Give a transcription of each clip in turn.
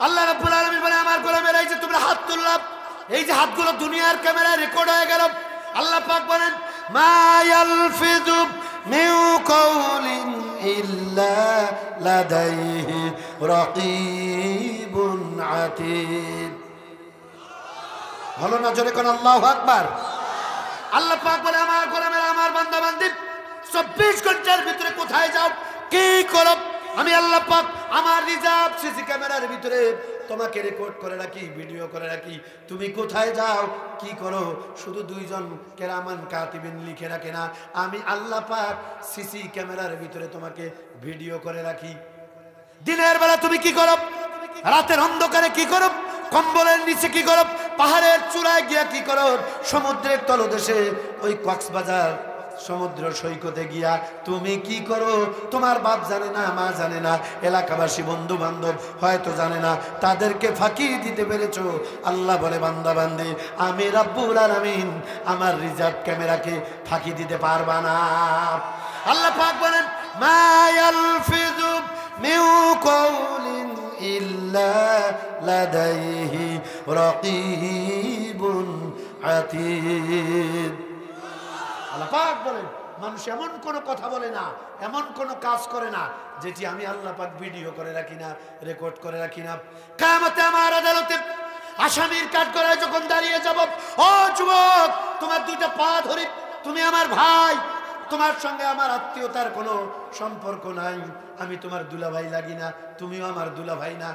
আল্লাহ রাব্বুল আলামিন বলে আমার গোলামেরা এই যে তোমরা হাত তুললাম, এই যে হাতগুলো দুনিয়ার ক্যামেরায় রেকর্ড হয়ে গেল। আল্লাহ পাক বলেন মা ইয়ালফিযু মিন কাওলিন ইল্লা লাদাইহি রাকীবুন আতীদ। হলো না? জোরে কোন আল্লাহু আকবার। আল্লাহ পাক বলে আমার গোলামেরা আমার বান্দা বান্দি 24 ঘন্টার ভিতরে কোথায় যাও, কি করো, আমি আল্লাহ পাক আমার রিজার্ভ সিসি ক্যামেরার ভিতরে তোমাকে রেকর্ড করে রাখি, ভিডিও করে রাখি। তুমি কোথায় যাও, কি করো, শুধু দুইজন কেরামান কাতিবিন লিখে রাখে না, আমি আল্লাহ পাক সিসি ক্যামেরার ভিতরে তোমাকে ভিডিও করে রাখি। দিনের বেলা তুমি কি করো, রাতের অন্ধকারে কি করো, কম্বলের নিচে কি করো, পাহাড়ের চূড়ায় গিয়া কি করো, সমুদ্রের তলদেশে ওই কক্সবাজার সমুদ্র সৈকতে গিয়া তুমি কি করো, তোমার বাপ জানে না, মা জানে না, এলাকাবাসী বন্ধু বান্ধব হয়তো জানে না, তাদেরকে ফাঁকি দিতে পেরেছো। আল্লাহ বলে বান্দা বান্দি আমি রাব্বুল আলামিন আমার রিজার্ভ ক্যামেরাকে ফাঁকি দিতে পারবা না। আল্লাহ পাক বলেন মা ইয়ালফিযু মিন কাওলিন ইল্লা লাদাইহি রাকীবুন আতীদ। আল্লাহ পাক বলেন মানুষ এমন কোন কথা বলে না, এমন কোন কাজ করে না যেটি আমি আল্লাহ পাক ভিডিও করে রাখি না, রেকর্ড করে রাখি না। কিয়ামতে আমার আদালতে আসামির কাঠগড়ায় যখন দাঁড়িয়ে যাব, ও যুবক তোমার দুইটা পা ধরি, তুমি আমার ভাই, তোমার সঙ্গে আমার আত্মীয়তার কোনো সম্পর্ক নাই, আমি তোমার দুলাভাই লাগি না, তুমিও আমার দুলাভাই না,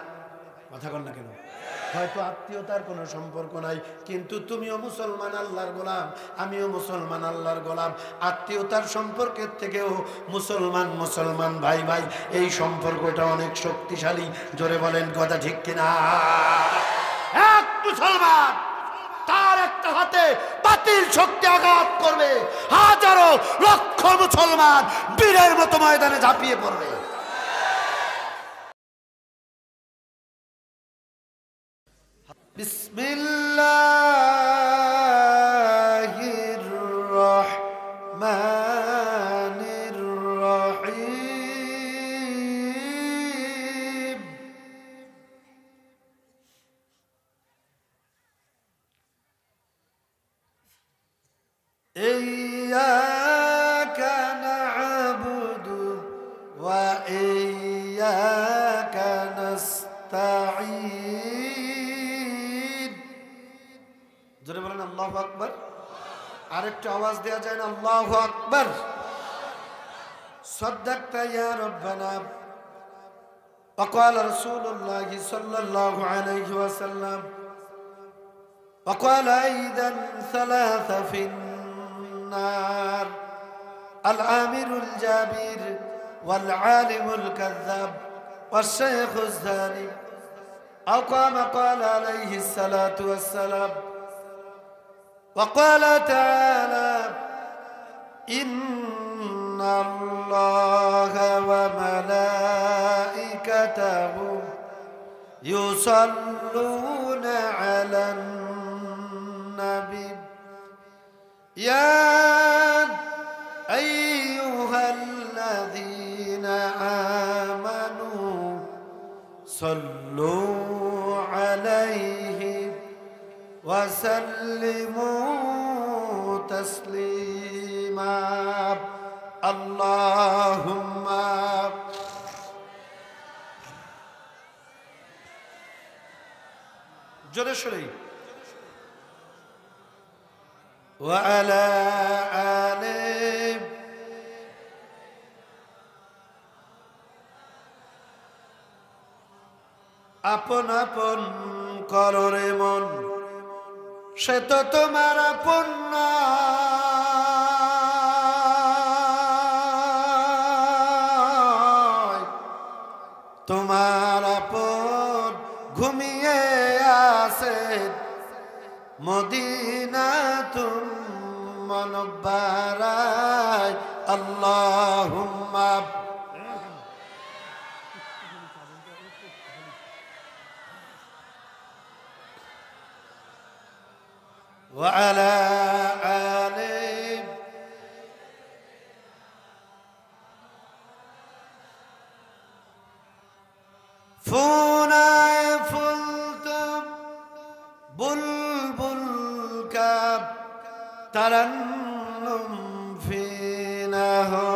কথা কন না কেন? হয়তো আত্মীয়তার কোনো সম্পর্ক নাই, কিন্তু তুমিও মুসলমান আল্লাহর গোলাম, আমিও মুসলমান আল্লাহর গোলাম। আত্মীয়তার সম্পর্কের থেকেও মুসলমান মুসলমান ভাই ভাই এই সম্পর্কটা অনেক শক্তিশালী। জোরে বলেন কথা ঠিক কিনা? এক মুসলমান তার একটা হাতে বাতিল শক্তি আঘাত করবে, হাজারো লক্ষ মুসলমান বীরের মতো ময়দানে ঝাঁপিয়ে পড়বে। বিসমিল্লাহির রহমানির রহিম। ইয়্যাকা না'বুদু ওয়া ইয়্যাকা নাস্তাঈন। জোরে বলেন আল্লাহু আকবার। আরেকটু আওয়াজ দেয়া যায় না? আল্লাহু আকবার। সাদাকতা ইয়া রাব্বানা ওয়া ক্বালা রাসূলুল্লাহ সাল্লাল্লাহু আলাইহি ওয়াসাল্লাম ওয়া ক্বালা আইদান সালাসা ফিন নার আল আমিরুল জাবির ওয়াল আলিমুল কাযযাব ওয়াশ শাইখুজ জানি আও কামা ক্বালা আলাইহিস সালাতু ওয়াস সালাম। وقال تعالى إن الله وملائكته يصلون على النبي يا أيها الذين آمنوا صلوا عليه وسلموا تسليما اللهم জোরে সরে وعلى آله আপন আপন কররে মন সে তো তোমার আপন নয়, তোমার আপন ঘুমিয়ে আছে মদিনাতুল মুনাওয়ারায়। আল্লাহুম্মা وعلى آله فونا तरन्नुम फीना हो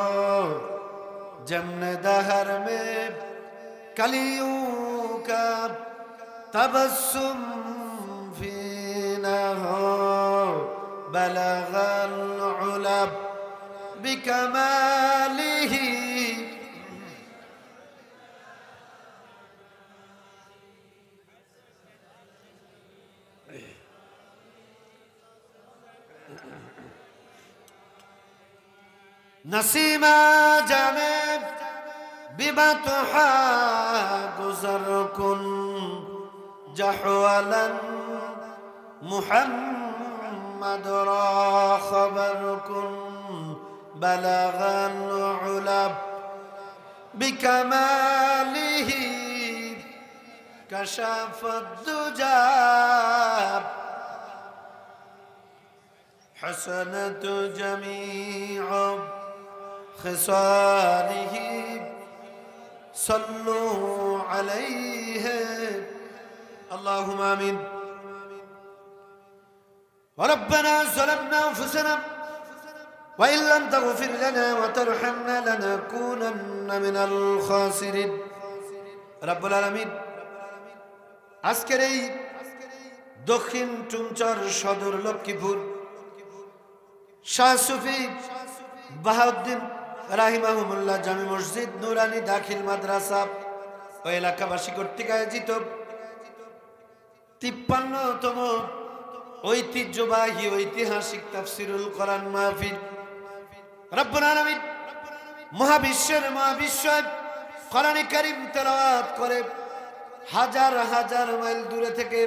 जमन दहर में कलियों का तबस्सुम फीना हो बलगल उलब बिकमालिही नसीमा जाने बिबतहा गुजर कुन जहवलन मुहम्मद रा खबर कुन बलगल उलब बिकमालिही कशफत दुजा हसनत जमीअ खिसालिह सल्लु अलैहि अल्लाहुम्मा आमीन रब्बना ज़लमना अनफुसना व इन लम तग़फिर लना व तरहमना लनकूनन्ना मिनल खासिरिन रब्बुल आलामीन আজকের এই দক্ষিণ টুমচর সদর লক্ষ্মীপুর শাহ সুফি বাহাউদ্দিন রাহিমাহুমুল্লাহ জামি মসজিদ নুরানি দাখিল মাদ্রাসা ও এলাকাবাসী কর্তৃক আয়োজিত ৫৩তম ঐতিহ্যবাহী ঐতিহাসিক তাফসিরুল কোরআন মাহফিল রব্বুল আলামিন মহাবিশ্বের মহাবিশ্বয় কোরআনে কারীম তেলাওয়াত করে হাজার হাজার মাইল দূরে থেকে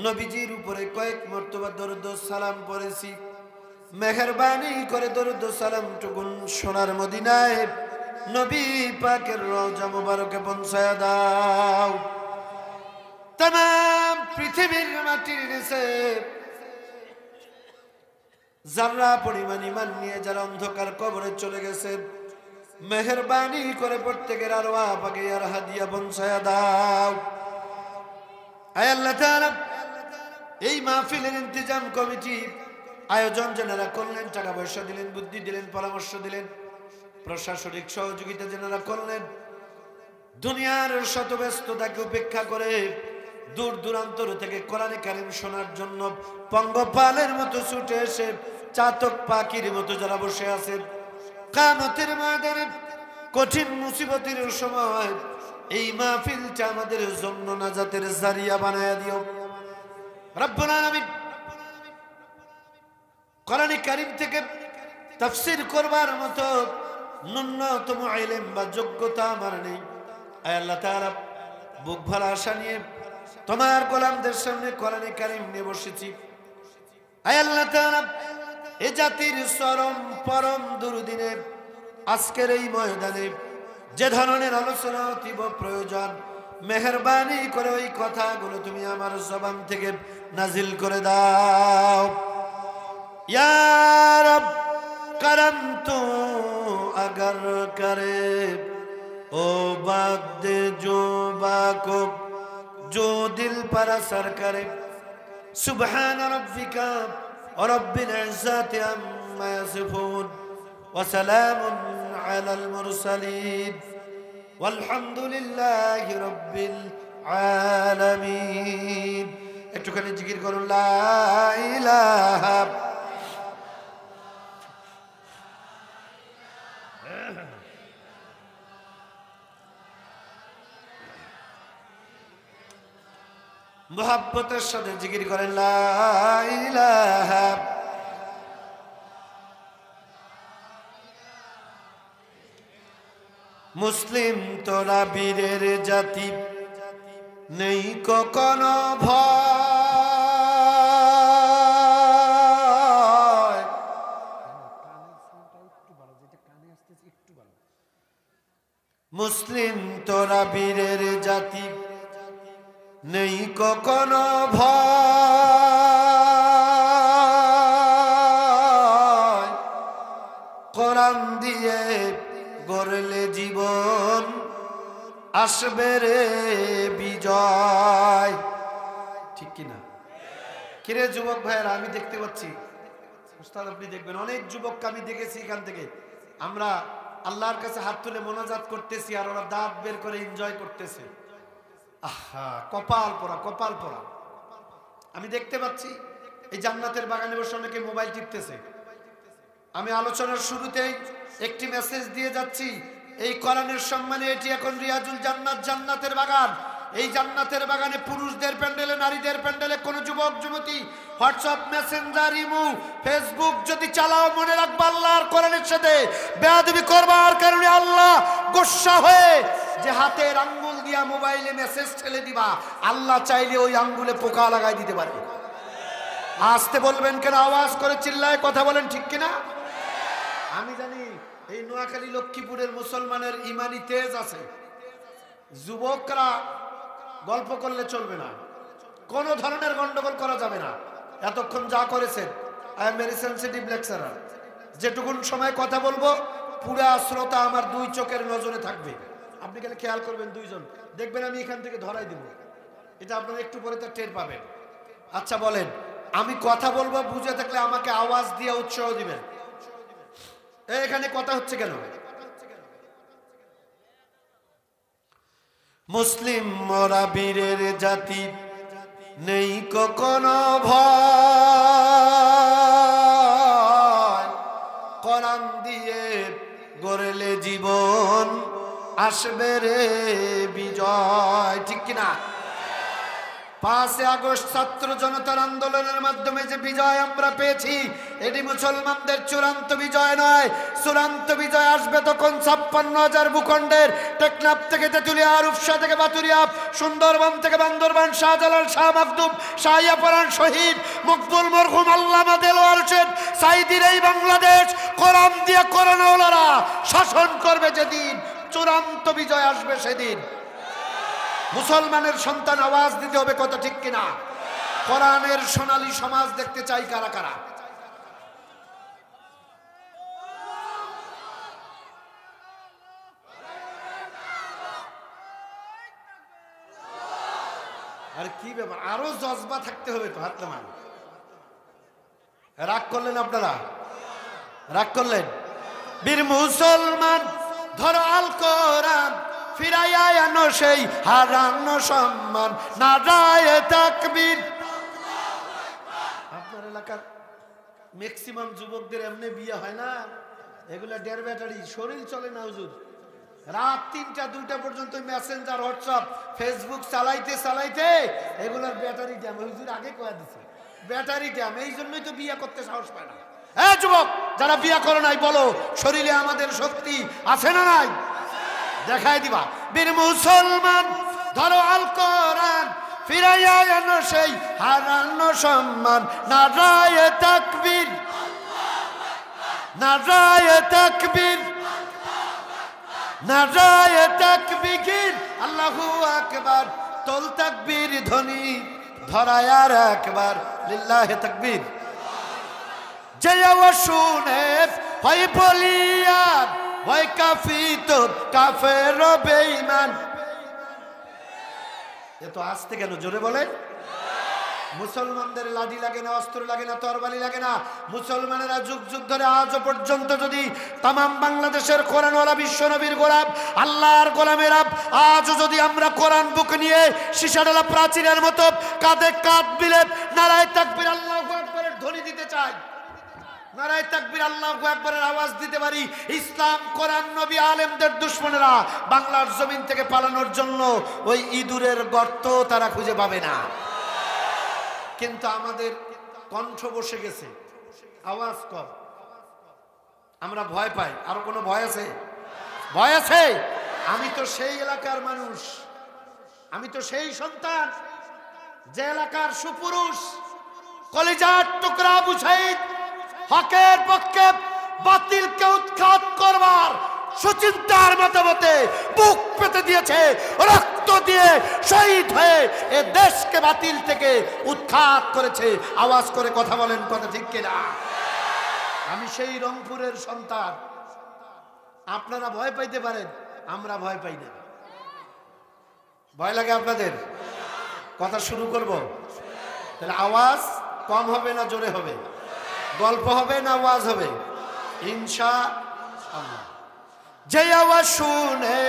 নবীজির উপরে কয়েক মর্তবা দরুদ ও সালাম পড়েছি মেহেরবানি করে দরুদ ও সালাম টুকুন সোনার মদিনায় নবী পাকের রওজা মুবারকে পৌঁছায়া দাও तमाम পৃথিবীর মাটির নিচে যারা পরিমাণ ঈমান নিয়ে যারা অন্ধকার কবরে চলে গেছে মেহেরবানি করে প্রত্যেকের আরওয়াহ পাকে আর হাদিয়া পৌঁছায়া দাও আয় আল্লাহ তাআলা এই মাহফিলের ইন্তজাম কমিটি আয়োজন যারা করলেন টাকা পয়সা দিলেন বুদ্ধি দিলেন পরামর্শ দিলেন প্রশাসনিক সহযোগিতা যারা করলেন দুনিয়ার শত ব্যস্ততাকে উপেক্ষা করে দূর দূরান্তর থেকে কোরআনে কারীম শোনার জন্য পঙ্গপালের মতো ছুটে এসে চাতক পাখির মতো যারা বসে আছেন কিয়ামতের ময়দানে কঠিন মুসিবতের সময় এই মাহফিলটা আমাদের জন্য নাজাতের জারিয়া বানায়া দিও রব্বুল আলামিন কোরআনে কারীম থেকে তাফসীর করবার মতো ন্যূনতম ইলম বা যোগ্যতা আমার নেই আয় আল্লাহ তাআলা বুক ভরা আশা নিয়ে তোমার গোলামদের সামনে কোরআনে কারীম নিয়ে বসেছি আয় আল্লাহ তাআলা এ জাতির চরম পরম দুর্দিনে আজকের এই ময়দানে যে ধরনের আলোচনা অতীব প্রয়োজন মেহেরবানি করে ওই কথাগুলো তুমি আমার জবান থেকে নাজিল করে দাও ইয়া রব করম তো अगर करे ओ बात जो बाको जो दिल पर असर करे सुबहान रब्बिका रब्बिल इज्जति अम्मा यसिफून व सलामुन अलल मुरसलीन वल्हम्दुलिल्लाहि रब्बिल आलामीन একটুখানি জিকির করুন লা ইলাহা মোহাব্বতের সাথে জিকির করেন লা ইলাহা মুসলিম তোরা বীরের জাতি নেই কখনো ভয় মুসলিম তোরা বীরের জাতি নেই কখনো ভয় কোরআন দিয়ে গড়লে জীবন আসবে রে বিজয় ঠিক কিনা কিরে যুবক ভাইয়েরা আমি দেখতে পাচ্ছি উস্তাদ আপনি দেখবেন অনেক যুবককে আমি দেখেছি এখান থেকে আমরা আল্লাহর কাছে হাত তুলে মোনাজাত করতেছি আর ওরা দাঁত বের করে এনজয় করতেছে। আহা, কপাল পোড়া, কপাল পোড়া। আমি দেখতে পাচ্ছি এই জান্নাতের বাগানে বসে অনেকে মোবাইল টিপতেছে। আমি আলোচনার শুরুতেই একটি মেসেজ দিয়ে যাচ্ছি, এই কোরআনের সম্মানে এটি এখন রিয়াজুল জান্নাত, জান্নাতের বাগান। এই জান্নাতের বাগানে পুরুষদের প্যান্ডেলে, নারীদের প্যান্ডেলে কোন যুবক যুবতী হোয়াটসঅ্যাপ, মেসেঞ্জার, ইমো, ফেসবুক যদি চালাও, মনে রাখবা আল্লাহর কোরআনের সাথে বেয়াদবি করবার কারণে আল্লাহ গোসা হয়ে যে হাতের আঙ্গুল দিয়া মোবাইলে মেসেজ ঠেলে দিবা, আল্লাহ চাইলে ওই আঙ্গুলে পোকা লাগাই দিতে পারে। আসতে বলবেন কেন? আওয়াজ করে চিল্লায় কথা বলেন, ঠিক কিনা? আমি জানি এই নোয়াখালী লক্ষ্মীপুরের মুসলমানের ইমানি তেজ আছে। যুবকরা গল্প করলে চলবে না, কোন ধরনের গন্ডগোল করা যাবে না। এতক্ষণ যা করেছেন, I am very sensitive lecturer, যেটুকুন সময় কথা বলবো পুরা শ্রোতা আমার দুই চোখের নজরে থাকবে। আপনি খালি খেয়াল করবেন, দুইজন দেখবেন আমি এখান থেকে ধরাই দিব, এটা আপনারা একটু পরে তো টের পাবেন। আচ্ছা বলেন, আমি কথা বলবো, বুঝে থাকলে আমাকে আওয়াজ দিয়ে উৎসাহ দিবেন। এখানে কথা হচ্ছে কেন? মুসলিম মোরা বীরের জাতি, নেই কখনো ভয়, কোরআন দিয়ে গড়লে জীবন আসবে রে বিজয়, ঠিক কিনা? 5 আগস্ট ছাত্র জনতার আন্দোলনের মাধ্যমে যে বিজয় আমরা পেয়েছি, এটি মুসলমানদের চূড়ান্ত বিজয় নয়। চূড়ান্ত বিজয় আসবে তখন 56,000 ভূখণ্ডের, টেকনাফ থেকে তেঁতুলিয়া, রূপসা থেকে বাতুরিয়া, সুন্দরবন থেকে বান্দরবান, শাহজালাল, শাহ মাকদুম, শাহিয়াপরান, শহীদ মকবুল, মরহুম আল্লামা দেলোয়ার হোসেন সাইদির এই বাংলাদেশ কোরআন দিয়ে কোরআনওয়ালারা শাসন করবে। যেদিন চূড়ান্ত বিজয় আসবে সেদিন মুসলমানের সন্তান আওয়াজ দিতে হবে, কথা ঠিক কিনা? কোরআনের সোনালী সমাজ দেখতে চাই কারা কারা? আর কি ব্যাপার, আরো জজবা থাকতে হবে তো, হাত নামান। রাগ করলেন আপনারা? রাগ করলেন? বীর মুসলমান ধরো আল কোরআন, ফিরাইয়া আনো সেই হারানো সম্মান, নারায়ে তাকবীর। আপনার এলাকার ম্যাক্সিমাম যুবকদের এমনি বিয়ে হয় না, এগুলা 1.5 ব্যাটারি, শরীর চলে না হুজুর। রাত 3টা 2টা পর্যন্ত মেসেঞ্জার, হোয়াটসঅ্যাপ, ফেসবুক চালাইতে চালাইতে এগুলার ব্যাটারি ড্যাম। হুজুর আগে কয়া দিছে ব্যাটারি ড্যাম, এই জন্যই তো বিয়ে করতে সাহস পায় না। হ্যাঁ যুবক যারা বিয়ে করো নাই, বলো শরীরে আমাদের শক্তি আছে না নাই? দেখাই দিবা। বীর মুসলমান ধরো আল কোরআন, ফিরাইয়া আনো সেই হারানো সম্মান, নারায়ে তাকবীর, নারায়ে তাকবীর, নারায়ে তাকবীর, আল্লাহু আকবার। তোল তাকবীর ধ্বনি ধরায় আর একবার, লিল্লাহি তাকবীর। যে আওয়াজ শুনে হয় বলিয়া, ওই কাফি তো কাফের বেঈমান। এত আসতে কেন? জোরে বলে। মুসলমানদের লাঠি লাগে না, অস্ত্র লাগে না, তরবারি লাগে না। মুসলমানেরা যুগ যুগ ধরে আজও পর্যন্ত যদি তামাম বাংলাদেশের কোরআনওয়ালা বিশ্ব নবীর গোলাম, আল্লাহর গোলামেরা আজও যদি আমরা কোরআন বুক নিয়ে সীসাডালা প্রাচীরের মতো কাঁধে কাঁধ মিলে নারায়ে তাকবীর, আল্লাহু আকবারের ধ্বনি দিতে চাই, নারায়ে তাকবীর, আল্লাহু আকবারের আওয়াজ দিতে পারি, ইসলাম, কোরআন, নবী, আলেমদের দুশমনেরা বাংলার জমিন থেকে পালানোর জন্য ওই ইঁদুরের গর্ত তারা খুঁজে পাবে না। কিন্তু আমাদের কণ্ঠ বসে গেছে, আওয়াজ কম, আমরা ভয় পাই। আরো কোনো ভয় আছে? ভয় আছে? আমি তো সেই এলাকার মানুষ, আমি তো সেই সন্তান যে এলাকার সুপুরুষ, কলিজার টুকরা আবু সাঈদ হকের পক্ষে বাতিলকে উৎখাত করবার সুচিন্তার মতামতে বুক পেতে দিয়েছে, রক্ত দিয়ে শহীদ হয়ে এ দেশকে বাতিল থেকে উৎখাত করেছে। আওয়াজ করে কথা বলেন, কথা ঠিক কিনা? আমি সেই রংপুরের সন্তান। আপনারা ভয় পাইতে পারেন, আমরা ভয় পাই না। ভয় লাগে আপনাদের? কথা শুরু করব, তাহলে আওয়াজ কম হবে না জোরে হবে? গল্প হবে না ওয়াজ হবে? ইনশাআল্লাহ। যে আওয়াজ শুনে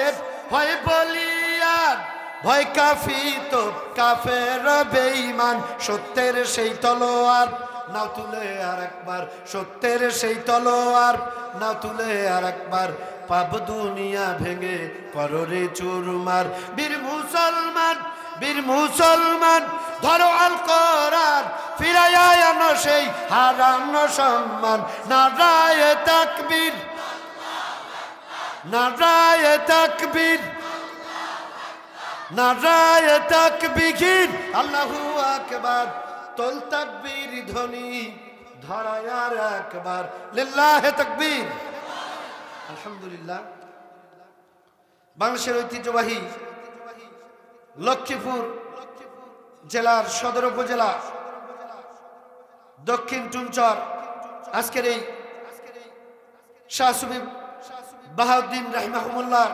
হয় বলিয়ান, ভয় কাফি তো কাফের বেঈমান, সত্যের সেই তলোয়ার নাও তুলে আর একবার, সত্যের সেই তলোয়ার নাও তুলে আর একবার, পাপ দুনিয়া ভেঙে কররে চুরমার। বীর মুসলমান, বীর মুসলমান, ধরো আল কোরআন, ফিরাইয়া আনো সেই হারানো সম্মান। নারায়ে তাকবীর, নারায়ে তাকবীর, নারায়ে তাকবীর, আল্লাহু আকবার। তোল তাকবীর ধ্বনি ধরায় আর একবার, লিল্লাহে তাকবীর। আলহামদুলিল্লাহ। বাংলাদেশের ঐতিহ্যবাহী লক্ষ্মীপুর জেলার সদর উপজেলা দক্ষিণ টুনচর আজকের এই শাহ সুবি বাহাউদ্দিন রাহিমাহুল্লাহ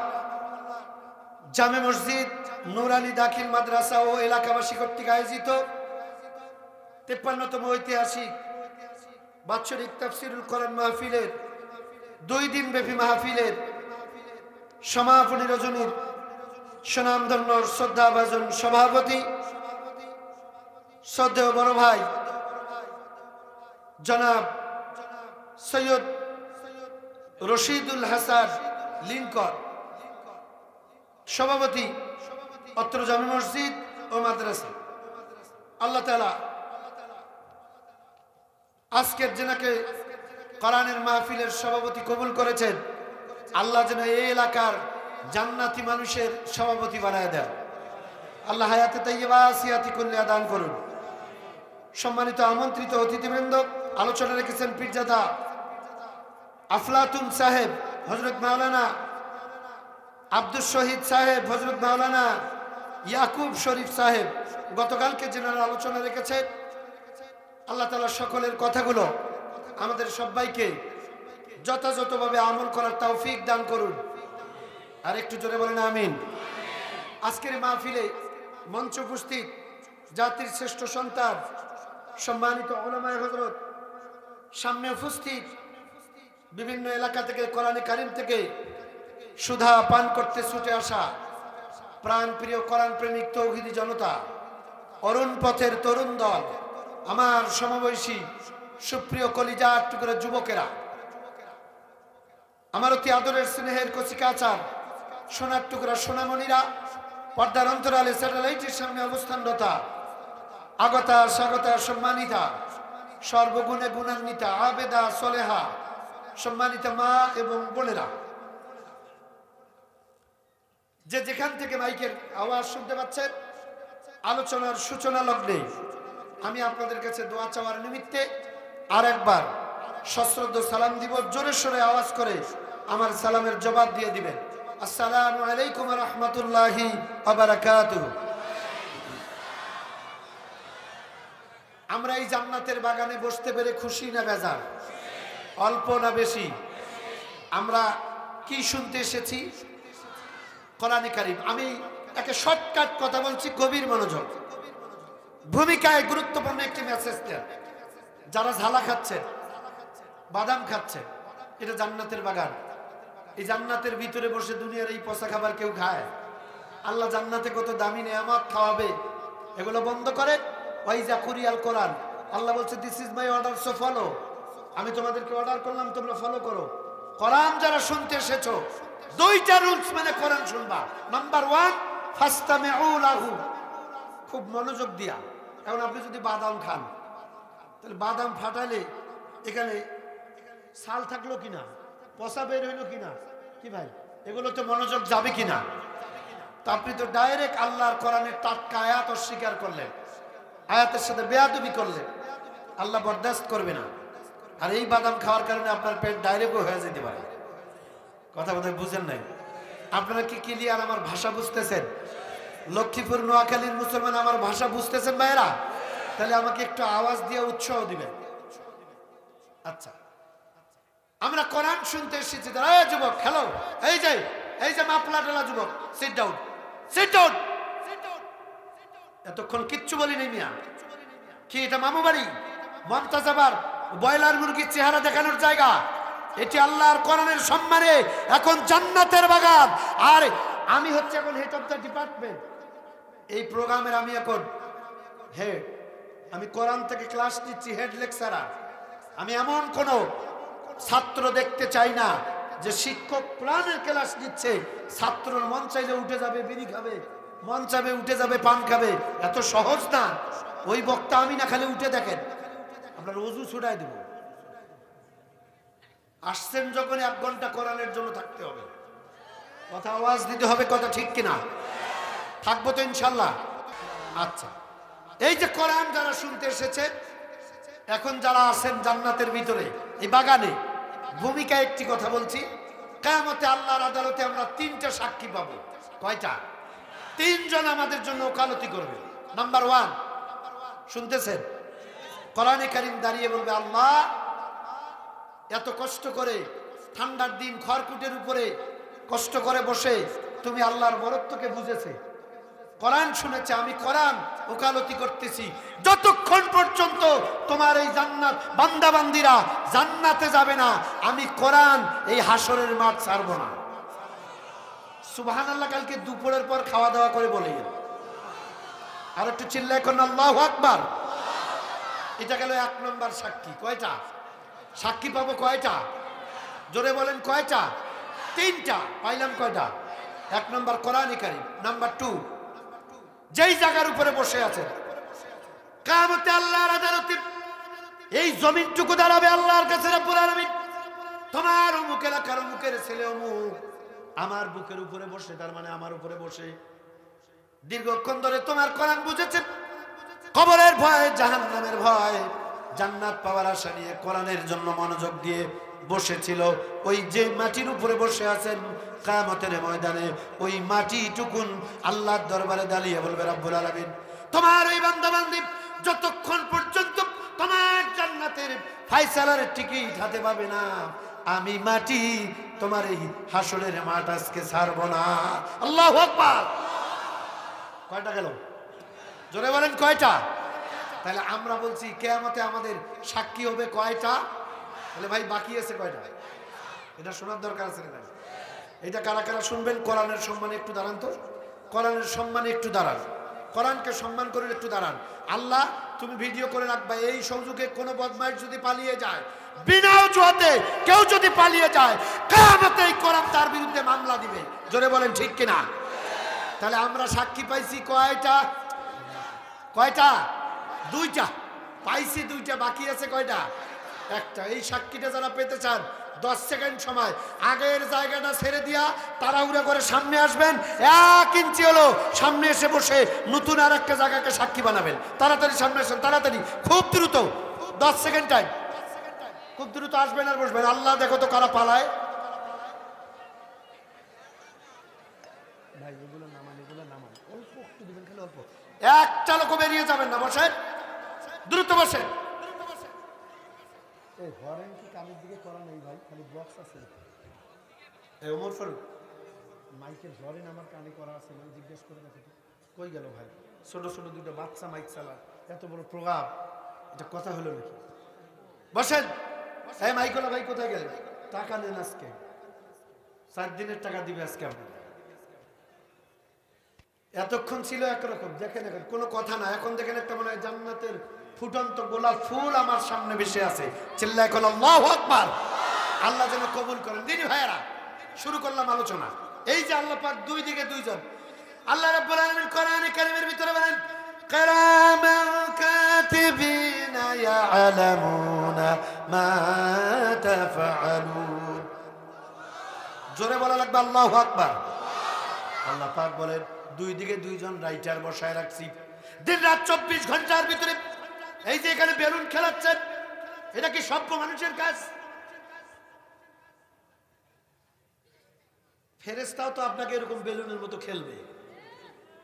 জামে মসজিদ নুরানি দাখিল মাদ্রাসা ও এলাকাবাসী কর্তৃক আয়োজিত 53তম ঐতিহাসিক বাৎসরিক তাফসিরুল কোরআন মাহফিলের 2 দিন ব্যাপী মাহফিলের সমাপনী রজনীর সুনামধন্য শ্রদ্ধাভাজন সভাপতি শ্রদ্ধেয় বড় ভাই জনাব সৈয়দ রশিদুল হাসান লিঙ্কন, সভাপতি অত্র জামে মসজিদ ও মাদ্রাসা। আল্লাহ তাআলা আজকের যেনাকে কোরআনের মাহফিলের সভাপতি কবুল করেছেন, আল্লাহ যেন এই এলাকার জান্নাতি মানুষের সভাপতি বানায় দেন। আল্লাহ হায়াতে তাইয়্যিবা আসিয়াতি কুল্লিয়া দান করুন। সম্মানিত আমন্ত্রিত অতিথিবৃন্দ, আলোচনা রেখেছেন পীরজাদা আফলাতুন সাহেব হযরত মাওলানা আব্দুল শহীদ সাহেব, হযরত মাওলানা ইয়াকুব শরীফ সাহেব গতকালকে যেনারা আলোচনা রেখেছেন। আল্লাহ তাআলা সকলের কথাগুলো আমাদের সবাইকে যথাযথভাবে আমল করার তৌফিক দান করুন। আর একটু জোরে বলেন আমিন। আজকের মাহফিলে মঞ্চ উপস্থিত জাতির শ্রেষ্ঠ সন্তান সম্মানিত উলামায়ে হযরত, সামনে উপস্থিত বিভিন্ন এলাকা থেকে কোরআনে কারীম থেকে সুধা পান করতে ছুটে আসা প্রাণ প্রিয় কোরআন প্রেমিক তৌহিদি জনতা, অরুণ পথের তরুণ দল, আমার সমবয়সী সুপ্রিয় কলিজার টুকরা যুবকেরা, আমার অতি আদরের স্নেহের কচিকাচার সোনার টুকরা সোনামণিরা, পর্দার অন্তরালে স্যাটেলাইটের সামনে অবস্থানরতা আগতা স্বাগতা সম্মানিতা, সর্বগুণে গুণান্বিতা আবেদা সলেহা সম্মানিতা মা এবং বোনেরা, যে যেখান থেকে মাইকের আওয়াজ শুনতে পাচ্ছেন, আলোচনার সূচনা লগ্নে আমি আপনাদের কাছে দোয়া চাওয়ার নিমিত্তে আর একবার সশ্রদ্ধ সালাম দিব। জোরে সোরে আওয়াজ করে আমার সালামের জবাব দিয়ে দিবেন। আসসালামু আলাইকুম ওয়া রাহমাতুল্লাহি ওয়া বারাকাতুহু। আমরা এই জান্নাতের বাগানে বসতে পেরে খুশি না বেজার? অল্প না বেশি? আমরা কি শুনতে এসেছি? কোরআনে কারীম। আমি একটা শর্টকাট কথা বলছি, গভীর মনোযোগ। ভূমিকায় গুরুত্বপূর্ণ একটি মেসেজ দেন। যারা ঝালা খাচ্ছেন, বাদাম খাচ্ছেন, এটা জান্নাতের বাগান। এই জান্নাতের ভিতরে বসে দুনিয়ার এই পচা খাবার কেউ খায়? আল্লাহ জান্নাতে কত দামি নেয়ামত খাওয়াবে, এগুলো বন্ধ করে। ওয়াইজা কুরিয়াল কোরআন, আল্লাহ বলছে this is my order, so follow. আমি তোমাদেরকে অর্ডার করলাম, তোমরা ফলো করো। কোরআন যারা শুনতে এসেছো, 2টা রুলস মানে কোরআন শুনবা। নাম্বার 1, ফাস্তামিউ লাহু, খুব মনোযোগ দিয়া। এখন আপনি যদি বাদাম খান, তাহলে বাদাম ফাটালে এখানে ছাল থাকলো কিনা, পচা বের হইলো কিনা, কি ভাই, এগুলো তো মনোযোগ যাবে কিনা? তো আপনি তো ডাইরেক্ট আল্লাহর কোরআনের টাটকা আয়াত অস্বীকার করলেন, আয়াতের সাথে বেয়াদবি করলেন। আল্লাহ বরদাস্ত করবে না। আর এই বাদাম খাওয়ার কারণে আপনার পেট ডাইরেক্টও হয়ে যেতে পারে। কথা বোধহয় বুঝেন নাই। আপনারা কি ক্লিয়ার আমার ভাষা বুঝতেছেন? লক্ষ্মীপুর নোয়াখালীর মুসলমান আমার ভাষা বুঝতেছেন ভাইয়েরা? তাহলে আমাকে একটু আওয়াজ দিয়ে উৎসাহ দিবেন। আচ্ছা, আমরা কোরআন শুনতে এসেছি। এই যুবক, হ্যালো, এই যে মাপলা টালা যুবক, সিট ডাউন, সিট ডাউন। এতক্ষণ কিচ্ছু বলি নেই মিয়া। কি এটা মামু বাড়ি, মমতাজাবার ব্রয়লার মুরগির চেহারা দেখানোর জায়গা। এটি আল্লাহর কোরআনের সম্মানে এখন জান্নাতের বাগান। আর আমি হচ্ছে এখন হেড অফ দ্য ডিপার্টমেন্ট, এই প্রোগ্রামের আমি এখন হেড। আমি কোরআন থেকে ক্লাস নিচ্ছি, হেড লেকচারার। আমি এমন কোন ছাত্র দেখতে চাই না যে শিক্ষক কোরআনের ক্লাস নিচ্ছে, ছাত্রর মন চাইলে উঠে যাবে বিড়ি খাবে, মন চাইবে উঠে যাবে পান খাবে। এত সহজ না। ওই বক্তা আমি না, খালি উঠে দেখেন, আপনার ওযু ছুটাই দেব। আসছেন যখন 1 ঘন্টা কোরআনের জন্য থাকতে হবে, কথা আওয়াজ দিতে হবে, কথা ঠিক কিনা? থাকবো তো ইনশাল্লাহ। আচ্ছা, এই যে কোরআন যারা শুনতে এসেছে, এখন যারা আছেন জান্নাতের ভিতরে এই বাগানে, ভূমিকা একটি কথা বলছি। কিয়ামতে আল্লাহর আদালতে আমরা 3টা সাক্ষী পাবো। কয়টা? 3 জন আমাদের জন্য ওকালতি করবে। নাম্বার 1, শুনতেছেন? কোরআনে কারীম দাঁড়িয়ে বলবে, আল্লাহ এত কষ্ট করে ঠান্ডার দিন খড়কুটের উপরে কষ্ট করে বসে তুমি আল্লাহর বরত্বকে বুঝেছে, কোরআন শুনেছে, আমি কোরআন ওকালতি করতেছি, যতক্ষণ পর্যন্ত তোমার এই জান্নাত বান্দাবান্দিরা জান্নাতে যাবে না, আমি কোরআন এই হাসরের মাঠ ছাড়ব না। সুবহানাল্লাহ। কালকে দুপুরের পর খাওয়া দাওয়া করে বলে গেল। আর একটু চিল্লায় কোন আল্লাহু আকবার। এটা গেল 1 নম্বর সাক্ষী। কয়টা সাক্ষী পাবো? কয়টা? জোরে বলেন কয়টা? 3টা। পাইলাম কয়টা? 1 নম্বর কোরআনে কারীম। নাম্বার 2, যেই জায়গার উপরে বসে আছেন কিয়ামতে আল্লাহর আদালতে এই জমিনটুকু দাঁড়াবে আল্লাহর কাছে রব্বুল আলামিন। তোমার অমুক এলাকার অমুকের ছেলে অমুক আমার বুকের উপরে বসে, তার মানে আমার উপরে বসে দীর্ঘক্ষণ ধরে তোমার কোরআন বুঝেছে, কবরের ভয়, জাহান্নামের ভয়, জান্নাত পাওয়ার আশা নিয়ে কোরআনের জন্য মনোযোগ দিয়ে বসেছিল। ওই যে মাটির উপরে বসে আছেন কিয়ামতের ময়দানে, ওই মাটিটুকুন আল্লাহর দরবারে দাঁড়িয়ে বলবে, রব্বুল আলামিন তোমার ওই বান্দাবান্দি যতক্ষণ পর্যন্ত তোমার জান্নাতের ফায়সালার টিকিট হাতে পাবে না, আমি মাটি তোমার এই হাসরের মাঠ আজকে ছাড়ব না। আল্লাহু আকবার। কয়টা গেল? জোরে বলেন কয়টা? তাহলে আমরা বলছি কিয়ামতে আমাদের সাক্ষী হবে কয়টা? তাহলে ভাই বাকি আছে কয়টা? এটা শোনার দরকার আছে না? এটা কারা কারা শুনবেন? কোরআনের সম্মানে একটু দাঁড়ান তো, কোরআনের সম্মানে একটু দাঁড়ান, কোরআনকে সম্মান করে একটু দাঁড়ান। আল্লাহ তুমি ভিডিও করে রাখবা, এই সুযোগে কোনো বদমাইশ যদি পালিয়ে যায়, বিনা অজুহাতে কেউ যদি পালিয়ে যায়, কিয়ামতে এই কোরআন তার বিরুদ্ধে মামলা দিবে। জোরে বলেন ঠিক কিনা? তাহলে আমরা সাক্ষী পাইছি কয়টা? কয়টা? 2টা পাইছি, 2টা বাকি আছে কয়টা? 1টা। এই সাক্ষীটা যারা পেতে চান 10 সেকেন্ড সময়, আগের জায়গাটা ছেড়ে দিয়া তাড়াহুড়া করে সামনে আসবেন, 1 ইঞ্চি হলো সামনে এসে বসে নতুন আর একটা জায়গাকে সাক্ষী বানাবেন। তাড়াতাড়ি সামনে আসেন, তাড়াতাড়ি, খুব দ্রুত, 10 সেকেন্ড টাইম, খুব দ্রুত আসবেন আর বসবেন। আল্লাহ দেখো তো কারা পালায়। ভাই এগুলো নামান, এগুলো নামান, অল্প একটু দিবেন, খালি অল্প, একটা লোক বেরিয়ে যাবেন না, বসেন, দ্রুত বসেন। এই হরেন কি কানের দিকে করা নেই ভাই, খালি বক্স আছে। এই ওমর ফারুক মাইকের হরেন আমার কানে করা আছে, আমি জিজ্ঞেস করে দেখো তো কই গেল ভাই? ছোট ছোট 2টা বাচ্চা মাইক চালা, এত বড় প্রোগ্রাম, এটা কথা হলো নাকি? বসেন। এই মাইকলা ভাই কোথায় গেল? টাকা নেন আজকে, 4 দিনের টাকা দিবে আজকে আপনি। এতক্ষণ ছিল একরকম, দেখেন এখন কোনো কথা না, এখন দেখেন একটা মনে হয় জান্নাতের ফুটন্ত গোলাপ ফুল আমার সামনে ভেসে আছে। চিল্লায় এখন আল্লাহু আকবার। আল্লাহ যেন কবুল করেন। দিনী ভাইয়েরা, শুরু করলাম আলোচনা। এই যে আল্লাহ পাক 2 দিকে 2 জন, আল্লাহ রাব্বুল আলামিন কোরআনে কারীমের ভিতরে বলেন, কিরামান কাতিবিনা ইয়ালামুনা মা তাফআলুন। জোরে বলা লাগবে আল্লাহু আকবার। আল্লাহ পাক বলেন 2 দিকে 2 জন রাইটার বসায় রাখছি, দিন রাত 24 ঘন্টার ভিতরে। এই যে এখানে বেলুন খেলাচ্ছেন, এটা কি সভ্য মানুষের কাজ? ফেরেশতাও তো আপনাকে এরকম বেলুনের মতো খেলবে।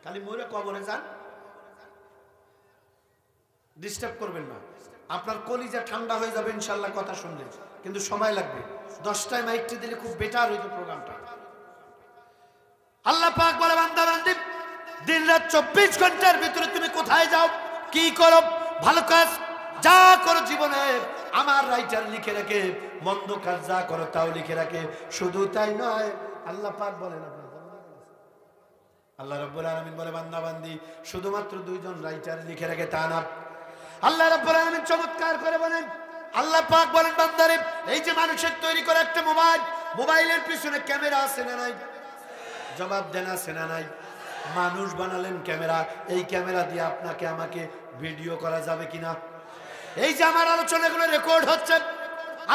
খালি মরে কবরে যান, ডিস্টার্ব করবেন না, আপনার কলিজা ঠান্ডা হয়ে যাবে ইনশাআল্লাহ কথা শুনলে, কিন্তু সময় লাগবে। 10টায় মাইকটি দিলে খুব বেটার হইতো প্রোগ্রামটা। আল্লাহ পাক বলে, বান্দা বান্দি দিন রাত 24 ঘন্টার ভিতরে তুমি কোথায় যাও, কি করো, ভালো কাজ যা করো জীবনে, আমার রাইটার লিখে রাখে, মন্দ কাজ যা করো তাও লিখে রাখে। শুধু তাই নয়, আল্লাহ পাক বলেন, আল্লাহ রাব্বুল আলামিন বলে বান্দা বান্দি শুধুমাত্র দুইজন রাইটার লিখে রাখে তা না। আল্লাহ রাব্বুল আলামিন চমৎকার করে বলেন, আল্লাহ পাক বলেন বান্দারে, এই যে মানুষের তৈরি করা একটা মোবাইল, মোবাইলের পিছনে ক্যামেরা আছে না নাই? জবাব দেন আছে না নাই? মানুষ বানালেন ক্যামেরা, এই ক্যামেরা দিয়ে আপনাকে আমাকে ভিডিও করা যাবে কিনা? এই যে আমার আলোচনাগুলো রেকর্ড হচ্ছে,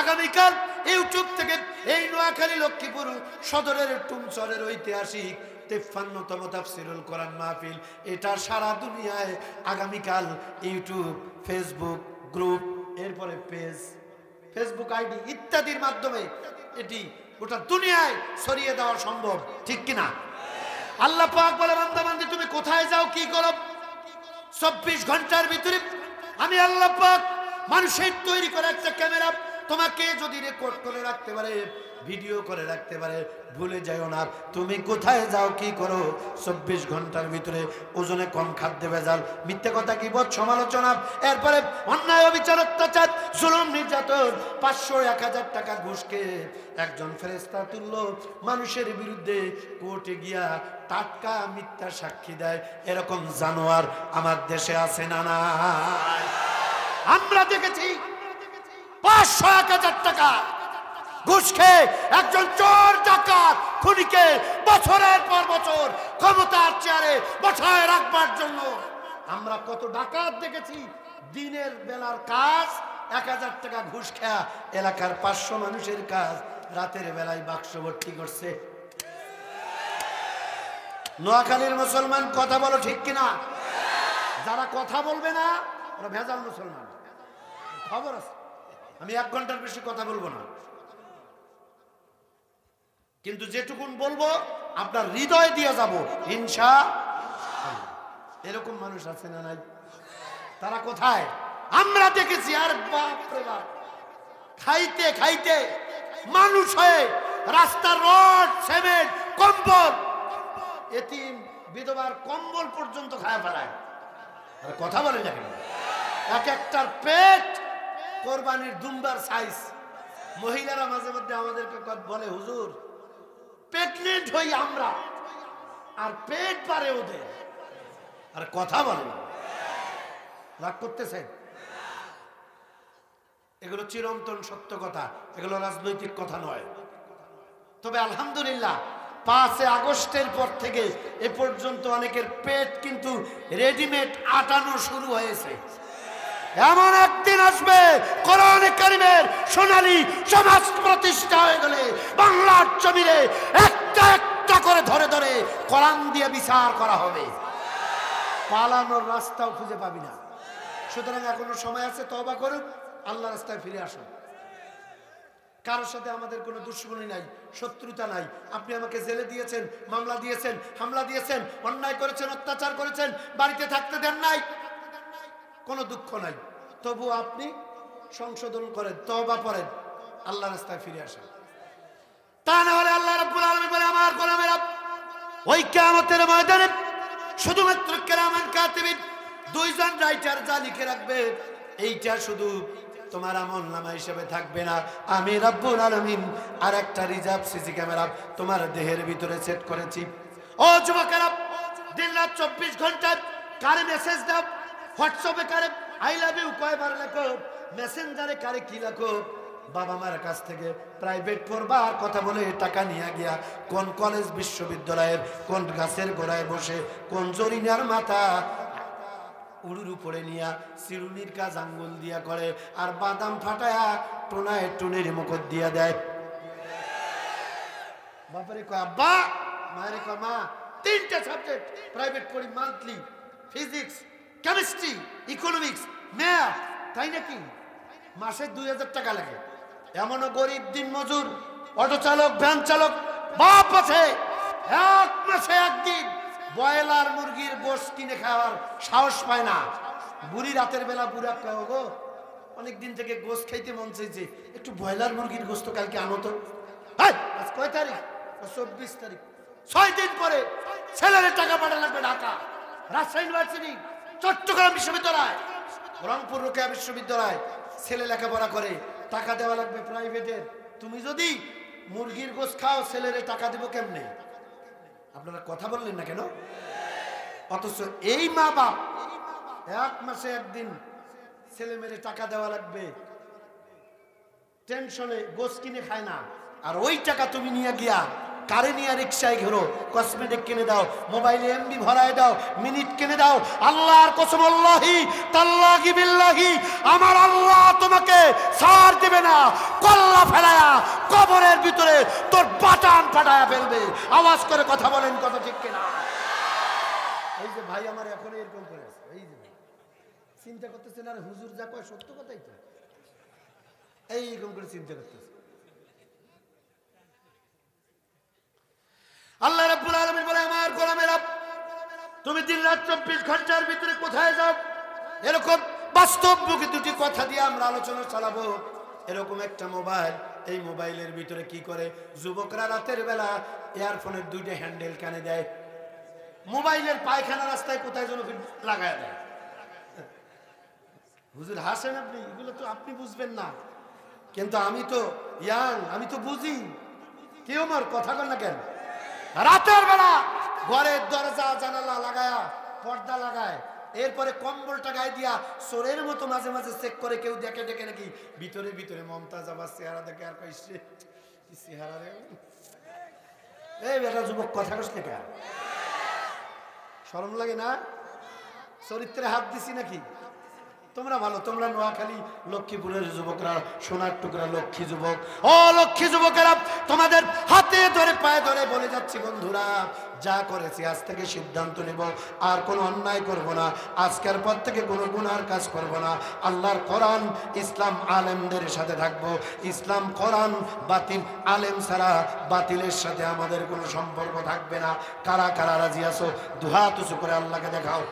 আগামীকাল ইউটিউব থেকে এই নোয়াখালী লক্ষ্মীপুর সদরের টুমচরের ঐতিহাসিক 53তম তাফসীরুল কোরআন মাহফিল, এটা সারা দুনিয়ায় আগামীকাল ইউটিউব, ফেসবুক গ্রুপ, এরপরে পেজ, ফেসবুক আইডি ইত্যাদির মাধ্যমে এটি গোটা দুনিয়ায় ছড়িয়ে দেওয়া সম্ভব, ঠিক কিনা? আল্লাহ পাক বলে বান্দা বান্দি তুমি কোথায় যাও, কি করো? 24 ঘন্টার ভিতরে আমি আল্লাহ পাক মানুষের তৈরি করা একটা ক্যামেরা তোমাকে যদি রেকর্ড করে রাখতে পারে, ভিডিও করে রাখতে পারে, ভুলে যাও না তুমি কোথায় যাও, কি করো। 24 ঘন্টার ভিতরে ওজনে কম, খাদ্যে ভেজাল, মিথ্যে কথা, কিবত, সমালোচনা, এরপরে অন্যায়, অবিচার, অত্যাচার, জুলুম, নির্যাতন, 500-1000 টাকা ঘুষকে একজন ফেরেশতা তুলল মানুষের বিরুদ্ধে কোর্টে গিয়া টাটকা মিথ্যা সাক্ষী দেয়, এরকম জানোয়ার আমার দেশে আছে না নাই? আমরা দেখেছি 500-1000 টাকা ঘুষ খেয়ে একজন চোর, ডাকাত, খুনিকে বছরের পর বছর ক্ষমতার চেয়ারে বসায় রাখবার জন্য আমরা কত ডাকাত দেখেছি। দিনের বেলার কাজ 1000 টাকা ঘুষ খেয়া এলাকার 500 মানুষের কাজ রাতের বেলায় বাক্স ভর্তি করছে। নোয়াখালীর মুসলমান কথা বলো, ঠিক কিনা? যারা কথা বলবে না ওরা ভেজাল মুসলমান, খবর আছে। আমি 1 ঘন্টার বেশি কথা বলবো না, কিন্তু যেটুকুন বলবো আপনার হৃদয় দিয়ে যাব ইনশাআল্লাহ। এরকম মানুষ আছে না নাই? তারা কোথায়? আমরা দেখেছি। আর বাপ রে বাপ, খাইতে খাইতে মানুষ হয়ে রাস্তার রড, সিমেন্ট, কম্বল, এতিম বিধবার কম্বল পর্যন্ত খায় ফেলায়। আর কথা বলে যাবে, এক একটার পেট কোরবানির দুম্বার সাইজ। মহিলারা মাঝে মধ্যে আমাদেরকে বলে, হুজুর প্রেগনেন্ট হই আমরা, আর পেট পারে ওদের, আর কথা বলে। রাগ করতেছেন? এগুলো চিরন্তন সত্য কথা, এগুলো রাজনৈতিক কথা নয়। তবে আলহামদুলিল্লাহ 5 আগস্টের পর থেকে এ পর্যন্ত অনেকের পেট কিন্তু রেডিমেড আটানো শুরু হয়েছে। এমন একদিন আসবে কোরআন কারীমের সোনালী সমাজ প্রতিষ্ঠা হয়ে গেলে বাংলার জমিনে একটা একটা করে ধরে ধরে কোরআন দিয়ে বিচার করা হবে, পালানোর রাস্তাও খুঁজে পাবি না। সুতরাং এখনো সময় আছে, তওবা করুন, আল্লাহ রাস্তায় ফিরে আসুন। কারোর সাথে আমাদের কোনো দুশ্মনী নাই, শত্রুতা নাই। আপনি আমাকে জেলে দিয়েছেন, মামলা দিয়েছেন, হামলা দিয়েছেন, অন্যায় করেছেন, অত্যাচার করেছেন, বাড়িতে থাকতে দেন নাই, কোনো দুঃখ নাই। তবু আপনি সংশোধন করেন, তওবা করেন, আল্লাহ রাস্তায় ফিরে আসেন। তা না হলে আল্লাহ রাব্বুল আলামিন বলে, আমার গোলামেরা ওই কিয়ামতের ময়দানে শুধুমাত্র কিরামান কাতিবিন, 2 জন রাইটার যা লিখে রাখবে, এইটা শুধু তোমার আমলনামা হিসেবে থাকবে না। আমি রাব্বুল আলামিন আর একটা রিজার্ভ সিসি ক্যামেরা তোমার দেহের ভিতরে সেট করেছি। ও যুবকেরা, দিন রাত 24 ঘন্টা কারে মেসেজ দাও, হোয়াটসঅ্যাপে কারে আই লাভ ইউ কয়বার লেখো, মেসেঞ্জারে কারে কি লেখো, বাবা মার কাছ থেকে প্রাইভেট পড়বার কথা বলে টাকা নিয়ে গিয়া কোন কলেজ বিশ্ববিদ্যালয়ের কোন গাছের গোড়ায় বসে কোন জরিনার মাথা উড়ুর উপরে নিয়া চিরুনির কাজ আঙ্গুল দিয়া করে, আর বাদাম ফাটায়া টোনায় টুনির মুখত দিয়া দেয়। বাপারে কয় আব্বা, মায়ের কয় মা, 3টে সাবজেক্ট প্রাইভেট পড়ি monthly, physics, chemistry, economics, math. তাই নাকি? মাসে 2000 টাকা লাগে। এমনও গরিব দিন মজুর, অটো চালক, ভ্যান চালক বাপ আছে, 1 মাসে একদিন ব্রয়লার মুরগির গোশত কিনে খাওয়ার সাহস পায় না। বুড়ি রাতের বেলা বুড়া কয়, গো অনেকদিন থেকে গোশত খাইতে মন চাইছে, একটু ব্রয়লার মুরগির গোশত কালকে আনো তো। আজ কয় তারিখ? 24 তারিখ। 6 দিন পরে ছেলের টাকা পাঠা লাগবে ঢাকা, রাজশাহী ইউনিভার্সিটি, চট্টগ্রাম বিশ্ববিদ্যালয়, রংপুর রোকেয়া বিশ্ববিদ্যালয়, ছেলে লেখাপড়া করে, টাকা দেওয়া লাগবে প্রাইভেটের। তুমি যদি মুরগির গোশত খাও, ছেলেরে টাকা দেবো কেমনে? আপনারা কথা বললেন না কেন? অথচ এই মা বাপ এক মাসে একদিন ছেলে মেয়েরে টাকা দেওয়া লাগবে, টেনশনে গোশত কিনে খায় না। আর ওই টাকা তুমি নিয়ে গিয়া কারে নিয়ে রিক্সায় ঘোরো, কসমেটিক কিনে দাও, মোবাইলে এমবি ভরায় দাও, মিনিট কিনে দাও। আল্লাহর কসম, আল্লাহি তাল্লাহি বিল্লাহি, আমার আল্লাহ তোমাকে ছাড় দেবে না। কল্লা ফেলায়া কবরের ভিতরে তোর বাটান ফাটায়া ফেলবে। আওয়াজ করে কথা বলেন, কথা ঠিক কিনা? এই যে ভাই আমার এখন এরকম করে আছে, এই যে চিন্তা করতেছেন, আর হুজুর যা কয় সত্য কথাই তো, এইরকম করে চিন্তা করতেছে। আল্লাহ রাব্বুল আলামিন বলে, আমার গোলামেরা, তুমি দিন রাত 24 ঘন্টার ভিতরে কোথায় যাও? এরকম বাস্তবমুখী দুটি কথা দিয়ে আমরা আলোচনা চালাবো। এরকম একটা মোবাইল, এই মোবাইলের ভিতরে কি করে যুবকরা রাতের বেলা ইয়ারফোনের দুইটা হ্যান্ডেল কানে দেয়, মোবাইলের পায়খানা রাস্তায় কোথায় যেন লাগায় দেয়। হুজুর হাসেন আপনি, এগুলো তো আপনি বুঝবেন না, কিন্তু আমি তো ইয়াং, আমি তো বুঝি। কেউ আমার কথা বল না কেন? রাতের বেলা ঘরের দরজা জানালা লাগায়া পর্দা লাগায়, এরপরে কম্বলটা গায়ে দিয়া চোরের মতো মাঝে মাঝে চেক করে, কেউ দেখে দেখে নাকি ভিতরে ভিতরে মমতাজ আবার চেহারা দেখে, আর কইছে কি চেহারা রে। এই বেটা যুবক, কথা কস না, শরম লাগে না? চরিত্রে হাত দিছি নাকি? তোমরা ভালো, তোমরা নোয়াখালী লক্ষ্মীপুরের যুবকরা, সোনার টুকরা লক্ষ্মী যুবক। ও লক্ষ্মী যুবকেরা, তোমাদের হাতে ধরে পায়ে ধরে বলে যাচ্ছি, বন্ধুরা, যা করেছি আজ থেকে সিদ্ধান্ত নেব, আর কোনো অন্যায় করব না। আজকের পর থেকে কোনো গুনার কাজ করব না। আল্লাহর কোরআন ইসলাম আলেমদের সাথে থাকবো। ইসলাম কোরআন বাতিল আলেম ছাড়া বাতিলের সাথে আমাদের কোনো সম্পর্ক থাকবে না। কারা কারা রাজি আছো? দুহাত উঁচু করে আল্লাহকে দেখাও।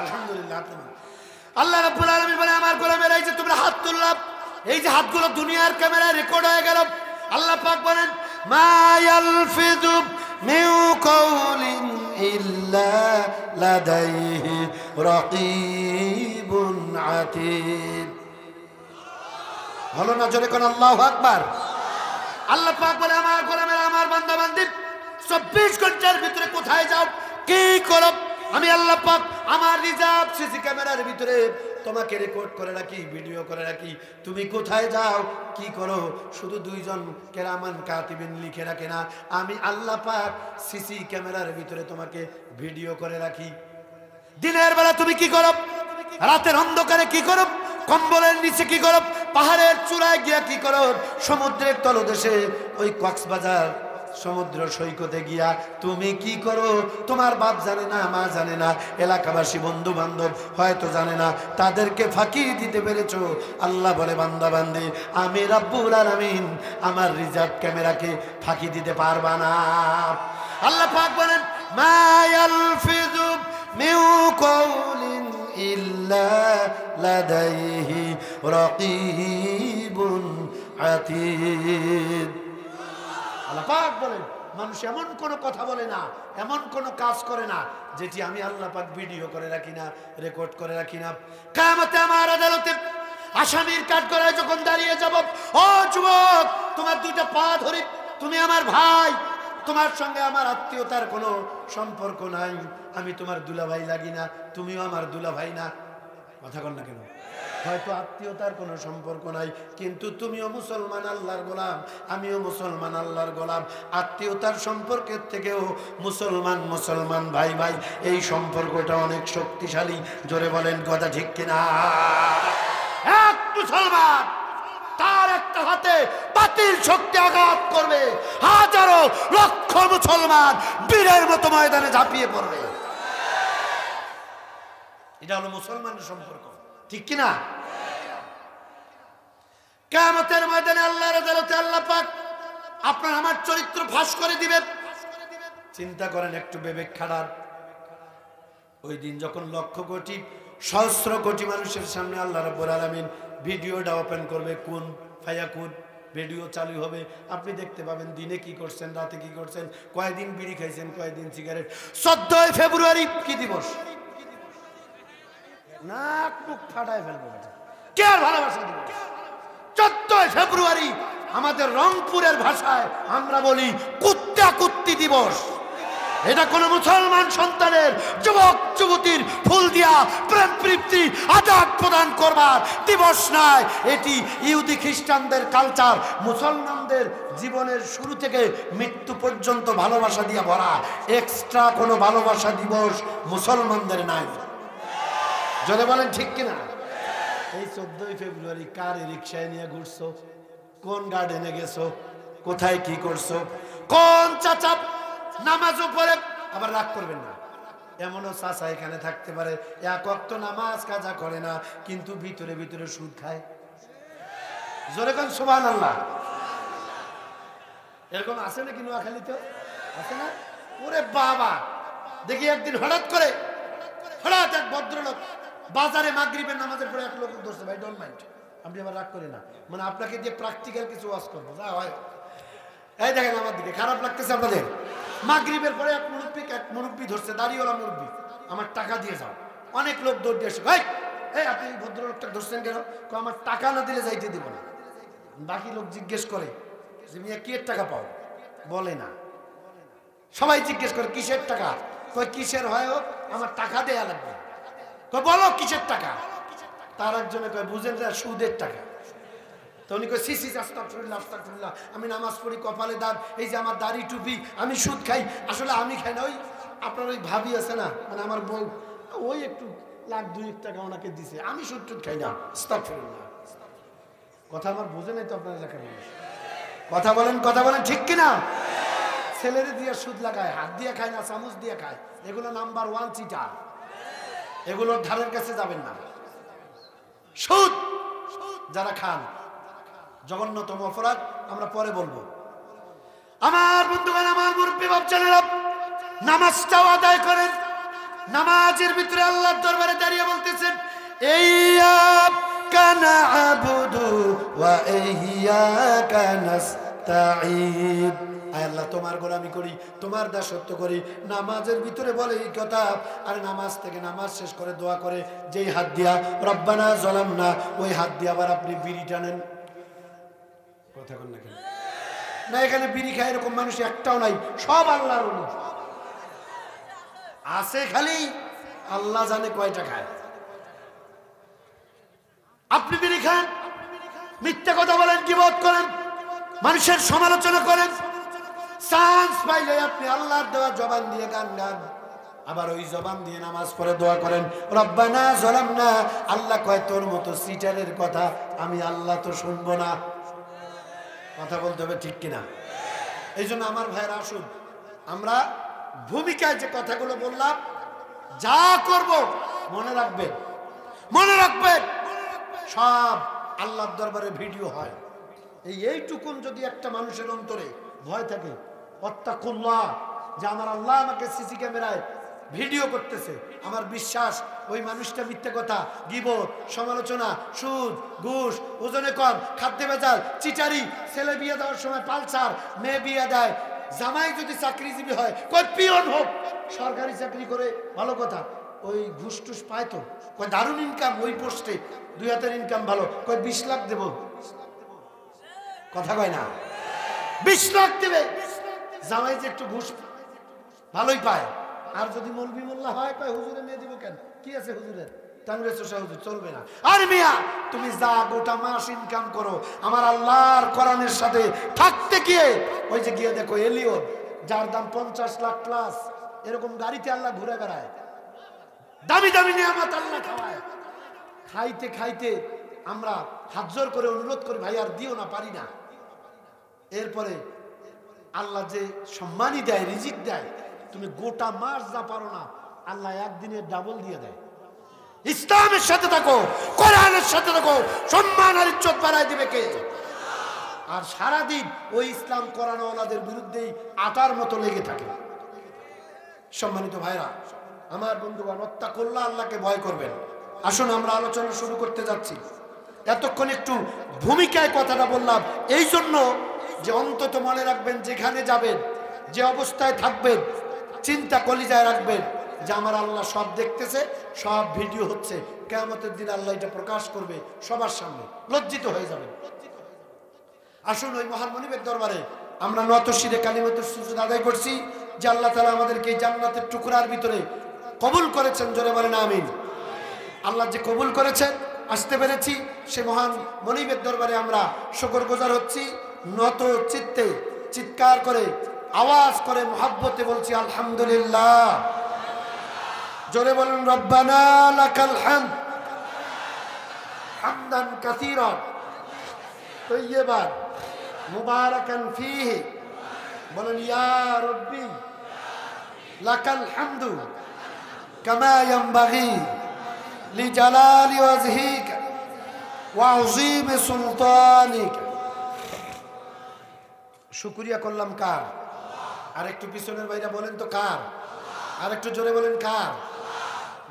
আলহামদুলিল্লাহ। আল্লাহ রাব্বুল আলামিন বলে, আমার গোলামেরা, এই যে তোমরা হাত তুললাম, এই যে হাতগুলো দুনিয়ার ক্যামেরায় রেকর্ড হয়ে গেল। আল্লাহ পাক বলেন, মা ইয়ালফিযু মিন কাওলিন ইল্লা লাদাইহি রাকীবুন আতীদ। ভালো না? জোরে কোন আল্লাহু আকবার। আল্লাহ পাক বলে, আমার গোলামেরা, আমার বান্দা বান্দি, 24 ঘন্টার ভিতরে কোথায় যাও, কি করো? আমি আল্লাহ পাক আমার রিজার্ভ সিসি ক্যামেরার ভিতরে তোমাকে রেকর্ড করে রাখি, ভিডিও করে রাখি। তুমি কোথায় যাও, কি করো, শুধু দুইজন কেরামান কাতিবিন লিখে রাখে না, আমি আল্লাহ পাক সিসি ক্যামেরার ভিতরে তোমাকে ভিডিও করে রাখি। দিনের বেলা তুমি কি করো, রাতের অন্ধকারে কি করো, কম্বলের নিচে কি করো, পাহাড়ের চূড়ায় গিয়া কি করো, সমুদ্রের তলদেশে ওই কক্সবাজার সমুদ্র সৈকতে গিয়া তুমি কি করো, তোমার বাপ জানে না, মা জানে না, এলাকাবাসী বন্ধু বান্ধব হয়তো জানে না, তাদেরকে ফাঁকি দিতে পেরেছো। আল্লাহ বলে, বান্দা বান্দি, আমি রাব্বুল আলামিন আমার রিজার্ভ ক্যামেরাকে ফাঁকি দিতে পারবা না। আল্লাহ পাক বলেন, মা ইয়ালফিযু মিন কাওলিন ইল্লা লাদাইহি রাকীবুন আতীদ। আল্লাহ পাক বলেন, মানুষ এমন কোনো কথা বলে না, এমন কোনো কাজ করে না যেটি আমি আল্লাহ পাক ভিডিও করে রাখি না, রেকর্ড করে রাখি না। কিয়ামতে আমার আদালতে আসামির কাঠগড়ায় যখন দাঁড়িয়ে যাব, ও যুবক, তোমার দুইটা পা ধরি, তুমি আমার ভাই, তোমার সঙ্গে আমার আত্মীয়তার কোনো সম্পর্ক নাই, আমি তোমার দুলাভাই লাগি না, তুমিও আমার দুলাভাই না। কথা কন না কেন? হয়তো আত্মীয়তার কোনো সম্পর্ক নাই, কিন্তু তুমিও মুসলমান আল্লাহর গোলাম, আমিও মুসলমান আল্লাহর গোলাম। আত্মীয়তার সম্পর্কের থেকেও মুসলমান মুসলমান ভাই ভাই, এই সম্পর্কটা অনেক শক্তিশালী। জোরে বলেন, কথা ঠিক কিনা? এক মুসলমান তার একটা হাতে বাতিল শক্তি আঘাত করবে, হাজারো লক্ষ মুসলমান বীরের মতো ময়দানে ঝাঁপিয়ে পড়বে। এটা হলো মুসলমানের সম্পর্ক, ঠিক কিনা? কিয়ামতের ময়দানে আল্লাহর আদালতে আল্লাহ পাক আপনার আমার চরিত্র ফাঁস করে দিবে। চিন্তা করেন, একটু বিবেক খারাপ। ওই দিন যখন লক্ষ কোটি সহস্র কোটি মানুষের সামনে আল্লাহ রাব্বুল আলামিন ভিডিওটা ওপেন করবে, কোন ফায়াকুন ভিডিও চালু হবে, আপনি দেখতে পাবেন দিনে কি করছেন, রাতে কি করছেন, কয়দিন বিড়ি খাইছেন, কয়দিন সিগারেট। 14 ফেব্রুয়ারি কি দিবস? নাক মুখ ফাটায় ফেলবো কে আর ভালোবাসা দিবে 14 ফেব্রুয়ারি আমাদের রংপুরের ভাষায় আমরা বলি কুত্তা কুত্তি দিবস এটা কোন মুসলমান সন্তানের যুবক যুবতীর ফুল দিয়া প্রেম প্রীতি আদান প্রদান করবার দিবস নয় এটি ইহুদি খ্রিস্টানদের কালচার মুসলমানদের জীবনের শুরু থেকে মৃত্যু পর্যন্ত ভালোবাসা দিয়ে ভরা এক্সট্রা কোনো ভালোবাসা দিবস মুসলমানদের নাই যদি বলেন ঠিক কিনা এই 14 ফেব্রুয়ারি কার রিকশায় নিয়ে ঘুরছো কোন গার্ডেনে গেছো কোথায় কি করছো কোন চাচা নামাজও পড়ে আবার রাগ করবেন না এমনও চাচা এখানে থাকতে পারে এক ওয়াক্ত নামাজ কাজা করে না কিন্তু ভিতরে ভিতরে সুদ খায় জোরে কোন সুবহানাল্লাহ এরকম আছে নাকি নোয়াখালীতে আছে না ওরে বাবা দেখি একদিন হঠাৎ এক ভদ্রলোক বাজারে মাগরিবের নামাজের পরে এক লোক ধরছে ভাই ডোন্ট মাইন্ড আপনি আবার রাগ করে না মানে আপনাকে দিয়ে প্র্যাকটিক্যাল কিছু ওয়াজ করবো যা হয় এই দেখেন আমার দিকে খারাপ লাগতেছে আপনাদের মাগরিবের পরে এক মুরব্বি ধরছে দাড়িওয়ালা মুরব্বি আমার টাকা দিয়ে যাও অনেক লোক দৌড় দিয়ে এসে ভাই এই আপনি ভদ্রলোকটা ধরছেন কেন আমার টাকা না দিলে যাইতে দিব না বাকি লোক জিজ্ঞেস করে যে মিয়া কি টাকা পাও বলে না সবাই জিজ্ঞেস করে কিসের টাকা কই কিসের হয় হোক আমার টাকা দেয়া লাগবে কই বলো কিসের টাকা তার একজনে কয় বুঝেন না সুদের টাকা তো উনি কয় সিসি আস্তাগফিরুল্লাহ আমি নামাজ পড়ি কপালে দাগ এই যে আমার দাড়ি টুপি আমি সুদ খাই আসলে আমি খাই না ওই আপনার ওই ভাবি আছে না মানে আমার বউ ওই একটু লাখ 2 টাকা ওনাকে দিছে আমি সুদ টুদ খাই না আস্তাগফিরুল্লাহ কথা আমার বুঝে নাই তো আপনার এলাকার মানুষ কথা বলেন ঠিক কিনা ছেলেরে দিয়ে সুদ লাগায় হাত দিয়ে খায় না চামচ দিয়ে খায় এগুলো নাম্বার 1 চিটার এগুলোর ধারের কাছে যাবেন না সুদ যারা খান জঘন্যতম অপরাধ আমরা পরে বলবো আমার বন্ধুগণ আমার মুরব্বি বাপজানেরা নামাজটাও আদায় করেন নামাজের ভিতরে আল্লাহর দরবারে দাঁড়িয়ে বলতেছেন ইয়্যাকা না'বুদু ওয়া ইয়্যাকা নাস্তাঈন আয় আল্লাহ তোমার গোলামি করি তোমার দাসত্ব করি নামাজের ভিতরে বলে এই কথা আর নামাজ থেকে নামাজ শেষ করে দোয়া করে যেই হাত দিয়া রব্বানা যালামনা ওই হাত দিয়ে আবার আপনি বিড়ি টানেন কথা বল না কেন না এখানে বিড়ি খায় এরকম মানুষ একটাও নাই সব আল্লাহর ওলি আছে খালি আল্লাহ জানে কয়টা খায় আপনি বিড়ি খান মিথ্যা কথা বলেন গীবত করেন মানুষের সমালোচনা করেন চান্স পাইলে আপনি আল্লাহর দেওয়া জবান দিয়ে গান আবার ওই জবান দিয়ে নামাজ পড়ে দোয়া করেন রব্বানা যালামনা আল্লাহ কয় তোর মতো সিটারের কথা আমি আল্লাহ তো শুনবো না কথা বলতে হবে ঠিক কিনা এই জন্য আমার ভাইয়েরা আসুন আমরা ভূমিকায় যে কথাগুলো বললাম যা করব মনে রাখবেন সব আল্লাহর দরবারে ভিডিও হয় এইটুকুন যদি একটা মানুষের অন্তরে ভয় থাকে ওয়াত্তাকুল্লাহ যে আমার আল্লাহ আমাকে সিসি ক্যামেরায় ভিডিও করতেছে আমার বিশ্বাস ওই মানুষটা মিথ্যা কথা গীবত সমালোচনা সুদ ঘুষ ওজনে কম খাদ্য ভেজাল চিটারি ছেলে বিয়ে দেওয়ার সময় পালসার মেয়ে বিয়ে দেয় জামাই যদি চাকরিজীবী হয় কই পিয়ন হোক সরকারি চাকরি করে ভালো কথা ওই ঘুষ টুস পায় তো কই দারুণ ইনকাম ওই পোস্টে 2 হাতের ইনকাম ভালো কই 20 লাখ দেব কথা কয় না 20 লাখ দেবে জামাই যে একটু ঘুষ ভালোই পায় আর যদি মৌলবি মোল্লা হয় কয় হুজুরে মেয়ে দিব কেন কি আছে হুজুরের টাঙ্গরে চোষা হুজুর চলবে না আর মিয়া তুমি যা গোটা মাস ইনকাম করো আমার আল্লাহর কোরআনের সাথে থাকতে গিয়ে ওই যে গিয়ে দেখো এলিয়ন যার দাম 50 লাখ প্লাস এরকম গাড়িতে আল্লাহ ঘুরে বেড়ায় দামি দামি নিয়ামত আল্লাহ খাওয়ায় খাইতে খাইতে আমরা হাত জোর করে অনুরোধ করি ভাই আর দিও না পারি না এরপরে আল্লাহ যে সম্মানই দেয় রিজিক দেয় তুমি গোটা মাস যা পারো না আল্লাহ একদিনে ডাবল দিয়ে দেয় ইসলামের সাথে থাকো কোরআনের সাথে থাকো সম্মান আর ইজ্জত বাড়ায় দিবে কে আর সারাদিন ওই ইসলাম কোরআন ওয়ালাদের বিরুদ্ধেই আটার মতো লেগে থাকে সম্মানিত ভাইরা আমার বন্ধুগণ ওয়াত্তাকুল্লাহ আল্লাহকে ভয় করবেন আসুন আমরা আলোচনা শুরু করতে যাচ্ছি এতক্ষণ একটু ভূমিকায় কথাটা বললাম এই জন্য যে অন্তত মনে রাখবেন যেখানে যাবেন যে অবস্থায় থাকবেন চিন্তা কলিজায় রাখবেন যে আমার আল্লাহ সব দেখতেছে, সব ভিডিও হচ্ছে, কিয়ামতের দিন আল্লাহ এটা প্রকাশ করবে সবার সামনে, লজ্জিত হয়ে যাবে। আসুন ওই মহান মনিবের দরবারে আমরা নত শিরে কালিমাতুর সুজুদ আদায় করছি যে আল্লাহ তাআলা আমাদেরকে এই জান্নাতের টুকরার ভিতরে কবুল করেছেন। জোরে বলেন আমিন। আল্লাহ যে কবুল করেছেন, আসতে পেরেছি, সে মহান মনিবের দরবারে আমরা শুকরগুজার হচ্ছি। নত চিত্তে চিৎকার করে আওয়াজ করে মুহাব্বতে বলছি আলহামদুলিল্লাহ। জোরে বলেন রব্বানা লাকাল হামদ হামদান কাসীরান তাইয়্যিবান মুবারাকান ফীহি। বলেন ইয়া রব্বি লাকাল হামদু কামা ইয়ানবাগি লিজালালি ওয়াজহিকা ওয়া আযীমি সুলতানিকা। শুকরিয়া করলাম কার? আর একটু পিছনের ভাইরা বলেন তো কার? আর একটু জোরে বলেন কার?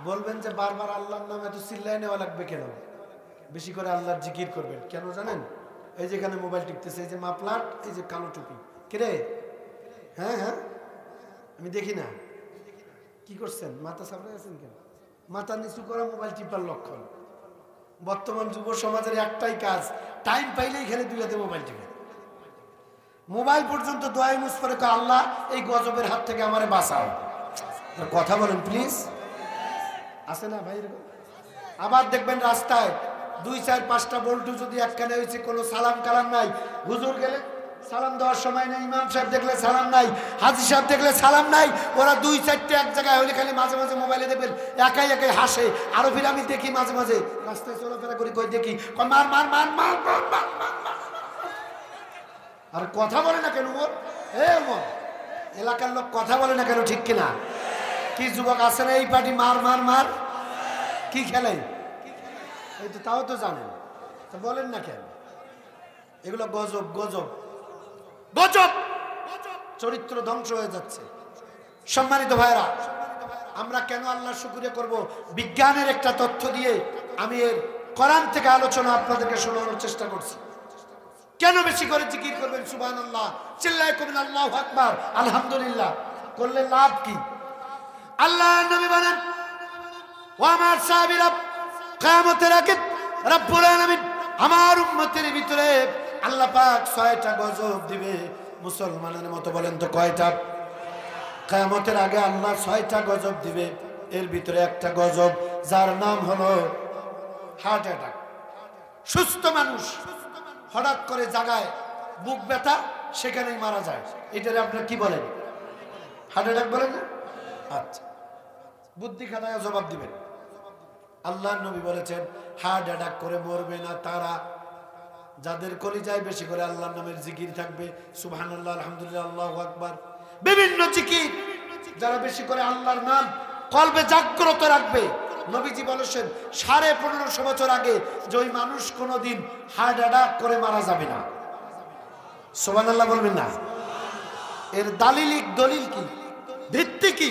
বলবেন যে বারবার আল্লাহর নাম এত চিল্লায় নেওয়া লাগবে কেন? বেশি করে আল্লাহর জিকির করবেন। কেন জানেন? এই যে এখানে মোবাইল টিপতেছে, এই যে মাপলাট, এই যে কালো টুপি, কিরে? হ্যাঁ হ্যাঁ, আমি দেখি না। কি করছেন? মাথা সামনে আছেন কেন? মাথা নিচু করা মোবাইল টিপার লক্ষণ। বর্তমান যুব সমাজের একটাই কাজ, টাইম পাইলেই খেলে দুই হাতে মোবাইল টিপে। মোবাইল পর্যন্ত দোয়াই মুসফরে আল্লাহ এই গজবের হাত থেকে আমারে বাঁচাও। কথা বলেন প্লিজ। আছে না ভাই? আবার দেখবেন রাস্তায় 2-4-5টা বল্টু যদি একখানে হয়েছে, কোনো সালাম কালাম নাই। হুজুর গেলে সালাম দেওয়ার সময় নাই, ইমাম সাহেব দেখলে সালাম নাই, হাজি সাহেব দেখলে সালাম নাই। ওরা 2-4টে এক জায়গায় হলে খালি মাঝে মাঝে মোবাইলে দেখবেন একাই একাই হাসে। আরো ফির আমি দেখি মাঝে মাঝে রাস্তায় চলাফেরা করি, কই দেখি মার মার মার মার মার মার। আর কথা বলে না কেন ওর? এলাকার লোক কথা বলে না কেন? ঠিক কিনা? কি যুবক আছে না এই পার্টি মার মার মার? কি খেলে? এই তো, তাও তো জানেন, তা বলেন না কেন? এগুলো গজব গজব গজব। চরিত্র ধ্বংস হয়ে যাচ্ছে। সম্মানিত ভাইরা, আমরা কেন আল্লাহর শুকরিয়া করব? বিজ্ঞানের একটা তথ্য দিয়ে আমি এর কোরআন থেকে আলোচনা আপনাদেরকে শোনানোর চেষ্টা করছি। কেন বেশি করে জিকির করবেন? সুবহানাল্লাহ চিল্লায় করবেন আল্লাহু আকবার, আলহামদুলিল্লাহ করলে লাভ কি? আল্লাহর নবী বলেন, ও আমার সাহাবীরা, কিয়ামতের আগে রব্বুল আলামিন আমার উম্মতের ভিতরে আল্লাহ পাক 6টা গজব দিবে। মুসলমানের মতো বলেন তো কয়টা? কিয়ামতের আগে আল্লাহ 6টা গজব দিবে। এর ভিতরে একটা গজব, যার নাম হলো হার্ট অ্যাটাক। সুস্থ মানুষ হঠাৎ করে জাগায় বুক ব্যথা, সেখানেই মারা যায়। এটারে আপনারা কি বলেন? হার্ট অ্যাটাক বলেন না? আচ্ছা, বুদ্ধি খাতায় জবাব দিবেন। আল্লাহর নবী বলেছেন, হার্ট অ্যাটাক করে মরবে না তারা যাদের কলিজায় বেশি করে আল্লাহর নামের জিকির থাকবে। সুবহানাল্লাহ, আলহামদুলিল্লাহ, আল্লাহু আকবার, বিভিন্ন জিকির। যারা বেশি করে আল্লাহর নাম কলবে জাগ্রত রাখবে। নবীজি বলেছেন 1550 বছর আগে যে ওই মানুষ কোনোদিন হার্ট অ্যাটাক করে মারা যাবে না। সুবহানাল্লাহ বলবেন না? এর দলিল কি? ভিত্তি কি?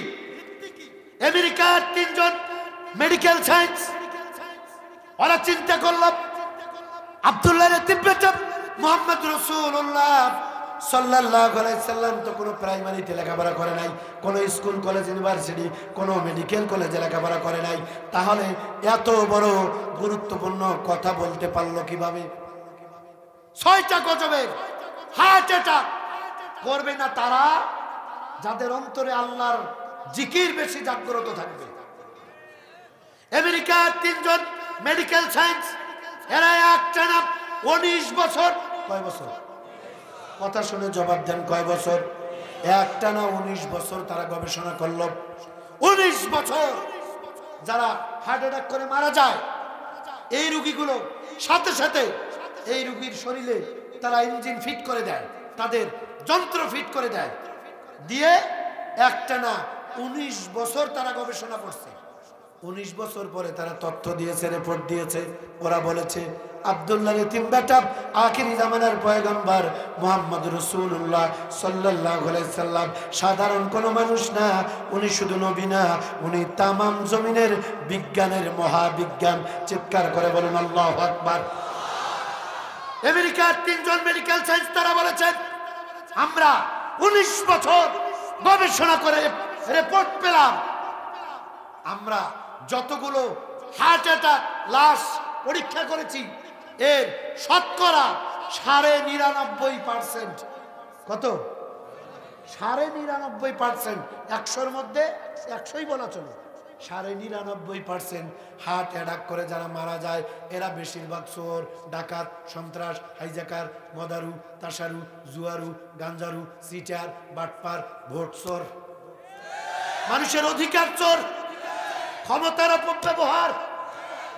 আমেরিকার 3জন মেডিকেল সায়েন্স, ওরা চিন্তা করলাম আব্দুল্লাহ তিব্বতী মুহাম্মদ রাসূলুল্লাহ সাল্লাল্লাহু আলাইহি সাল্লাম তো কোনো প্রাইমারিতে লেখাপড়া করে নাই, কোনো স্কুল কলেজ ইউনিভার্সিটি, কোনো মেডিকেল কলেজে লেখাপড়া করে নাই। তাহলে এত বড় গুরুত্বপূর্ণ কথা বলতে পারলো কিভাবে? 6টা গজবের হার্ট অ্যাটাক করবে না তারা যাদের অন্তরে আল্লাহর জিকির বেশি জাগ্রত থাকবে। আমেরিকার 3জন মেডিকেল সায়েন্স, এরা একটানা 19 বছর, কয় বছর? কথা শুনে জবাব দেন, কয় বছর? একটানা 19 বছর তারা গবেষণা করলো। 19 বছর যারা হার্ট অ্যাটাক করে মারা যায়, এই রোগীগুলো সাথে সাথে এই রোগীর শরীরে তারা ইঞ্জিন ফিট করে দেয়, তাদের যন্ত্র ফিট করে দেয়, দিয়ে একটানা 19 বছর তারা গবেষণা করছে। 19 বছর পরে তারা তথ্য দিয়েছে, রিপোর্ট দিয়েছে। ওরা বলেছে আব্দুল্লাহ ইতিম বেটা আখিরি জামানার পয়গম্বর মুহাম্মদ রাসূলুল্লাহ সাল্লাল্লাহু আলাইহি সাল্লাম সাধারণ কোনো মানুষ না, উনি শুধু নবী না, উনি তামাম জমিনের বিজ্ঞানের মহাবিজ্ঞান। চিৎকার করে বলেন আল্লাহু আকবার। আমেরিকার 3জন মেডিকেল সায়েন্স তারা বলেছেন আমরা 19 বছর গবেষণা করে রিপোর্ট পেলাম আমরা যতগুলো হার্ট অ্যাটাক লাশ পরীক্ষা করেছি এর শতকরা ৯৯.৫%। কত? ৯৯.৫%। ১০০-র মধ্যে ১০০ই বলা চলে। ৯৯.৫% হার্ট অ্যাটাক করে যারা মারা যায় এরা বেশিরভাগ চোর, ডাকাত, সন্ত্রাস, হাইজাকার, মদারু, তাসারু, জুয়ারু, গাঞ্জারু, সিটার, বাটপার, ভোট চোর, মানুষের অধিকার চোর, ক্ষমতার অপব্যবহার,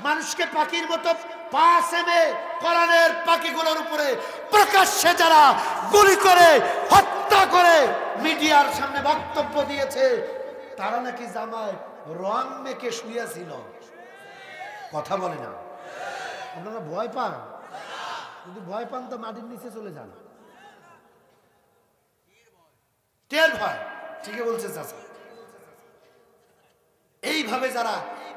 মানুষকে পাখির মতো পা সেমে কোরআনের পাখিগুলোর উপরে প্রকাশ্যে যারা গুলি করে হত্যা করে মিডিয়ার সামনে বক্তব্য দিয়েছে তারা নাকি জামায় রং মেখে শুয়েছিল। কথা বলে না। আপনারা ভয় পান? যদি ভয় পান তো মাটির নিচে চলে যান। টের ভয়। ঠিকই বলছে চাচা। এইভাবে যারা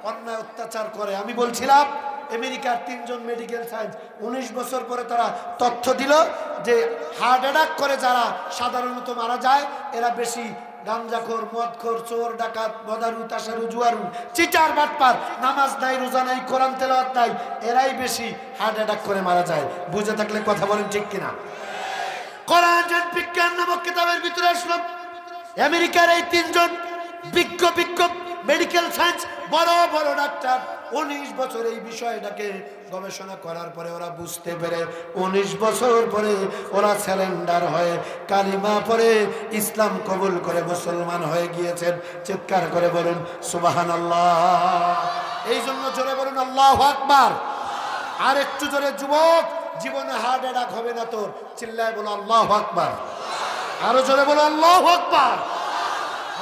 অন্যায় অত্যাচার করে, আমি বলছিলাম আমেরিকার ৩ জন মেডিকেল সায়েন্স ১৯ বছর পরে তারা তথ্য দিল যে হার্ট অ্যাটাক করে যারা সাধারণত মারা যায় এরা বেশি গাঞ্জাখোর, মদখোর, চোর, ডাকাত, মদারু, তাসারু, জুয়ারু, চিটার, বাটপার, নামাজ নাই, রোজা নাই, কোরআন তেলাওয়াত নাই, এরাই বেশি হার্ট অ্যাটাক করে মারা যায়। বুঝে থাকলে কথা বলেন ঠিক কিনা? কোরআন বিজ্ঞান নামক কিতাবের ভিতরে আসলো আমেরিকার এই ৩ জন বিজ্ঞ মেডিকেল সায়েন্স বড় বড় ডাক্তার ১৯ বছর এই বিষয়টাকে গবেষণা করার পরে ওরা বুঝতে পেরে ১৯ বছর পরে ওরা স্যালেন্ডার হয়ে কালিমা পড়ে ইসলাম কবুল করে মুসলমান হয়ে গিয়েছেন। চিৎকার করে বলুন সুবহানাল্লাহ। এই জন্য জোরে বলুন আল্লাহু আকবার। আর একটু জোরে যুবক, জীবনে হার্ট অ্যাটাক হবে না তোর, চিল্লায় বলো আল্লাহু আকবার। আরো জোরে বলো আল্লাহু আকবার।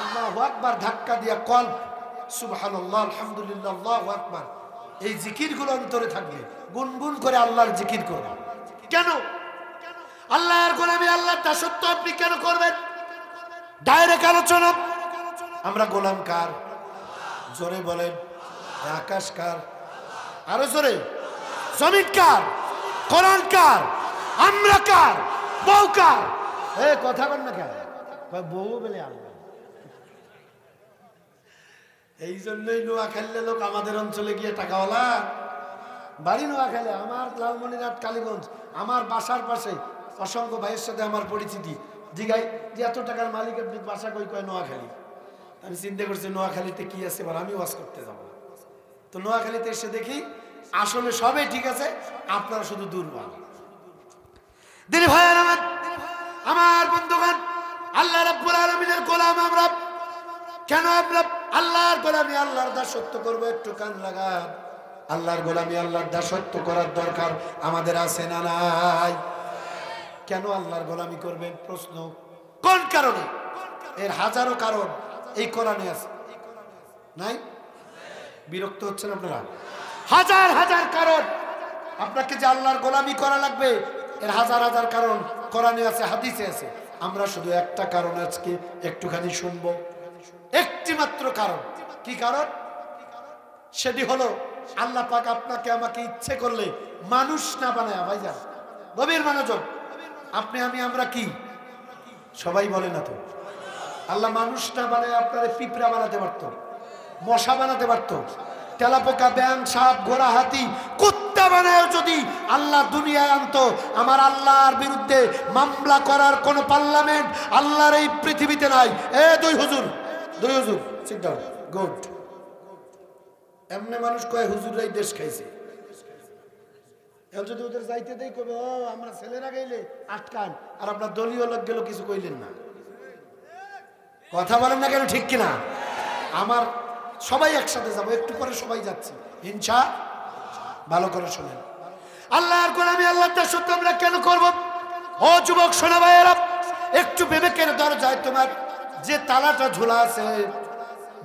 আল্লাহু আকবার ধাক্কা দিয়া কল সুবহানাল্লাহ, আলহামদুলিল্লাহ, আল্লাহু আকবার, এই জিকিরগুলো অন্তরে থাকবে। গুনগুন করে আল্লাহর জিকির করবে। কেন? আল্লাহর গোলামি, আল্লাহর দাসত্ব আপনি কেন করবেন? ডাইরেক্ট আলোচনা। আমরা গোলাম কার? জোরে বলেন। আকাশ কার? আরো জোরে। জমিন কার? কোরআন কার? আমরা কার? বউ কার? কথা বল না কেন? বউ বলে আল্লাহ। এই জন্যই নোয়াখালীর লোক আমাদের অঞ্চলে গিয়ে টাকাওয়ালা। বাড়ি নোয়াখালী, আমার লালমনিরহাট, কালীগঞ্জ, আমার বাসার পাশে অসংখ্য ভাইয়ের সাথে আমার পরিচিতি। জিগাই যে এত টাকার মালিক আপনি, বাসা কই? কয় নোয়াখালী। আমি চিন্তা করছি নোয়াখালীতে কি আছে, এবার আমি ওয়াজ করতে যাব। তো নোয়াখালীতে এসে দেখি আসলে সবই ঠিক আছে, আপনারা শুধু দুর্বল। দিদি ভাইয়ের আমার বন্ধুগণ, আল্লাহ রাব্বুল আলামিনের গোলাম আমরা। কেন আমরা আল্লাহর গোলামি, আল্লাহর দাসত্ব করবো? একটু কান লাগান। আল্লাহর গোলামি, আল্লাহর দাসত্ব করার দরকার আমাদের আছে না নাই? কেন আল্লাহর গোলামি করবেন? প্রশ্ন। কোন কারণে? এর হাজারো কারণ এই কোরআনে আছে। নাই? বিরক্ত হচ্ছেন আপনারা? হাজার হাজার কারণ আপনাকে যে আল্লাহর গোলামি করা লাগবে, এর হাজার হাজার কারণ কোরআনে আছে, হাদিসে আছে। আমরা শুধু একটা কারণ আজকে একটুখানি শুনবো। একটি মাত্র কারণ। কি কারণ? সেটি হলো আল্লাহ পাক আপনাকে আমাকে ইচ্ছে করলে মানুষ না বানায়। ভাইজান গভীর মনোযোগ। আপনি আমি আমরা কি? সবাই বলে না তো। আল্লাহ মানুষ না বানায় আপনারে পিঁপড়া বানাতে পারতো, মশা বানাতে পারতো, তেলাপোকা, ব্যাং, সাপ, ঘোড়া, হাতি, কুত্তা বানায় যদি আল্লাহ দুনিয়ায় আনতো, আমার আল্লাহর বিরুদ্ধে মামলা করার কোন পার্লামেন্ট আল্লাহর এই পৃথিবীতে নাই। দুই হুজুর সিট ডাউন, গুড। এমনি মানুষ কয় হুজুররাই দেশ খাইছে। যদি ওদের যাইতে দেই কবে ও আমরা ছেলেরা গাইলে আটকান, আর আপনার দলীয় লোক গেল কিছু কইলেন না। কথা বলেন না কেন? ঠিক কিনা? আমার সবাই একসাথে যাবো, একটু পরে সবাই যাচ্ছি ইনশা। ভালো করে শোনেন। আল্লাহর গোলামি, আল্লাহর দাসত্ব আমরা কেন করব? ও যুবক সোনা ভাইয়েরা, একটু বিবেকের দরজায় তোমার যে তালাটা ঝোলা আছে,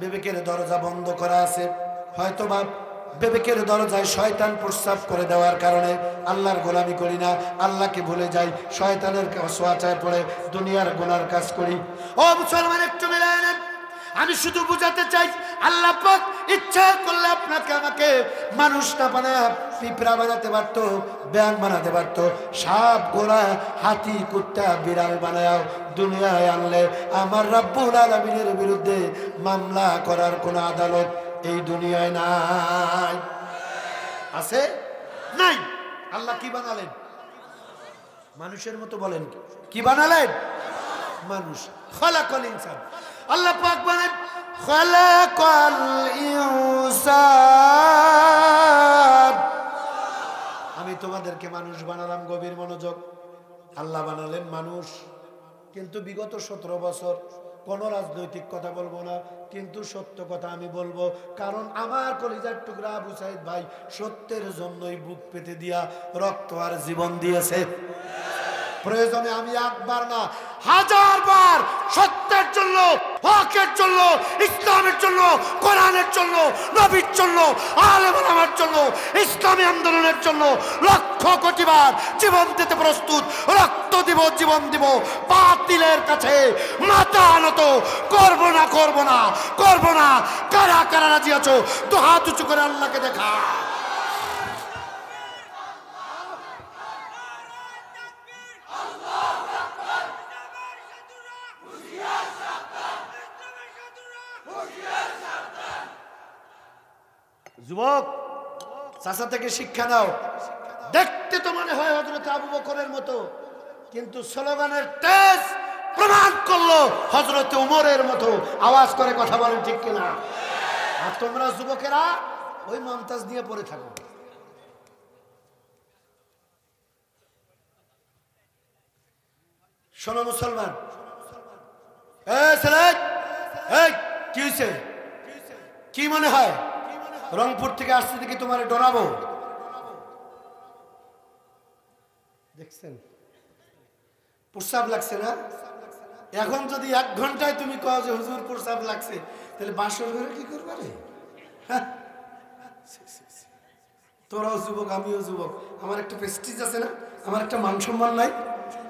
বিবেকের দরজা বন্ধ করা আছে। হয়তো বা বিবেকের দরজায় শয়তান প্রস্রাব করে দেওয়ার কারণে আল্লাহর গোলামি করি না, আল্লাহকে ভুলে যাই, শয়তানের ছোঁয়াচায় পড়ে দুনিয়ার গুনার কাজ করি। ও মুসলমান, একটু মিলায় নেন। আমি শুধু বুঝাতে চাই, আল্লাহ পাক ইচ্ছা করলে আপনাকে আমাকে মানুষ না বানায় পিঁপড়া বানাতে পারতো, ব্যাং বানাতে পারতো, সাপ, ঘোড়া, হাতি, কুত্তা, বিড়াল বানায় দুনিয়ায় আনলে আমার রব্বুল আলামিনের বিরুদ্ধে মামলা করার কোন আদালত এই দুনিয়ায় নাই। আছে? নাই। আল্লাহ কি বানালেন? মানুষের মতো। বলেন কি বানালেন? মানুষ। খালাকাল ইনসান। আল্লাহ পাক বলেন খালাকাল ইনসান, আমি তোমাদেরকে মানুষ বানালাম। গভীর মনোযোগ। আল্লাহ বানালেন মানুষ, কিন্তু বিগত 17 বছর কোন রাজনৈতিক কথা বলবো না, কিন্তু সত্য কথা আমি বলবো, কারণ আমার কলিজার টুকরা আবু সাইদ ভাই সত্যের জন্যই বুক পেতে দিয়া রক্ত আর জীবন দিয়েছে। প্রয়োজনে আমি একবার না 1000 বার সত্যের জন্য, হকের জন্য, ইসলামের জন্য, কোরআনের জন্য, নবীর জন্য, আলেম ওলামার জন্য, ইসলামী আন্দোলনের জন্য লক্ষ কোটি বার জীবন দিতে প্রস্তুত। রক্ত দিব, জীবন দিব। বাতিলের কাছে মাথা নত করব না, করব না, করব না। কারা কারা রাজি আছো? তো হাত উঁচু করে আল্লাহকে দেখা। যুবক, চাচা থেকে শিক্ষা নাও। দেখতে তো মনে হয় হযরত আবু বকরের মতো, কিন্তু স্লোগানের তেজ প্রমাণ করলো হযরত ওমরের মতো। আওয়াজ করে কথা বলেন ঠিক কিনা? আর তোমরা যুবকেরা ওই মমতাজ নিয়ে পড়ে থাকো। শোনো মুসলমান, কি হয়েছে? কি মনে হয় রংপুর থেকে আসছে দেখি তোমার ডরাবো? দেখছেন প্রস্রাব লাগছে না? এখন যদি 1 ঘন্টায় তুমি কও যে হুজুর প্রস্রাব লাগছে, তাহলে বাসর ঘরে কি করবে রে? তোরাও যুবক, আমিও যুবক, আমার একটা প্রেস্টিজ আছে না? আমার একটা মান সম্মান নাই?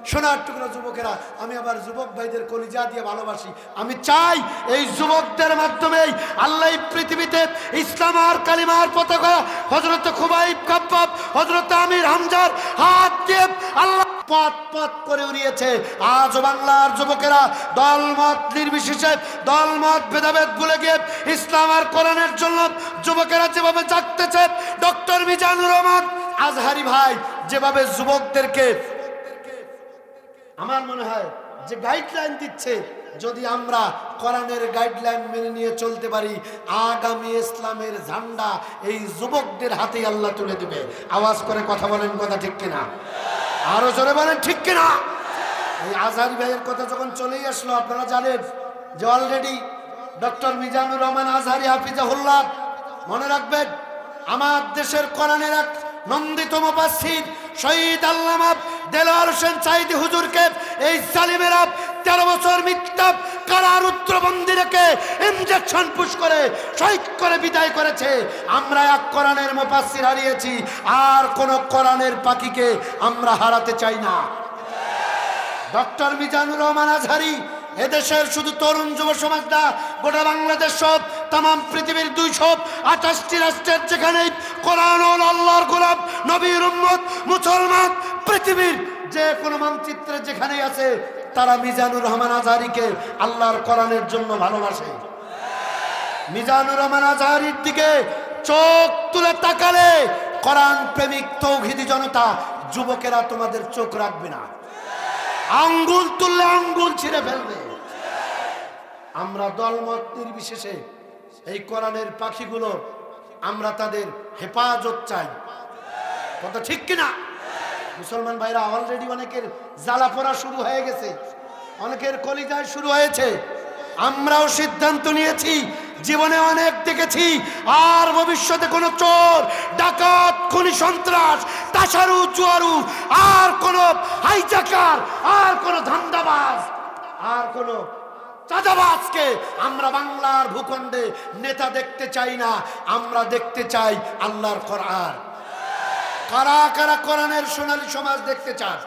সোনার টুকরা যুবকেরা, আমি আবার যুবক ভাইদের কলিজা দিয়ে ভালোবাসি। আমি চাই এই যুবকদের মাধ্যমেই আল্লাহ পৃথিবীতে ইসলাম আর কালিমার পতাকা হযরত খুবাইব খাব্বাব, হযরত আমির হামজার হাত দিয়ে আল্লাহ পথ পথ করে উড়িয়েছে। আজ বাংলার যুবকেরা দলমত নির্বিশেষে, দলমত ভেদাভেদ ভুলে গিয়ে ইসলাম আর কোরআনের জন্য যুবকেরা যেভাবে জাগতেছে, ডক্টর মিজানুর রহমান আজহারি ভাই যেভাবে যুবকদেরকে আমার মনে হয় যে গাইডলাইন দিচ্ছে, যদি আমরা কোরআনের গাইডলাইন মেনে নিয়ে চলতে পারি, আগামী ইসলামের ঝান্ডা এই যুবকদের হাতেই আল্লাহ তুলে দিবে। আওয়াজ করে কথা বলেন, কথা ঠিক কিনা? আরো জোরে বলেন ঠিক কিনা? এই আজহারি ভাইয়ের কথা যখন চলেই আসলো, আপনারা জানেন যে অলরেডি ডক্টর মিজানুর রহমান আজহারি হাফিজাহুল্লাহ, মনে রাখবেন আমার দেশের কোরআনের এক নন্দিত মুফাসসির শহীদ আল্লামা দেলোয়ার হোসেন সাঈদী হুজুরকে এই জালিমেরা 13 বছর মিথ্যা কারারুদ্রবন্দি রেখে ইনজেকশন পুশ করে শহীদ করে বিদায় করেছে। আমরা এক কোরআনের মুফাসসির হারিয়েছি, আর কোন কোরআনের পাখিকে আমরা হারাতে চাই না। ডক্টর মিজানুর রহমান আজহারি এদেশের শুধু তরুণ যুব সমাজ না, গোটা বাংলাদেশ সব তাম পৃথিবীর 228টি রাষ্ট্রের যেখানে কোরআন ও আল্লাহর গোলাম নবীর উম্মত মুসলমান পৃথিবীর যে কোনো মানচিত্রে যেখানেই আছে, তারা মিজানুর রহমান আজহারিকে আল্লাহর কোরআনের জন্য ভালোবাসে। মিজানুর রহমান আজহারির দিকে চোখ তুলে তাকালে কোরআন প্রেমিক তৌহিদি জনতা, যুবকেরা তোমাদের চোখ রাখবে না, আঙ্গুল তুললে আঙ্গুল ছিঁড়ে ফেলবে। আমরা দলমত নির্বিশেষে এই কোরআনের পাখিগুলো, আমরা তাদের হেফাজত চাই। কথা ঠিক কিনা? মুসলমান ভাইরা, অলরেডি অনেকের জ্বালা পোড়া শুরু হয়ে গেছে, অনেকের কলিজায় শুরু হয়েছে। আমরাও সিদ্ধান্ত নিয়েছি, জীবনে অনেক দেখেছি, আর ভবিষ্যতে কোনো চোর ডাকাত খুনি সন্ত্রাস তাসারু জুয়ারু, আর কোনো হাইজাকার, আর কোনো ধান্দাবাজ, আর কোনো চাঁদাবাজকে আমরা বাংলার ভূখণ্ডে নেতা দেখতে চাই না। আমরা দেখতে চাই আল্লাহর কোরআন। কারা কারা কোরআনের সোনালী সমাজ দেখতে চান?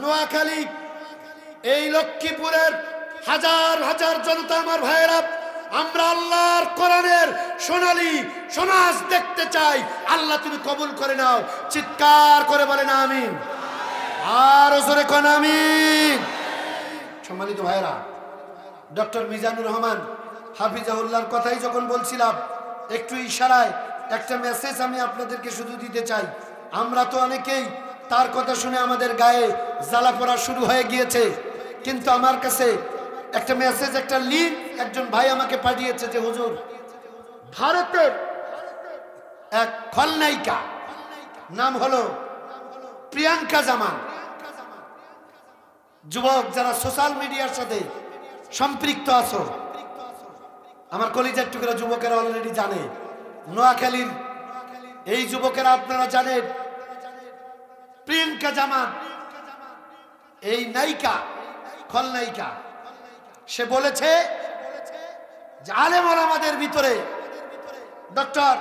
নোয়াখালী, এই লক্ষ্মীপুরের হাজার হাজার জনতা আমার ভাইয়েরা, আমরা আল্লাহর কোরআনের সোনালী সমাজ দেখতে চাই। আল্লাহ তুমি কবুল করে নাও। চিৎকার করে বলেন আমিন। আর জোরে কোন আমিন। সম্মানিত ভাইয়েরা, ডক্টর মিজানুর রহমান হাফিজাহুল্লাহর কথাই যখন বলছিলাম, একটু ইশারায় একটা মেসেজ আমি আপনাদেরকে শুধু দিতে চাই। আমরা তো অনেকেই তার কথা শুনে আমাদের গায়ে জ্বালা পড়া শুরু হয়ে গিয়েছে, কিন্তু আমার কাছে একটা মেসেজ, একটা লিঙ্ক একজন ভাই আমাকে পাঠিয়েছে যে হুজুর, ভারতের এক খলনায়িকা, নাম হলো প্রিয়াঙ্কা জামান, যুবক যারা সোশ্যাল মিডিয়ার সাথে সম্পৃক্ত আছো, আমার কলিজার টুকরা যুবকেরা অলরেডি জানে, নোয়াখালীর এই যুবকেরা আপনারা জানেন, প্রিয়াঙ্কা জামান এই নায়িকা, খলনায়িকা, সে বলেছে যে আলেম ওলামাদের ভিতরে ডক্টর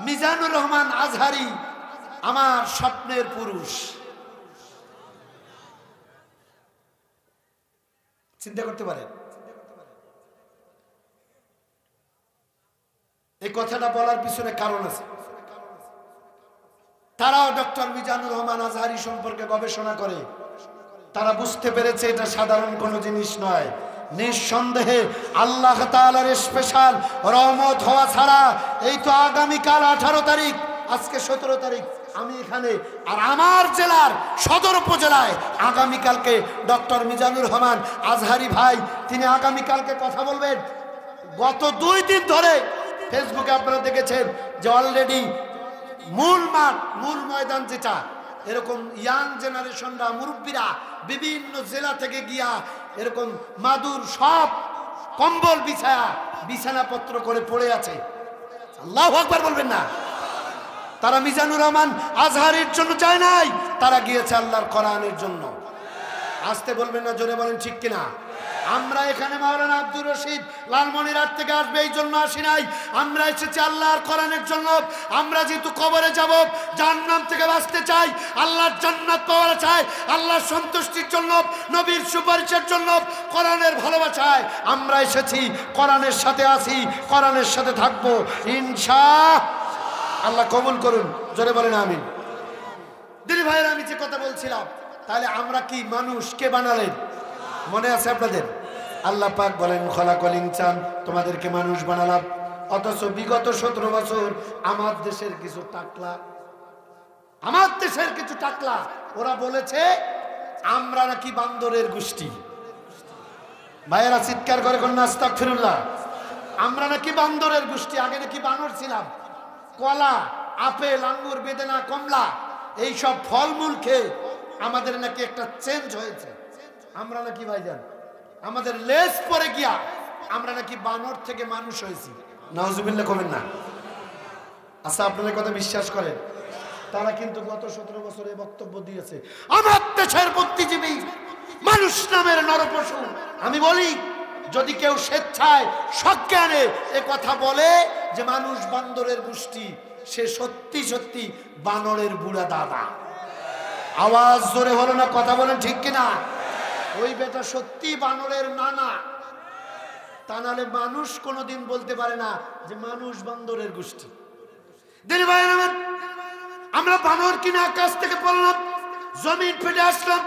মিজানুর রহমান আজহারি আমার স্বপ্নের পুরুষ। চিন্তা করতে পারেন এই কথাটা বলার পিছনে কারণ আছে। তারাও ডক্টর মিজানুর রহমান আজহারি সম্পর্কে গবেষণা করে তারা বুঝতে পেরেছে এটা সাধারণ কোনো জিনিস নয়। নিঃসন্দেহে আল্লাহ তাআলার স্পেশাল রহমত হওয়া ছাড়া, এই তো আগামীকাল 18 তারিখ, আজকে 17 তারিখ, আমি এখানে আর আমার জেলার সদর উপজেলায় আগামীকালকে ডক্টর মিজানুর রহমান আজহারি ভাই তিনি আগামীকালকে কথা বলবেন। গত 2 দিন ধরে ফেসবুকে আপনারা দেখেছেন যে অলরেডি মূল মাঠ, মূল ময়দান যেটা, এরকম ইয়াং জেনারেশনরা, মুরব্বীরা বিভিন্ন জেলা থেকে গিয়া এরকম মাদুর সব কম্বল বিছায়া বিছানাপত্র করে পড়ে আছে। আল্লাহু আকবার বলবেন না? তারা মিজানুর রহমান আজহারির জন্য যায় নাই, তারা গিয়েছে আল্লাহর কোরআনের জন্য। আসতে বলবেন না, জোরে বলেন ঠিক কিনা? আমরা এখানে মাওলানা আব্দুর রশিদ লালমনিরহাট থেকে আসবে এই জন্য আসি নাই, আমরা এসেছি আল্লাহর কোরআনের জন্য। আমরা যেহেতু কবরে যাব, জাহান্নাম থেকে বাঁচতে চাই, আল্লাহর জান্নাত পাওয়া চাই, আল্লাহর সন্তুষ্টির জন্য, নবীর সুপারিশের জন্য, কোরআনের ভালোবাসায় আমরা এসেছি, কোরআনের সাথে আছি, কোরআনের সাথে থাকবো ইনশাআল্লাহ। আল্লাহ কবুল করুন, জোরে বলেন আমিন। দিদি ভাইয়ের আমি যে কথা বলছিলাম, তাহলে আমরা কি মানুষ কে বানালেন? মনে আছে আপনাদের? আল্লাহ পাক বলেন খলাকল ইনসান, তোমাদেরকে মানুষ বানালাম। অথচ বিগত 17 বছর আমার দেশের কিছু টাকলা ওরা বলেছে আমরা নাকি বান্দরের গোষ্ঠী। ভাইয়েরা চিৎকার করে কোন আস্তাগফিরুল্লাহ। আমরা নাকি বান্দরের গোষ্ঠী, আগে নাকি বানর ছিলাম। কলা, আপেল, আঙ্গুর, বেদেনা, কমলা এইসব ফলমূল খেয়ে আমাদের নাকি একটা চেঞ্জ হয়েছে। আমরা নাকি ভাইজান আমাদের লেজ পরে গিয়া আমরা নাকি বানর থেকে মানুষ হয়েছি। নাউজুবিল্লাহ কবেন না? আচ্ছা, আপনাদের কথা বিশ্বাস করেন? তারা কিন্তু গত 17 বছরে বক্তব্য দিয়েছে আমার দেশের বুদ্ধিজীবী মানুষ নামের নরপশু। আমি বলি, যদি কেউ স্বেচ্ছায় সজ্ঞানে এ কথা বলে যে মানুষ বান্দরের গোষ্ঠী, সে সত্যি সত্যি বানরের বুড়া দাদা। আওয়াজ জোরে হলো না? কথা বলেন ঠিক কিনা? ওই বেটা সত্যি বানরের নানা। তা নাহলে মানুষ কোনোদিন বলতে পারে না যে মানুষ বান্দরের গোষ্ঠী। দিদি ভাই আমার, আমরা বানর কিনা আকাশ থেকে পড়লাম, জমিন ফেটে আসলাম।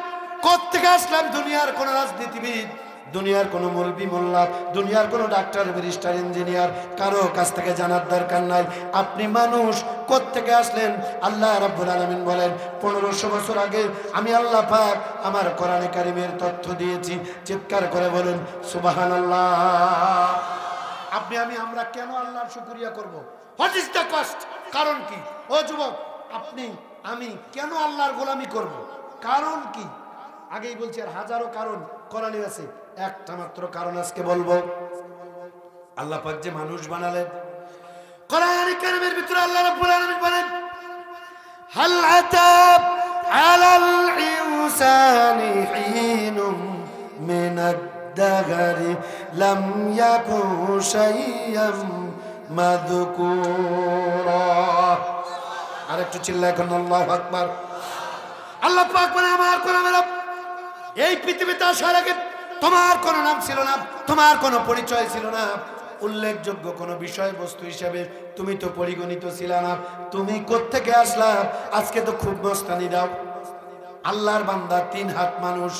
কোত্থেকে আসলাম? দুনিয়ার কোন রাজনীতিবিদ, দুনিয়ার কোন মৌলবি মোল্লা, দুনিয়ার কোন ডাক্তার, ব্যারিস্টার, ইঞ্জিনিয়ার কারো কাছ থেকে জানার দরকার নাই। আপনি মানুষ কোত্থেকে আসলেন? আল্লাহ রাব্বুল আলামিন বলেন 1500 বছর আগে আমি আল্লাহ পাক আমার কোরআনে কারিমের তথ্য দিয়েছি। চিৎকার করে বলুন সুবহানাল্লাহ। আমরা কেন আল্লাহর শুকরিয়া করব? What is the cost? কারণ কি? ও যুবক, আপনি আমি কেন আল্লাহর গোলামি করব? কারণ কি? আগেই বলছি, আর হাজারো কারণ কোরআনে আছে। একটা মাত্র কারণ আজকে বলবো। আল্লাহ পাক যে মানুষ বানালেন, কোরআনে কারীমের ভিতরে আল্লাহ রাব্বুল আলামিন বলেন হাল আতাব আলাল ইনসানি হিনুম মিনাদ দাহরি লাম ইয়াকুন শাইয়্যাম মাযকুরা। আরেকটু চিল্লায় এখন আল্লাহু আকবার। আল্লাহ পাক বলে আমার কোরআনের এই পৃথিবীতে আসার আগে তোমার কোনো নাম ছিল না, তোমার কোনো পরিচয় ছিল না, উল্লেখযোগ্য কোনো বিষয়বস্তু হিসেবে তুমি তো পরিগণিত ছিল না। তুমি কোত্থেকে আসলা? আজকে তো খুব মস্তানি দাও। আল্লাহর বান্দা 3 হাত মানুষ,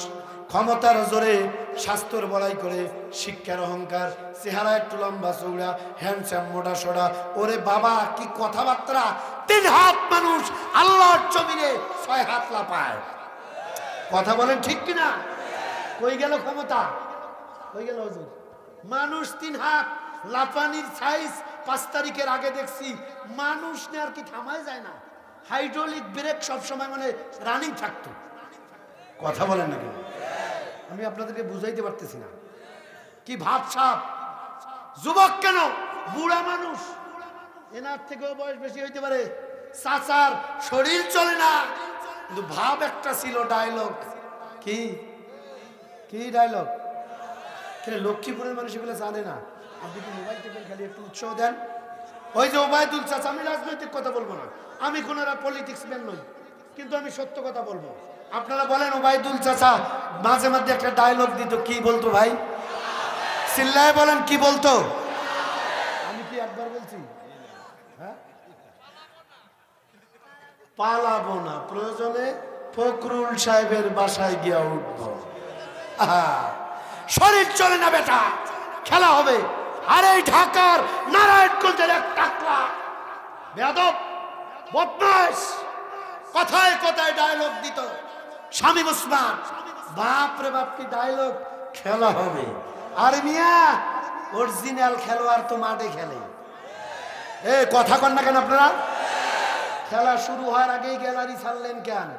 ক্ষমতার জোরে স্বাস্থ্যর বড়াই করে, শিক্ষার অহংকার, চেহারা একটু লম্বা চৌড়া, হ্যান্ডসাম মোটা সোডা। ওরে বাবা কি কথাবার্তা! 3 হাত মানুষ আল্লাহর জমিনে 6 হাত লাপায়। কথা বলেন ঠিক কিনা? কই গেল ক্ষমতা? কই গেল হুজুর? মানুষ 3 হাত লাপানির সাইজ 5 তারিখের আগে দেখছি। মানুষ নে আর কি থামায় যায় না, হাইড্রোলিক ব্রেক সবসময় মানে রানিং থাকতো। কথা বলেন না কেন? আমি আপনাদেরকে বুঝাইতে পারতেছি না কি ভাবসাব। যুবক কেন, বুড়া মানুষ, এনার থেকেও বয়স বেশি হইতে পারে, চাচার শরীর চলে না, কিন্তু ভাব একটা ছিল। ডায়লগ কি কি ডায়লগ? লক্ষ্মীপুরের মানুষ এগুলো জানে না। আপনি কি মোবাইল টেপেন, খালি একটু উৎসাহ দেন। ওই যে ওবায়দুল চাচা, আমি রাজনৈতিক কথা বলবো না, আমি কোন পলিটিক্স ম্যান নই, কিন্তু আমি সত্য কথা বলবো। আপনারা বলেন ওবায়দুল চাচা মাঝে মাঝে একটা ডায়লগ দিত, কি বলতো ভাই? চিল্লায় বলেন কি বলতো? আমি কি একবার বলছি? হ্যাঁ, পালাবো না, প্রয়োজনে ফখরুল সাহেবের বাসায় গিয়া উঠবো। শরীর চলে না বেটা, খেলা হবে। আর এই ঢাকার নারায়ণগঞ্জের এক টাকলা বেয়াদব বদমাশ কথায় কথায় ডায়লগ দিত, শামীম ওসমান। বাপ রে বাপ কি ডায়লগ! খেলা হবে। আর মিয়া অরিজিনাল খেলোয়াড় তো মাঠে খেলে। এ কথা কন না কেন আপনারা? খেলা শুরু হওয়ার আগেই গ্যালারি ছাড়লেন কেন?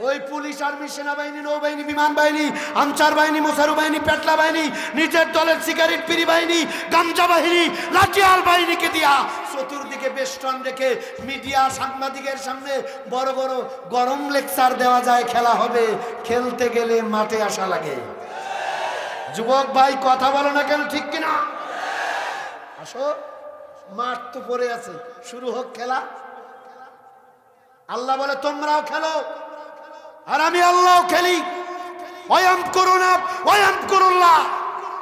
ওই পুলিশ, আর্মি, সেনাবাহিনী, নৌবাহিনী, বিমান বাহিনী, আনসার বাহিনী, মোসারু বাহিনী, পেটলা বাহিনী, নিজের দলের সিগারেট পিরি বাহিনী, গাঞ্জা বাহিনী, লাঠিয়াল বাহিনীকে দিয়া চতুর্দিকে বেষ্টন রেখে মিডিয়া সাংবাদিকের সামনে বড় বড় গরম লেকচার দেওয়া যায়। খেলা হবে, খেলতে গেলে মাঠে আসা লাগে। যুবক ভাই কথা বলো না কেন, ঠিক কিনা? আসো, মাঠ তো পড়ে আছে, শুরু হোক খেলা। আল্লাহ বলে তোমরাও খেলো আর আমি আল্লাহ খেলি। ওয়াম করুনা ওয়াম করুল্লাহ।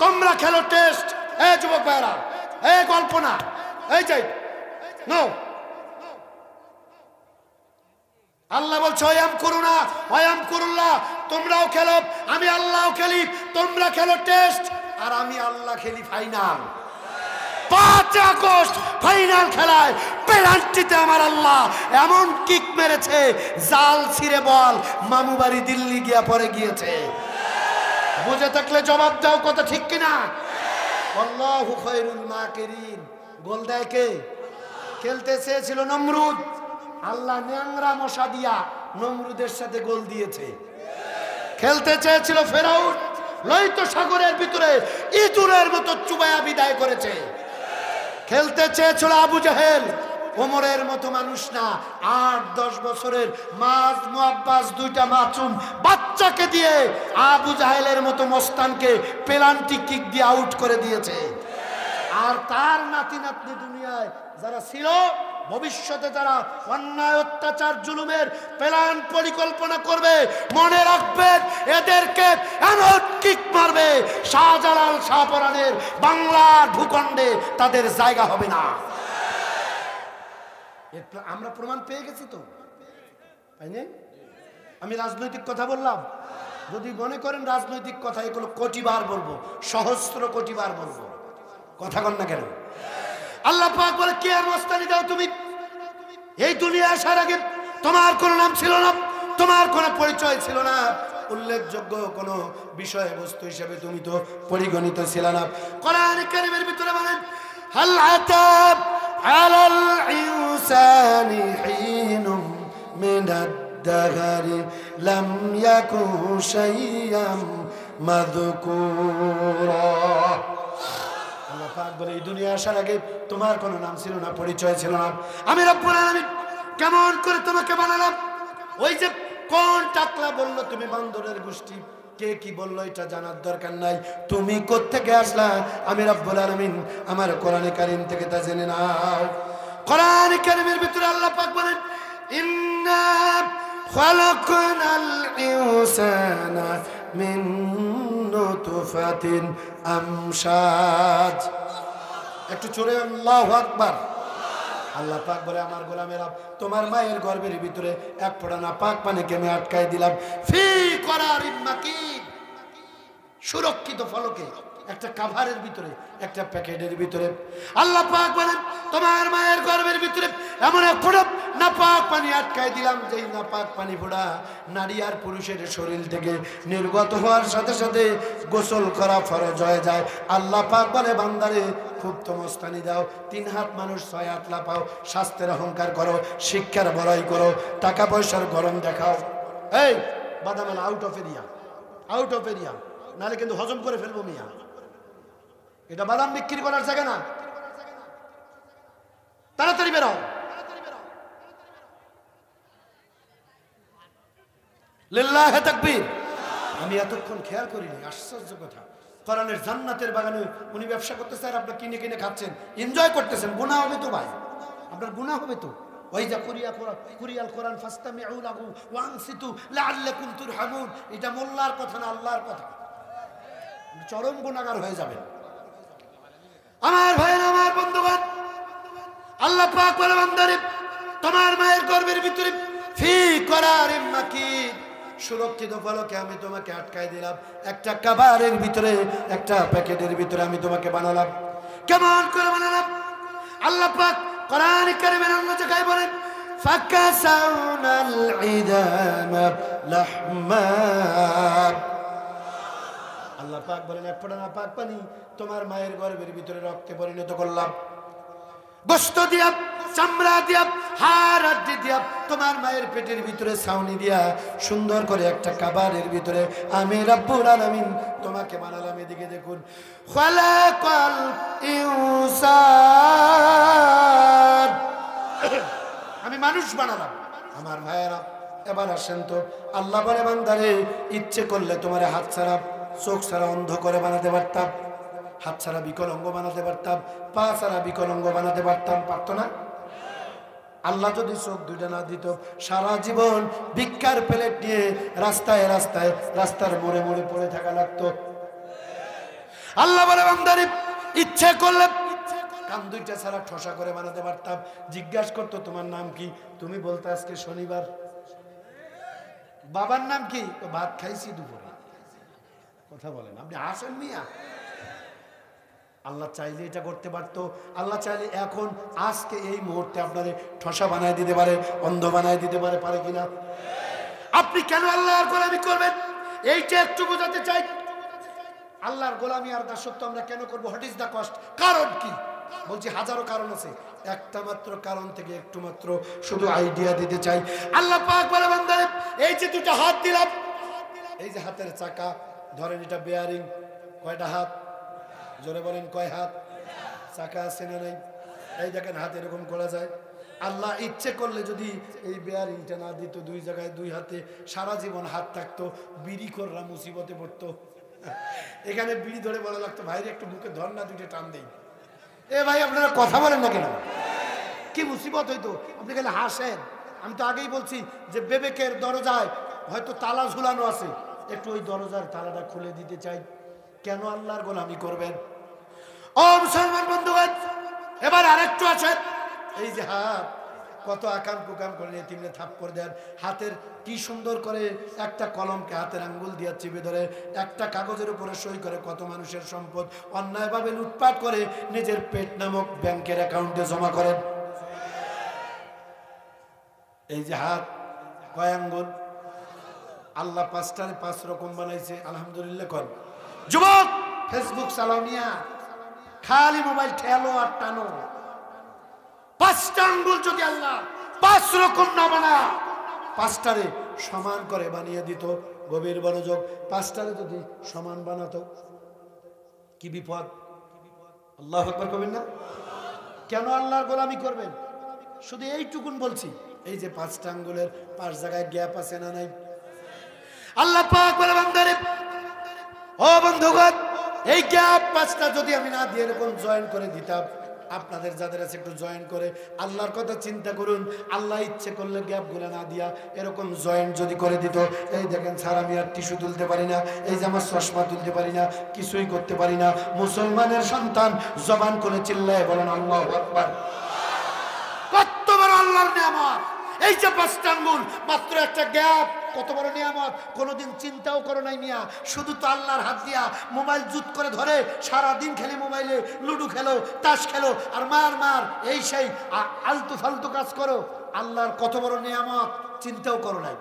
তোমরা খেলো টেস্ট। এই যুবক ভাইরা, এই কল্পনা, এই যে নো, আল্লাহ বলছে ওয়াম করুনা ওয়াম করুল্লাহ। তোমরাও খেলো, আমি আল্লাহ খেলি। তোমরা খেলো টেস্ট আর আমি আল্লাহ খেলি ফাইনাল। 5 আগস্ট ফাইনাল খেলায় পেনাল্টিতে আমার আল্লাহ এমন কিক মেরেছে, জাল ছিঁড়ে বল মামুবাড়ি দিল্লি গিয়া পরে গিয়েছে। বুঝে থাকলে জবাব দাও, কথা ঠিক কিনা? আল্লাহু খায়রুল মাকিরিন। গোল দেয় কে? খেলতে চেয়েছিল নমরুদ, আল্লাহ ন্যাংরা মশা দিয়া নমরুদের সাথে গোল দিয়েছে। খেলতে চেয়েছিল ফেরাউন, লোহিত সাগরের ভিতরে ইঁদুরের মতো চুবায়া বিদায় করেছে। খেলতে চেয়েছিল আবু জাহেল, ওমরের মতো মানুষ না, 8-10 বছরের মাজ মুআব্বাস 2টা মাসুম বাচ্চাকে দিয়ে আবু জাহেলের মতো মস্তানকে পেনাল্টি কিক দিয়ে আউট করে দিয়েছে। আর তার নাতি নাতনি দুনিয়ায় যারা ছিল, ভবিষ্যতে যারা অন্যায় অত্যাচার জুলুমের প্ল্যান পরিকল্পনা করবে, মনে রাখবেন এদেরকে এমন কিক মারবে শাহজালাল শাহপরানের বাংলার ভূখণ্ডে তাদের জায়গা হবে না। আমরা প্রমাণ পেয়ে গেছি তো, তাই না? আমি রাজনৈতিক কথা বললাম, যদি মনে করেন রাজনৈতিক কথা, এগুলো কোটিবার বলবো, সহস্র কোটিবার বলবো। কথা কন না কেন? আল্লাহ পাক বলে কে মস্তানি দাও তুমি? এই দুনিয়া আসার আগে তোমার কোনো নাম ছিল না, তোমার কোনো পরিচয় ছিল না, উল্লেখযোগ্য কোনো বিষয়বস্তু হিসেবে তুমি তো পরিগণিত ছিল না। কোরআন কারীমের ভিতরে বলেন হাল আতাব আলাল ইনসানি হিনুম মিনাদ দাহরি লাম ইয়াকুন শাইয়াম মাযকুরা। আল্লাহ পাক বলে এই দুনিয়া আসার আগে তোমার কোনো নাম ছিল না, পরিচয় ছিল না। আমি রব্বুল আলামিন কেমন করে তোমাকে বানালাম? ওই যে কোন টাকলা বললো তুমি বান্দরের গোষ্ঠী, কে কি বললো এটা জানার দরকার নাই। তুমি কোত্থেকে আসলা, আমি রব্বুল আলামিন আমার কোরআনে কারীম থেকে তা জেনে নাও। কোরআনে কারীমের ভিতরে আল্লাহ পাক বলেন ইন্না খালাকনাল ইনসানা মিন নুতফাতিন আমশাজ। একটু জোরে আল্লাহু আকবার। আল্লাহ পাক বলে আমার গোলামেরা, তোমার মায়ের গর্ভের ভিতরে এক ফোঁটা না পাক পানিকে আমি আটকাই দিলাম। ফি করারিন মাকিন, সুরক্ষিত ফলকে, একটা কাভারের ভিতরে, একটা প্যাকেটের ভিতরে। আল্লাহ পাক বলেন তোমার মায়ের গর্ভের ভিতরে এমন এক ফোঁটা নাপাক পানি আটকাই দিলাম, যেই নাপাক পানি ফোঁটা নারী আর পুরুষের শরীর থেকে নির্গত হওয়ার সাথে সাথে গোসল করা ফরজ হয়ে যায়। আল্লাহ পাক বলে বান্দারে খুব তমস্তানি দাও, 3 হাত মানুষ 6 হাত লাপাও, স্বাস্থ্যের অহংকার করো, শিক্ষার বড়াই করো, টাকা পয়সার গরম দেখাও। এই বাদামাল out of area, out of area, নাহলে কিন্তু হজম করে ফেলবো মিয়া। এটা বাদাম বিক্রি করার জায়গা না, তাড়াতাড়ি বেরাও। লিল্লাহি তাকবীর। আমি এতক্ষণ খেয়াল করিনি, আশ্চর্য কথা, কোরআনের জান্নাতের বাগানে উনি ব্যবসা করতেছে আর আপনারা কিনে কিনে খাচ্ছেন, এনজয় করতেছেন। গুনাহ হবে তো ভাই, আপনার গুনাহ হবে তো। ওই যা কুরিয়াল কোরআন ফাস্তামিউ লাহু ওয়া আনসিতু লাআল্লাকুম তুরহামুন, এটা মোল্লার কথা না, আল্লাহর কথা। চরম গুনাহগার হয়ে যাবেন। আমার ভাইরা, আমার বন্ধুগণ, আল্লাহ পাক বলে বান্দারে তোমার মায়ের গর্ভের ভিতরে ফি করারিম মাকিন, সুরক্ষিত ফলকে আমি তোমাকে আটকাই দিলাম, একটা কাভারের ভিতরে, একটা প্যাকেটের ভিতরে আমি তোমাকে বানালাম। কেমন করে বানালাম? আল্লাহ পাক কোরআন কারীমের অন্য জায়গায় বলেন ফাকাসাউনাল ইদামা লাহমা। আল্লাহ পাক বলেন এক ফোঁটা নাপাক পানি তোমার মায়ের গর্ভের ভিতরে রক্তে পরিণত করলাম, গোশত দিয়া, চামড়া দিয়া, হাড় হাড্ডি দিয়া, তোমার মায়ের পেটের ভিতরে ছাউনি দিয়া সুন্দর করে একটা কাবারের ভিতরে আমি রব্বুল আলামিন তোমাকে বানালাম। এদিকে দেখুন, খালাকাল ইনসান, আমি মানুষ বানালাম। আমার ভাইয়েরা এবার আসেন তো, আল্লাহ বলে বান্দারে ইচ্ছে করলে তোমার হাত ছাড়া, চোখ ছাড়া অন্ধ করে বানাতে পারতাম, হাত ছাড়া বিকলাঙ্গ বানাতে পারতাম, পা ছাড়া বিকলাঙ্গ বানাতে পারতাম, পারতো না? আল্লাহ যদি চোখ দুইটা না দিত, সারা জীবন ভিক্ষার প্লেট নিয়ে রাস্তায় রাস্তায়, রাস্তার মোড়ে মোড়ে পড়ে থাকা লাগতো। আল্লাহ বলে বান্দারে ইচ্ছে করলে কান দুইটা ছাড়া ঠসা করে বানাতে পারতাম। জিজ্ঞাসা করতো তোমার নাম কি, তুমি বলতে আজকে শনিবার। বাবার নাম কি? ভাত খাইছি দুপুরে। কথা বলেন, আপনি হাসেন মিয়া। আল্লাহ চাইলে এটা করতে পারতো। আল্লাহ চাইলে এখন আজকে এই মুহূর্তে আপনারে ঠসা বানায় দিতে পারে, অন্ধ বানায় দিতে পারে, পারে কিনা? আপনি কেন আল্লাহর গোলামি করবেন? এইটা একটু বোঝাতে চাই। আল্লাহর গোলামি আর দাসত্ব আমরা কেন করবো? What is the cost? কারণ কি? বলছি হাজারো কারণ আছে, একটা মাত্র কারণ থেকে একটু মাত্র শুধু আইডিয়া দিতে চাই। আল্লাহ পাক বলে বান্দারে এই যে দুটো হাত দিলাম, এই যে হাতের চাকা ধরেন, এটা বেয়ারিং, কয়টা হাত? জোরে বলেন কয় হাত? চাকা আছে না নাই? এই দেখেন হাত এরকম করা যায়। আল্লাহ ইচ্ছে করলে যদি এই বেয়ারিংটা না দিত, দুই জায়গায় দুই হাতে সারা জীবন হাত থাকতো, বিড়ি কররা মুসিবতে পড়তো। এখানে বিড়ি ধরে বলা লাগতো ভাইরে একটু বুকে ধর না, দুইটা টান দেই। এ ভাই আপনারা কথা বলেন না কেন? কি মুসিবত হইতো। আপনি গেলে হাসেন। আমি তো আগেই বলছি যে বিবেকের দরজায় হয়তো তালা ঝুলানো আছে, একটু ওই দরজার তালাটা খুলে দিতে চাই। কেন আল্লাহর গোলামি করবেন? ও মুসলমান বন্ধুগণ, এবার আরেকটু আছে। এই যে হাত, কত আকাম কুকাম করে এতিমে থাপ্পড় দেন। হাতের কি সুন্দর করে একটা কলমকে হাতের আঙ্গুল দিয়ে চিপে ধরে একটা কাগজের উপরে সই করে কত মানুষের সম্পদ অন্যায়ভাবে লুটপাট করে নিজের পেট নামক ব্যাংকের অ্যাকাউন্টে জমা করেন। এই যে হাত, কয় আঙ্গুল? আল্লাহ 5টারে 5 রকম বানাইছে। আলহামদুলিল্লাহ কর। যুবক, ফেসবুক চালাও নিয়া খালি মোবাইল ঠেলো আর টানো। 5টা আঙ্গুল যদি আল্লাহ 5 রকম না বানা, 5টারে সমান করে বানিয়ে দিত, গভীর মনোযোগ। 5টারে যদি সমান বানাতো, কি বিপদ! আল্লাহু আকবার করবেন না? কেন আল্লাহর গোলামি করবেন? শুধু এইটুকুন বলছি, এই যে 5টা আঙ্গুলের 5 জায়গায় গ্যাপ আছে না নাই? আল্লাহ পাক বলে বান্দারে, ও বন্ধুগণ, এই গ্যাপ 5টা যদি আমি না দিয়ে এরকম জয়েন করে দিতাম, আপনাদের যাদের আছে একটু জয়েন করে আল্লাহর কথা চিন্তা করুন। আল্লাহ ইচ্ছে করলে গ্যাপ গুলো না দিয়া এরকম জয়েন যদি করে দিত, এই দেখেন স্যার আমি আর টিস্যু তুলতে পারি না, এই যে আমার চশমা তুলতে পারি না, কিছুই করতে পারি না। মুসলমানের সন্তান জবান করে চিল্লায় বলেন আল্লাহু আকবার। কত বড় আল্লাহর নিয়ামত! এই যে 5টা আঙ্গুল, মাত্র একটা গ্যাপ, কত বড় নিয়ামত, কোনোদিন চিন্তাও করো নাই মিয়া। শুধু তো আল্লাহর হাত দিয়া মোবাইল জুত করে ধরে সারাদিন খেলে, মোবাইলে লুডো খেলো, তাস খেলো, আর মার মার এই সেই আলতু ফালতু কাজ করো। আল্লাহর কত বড় নিয়ামত চিন্তাও করো নাই,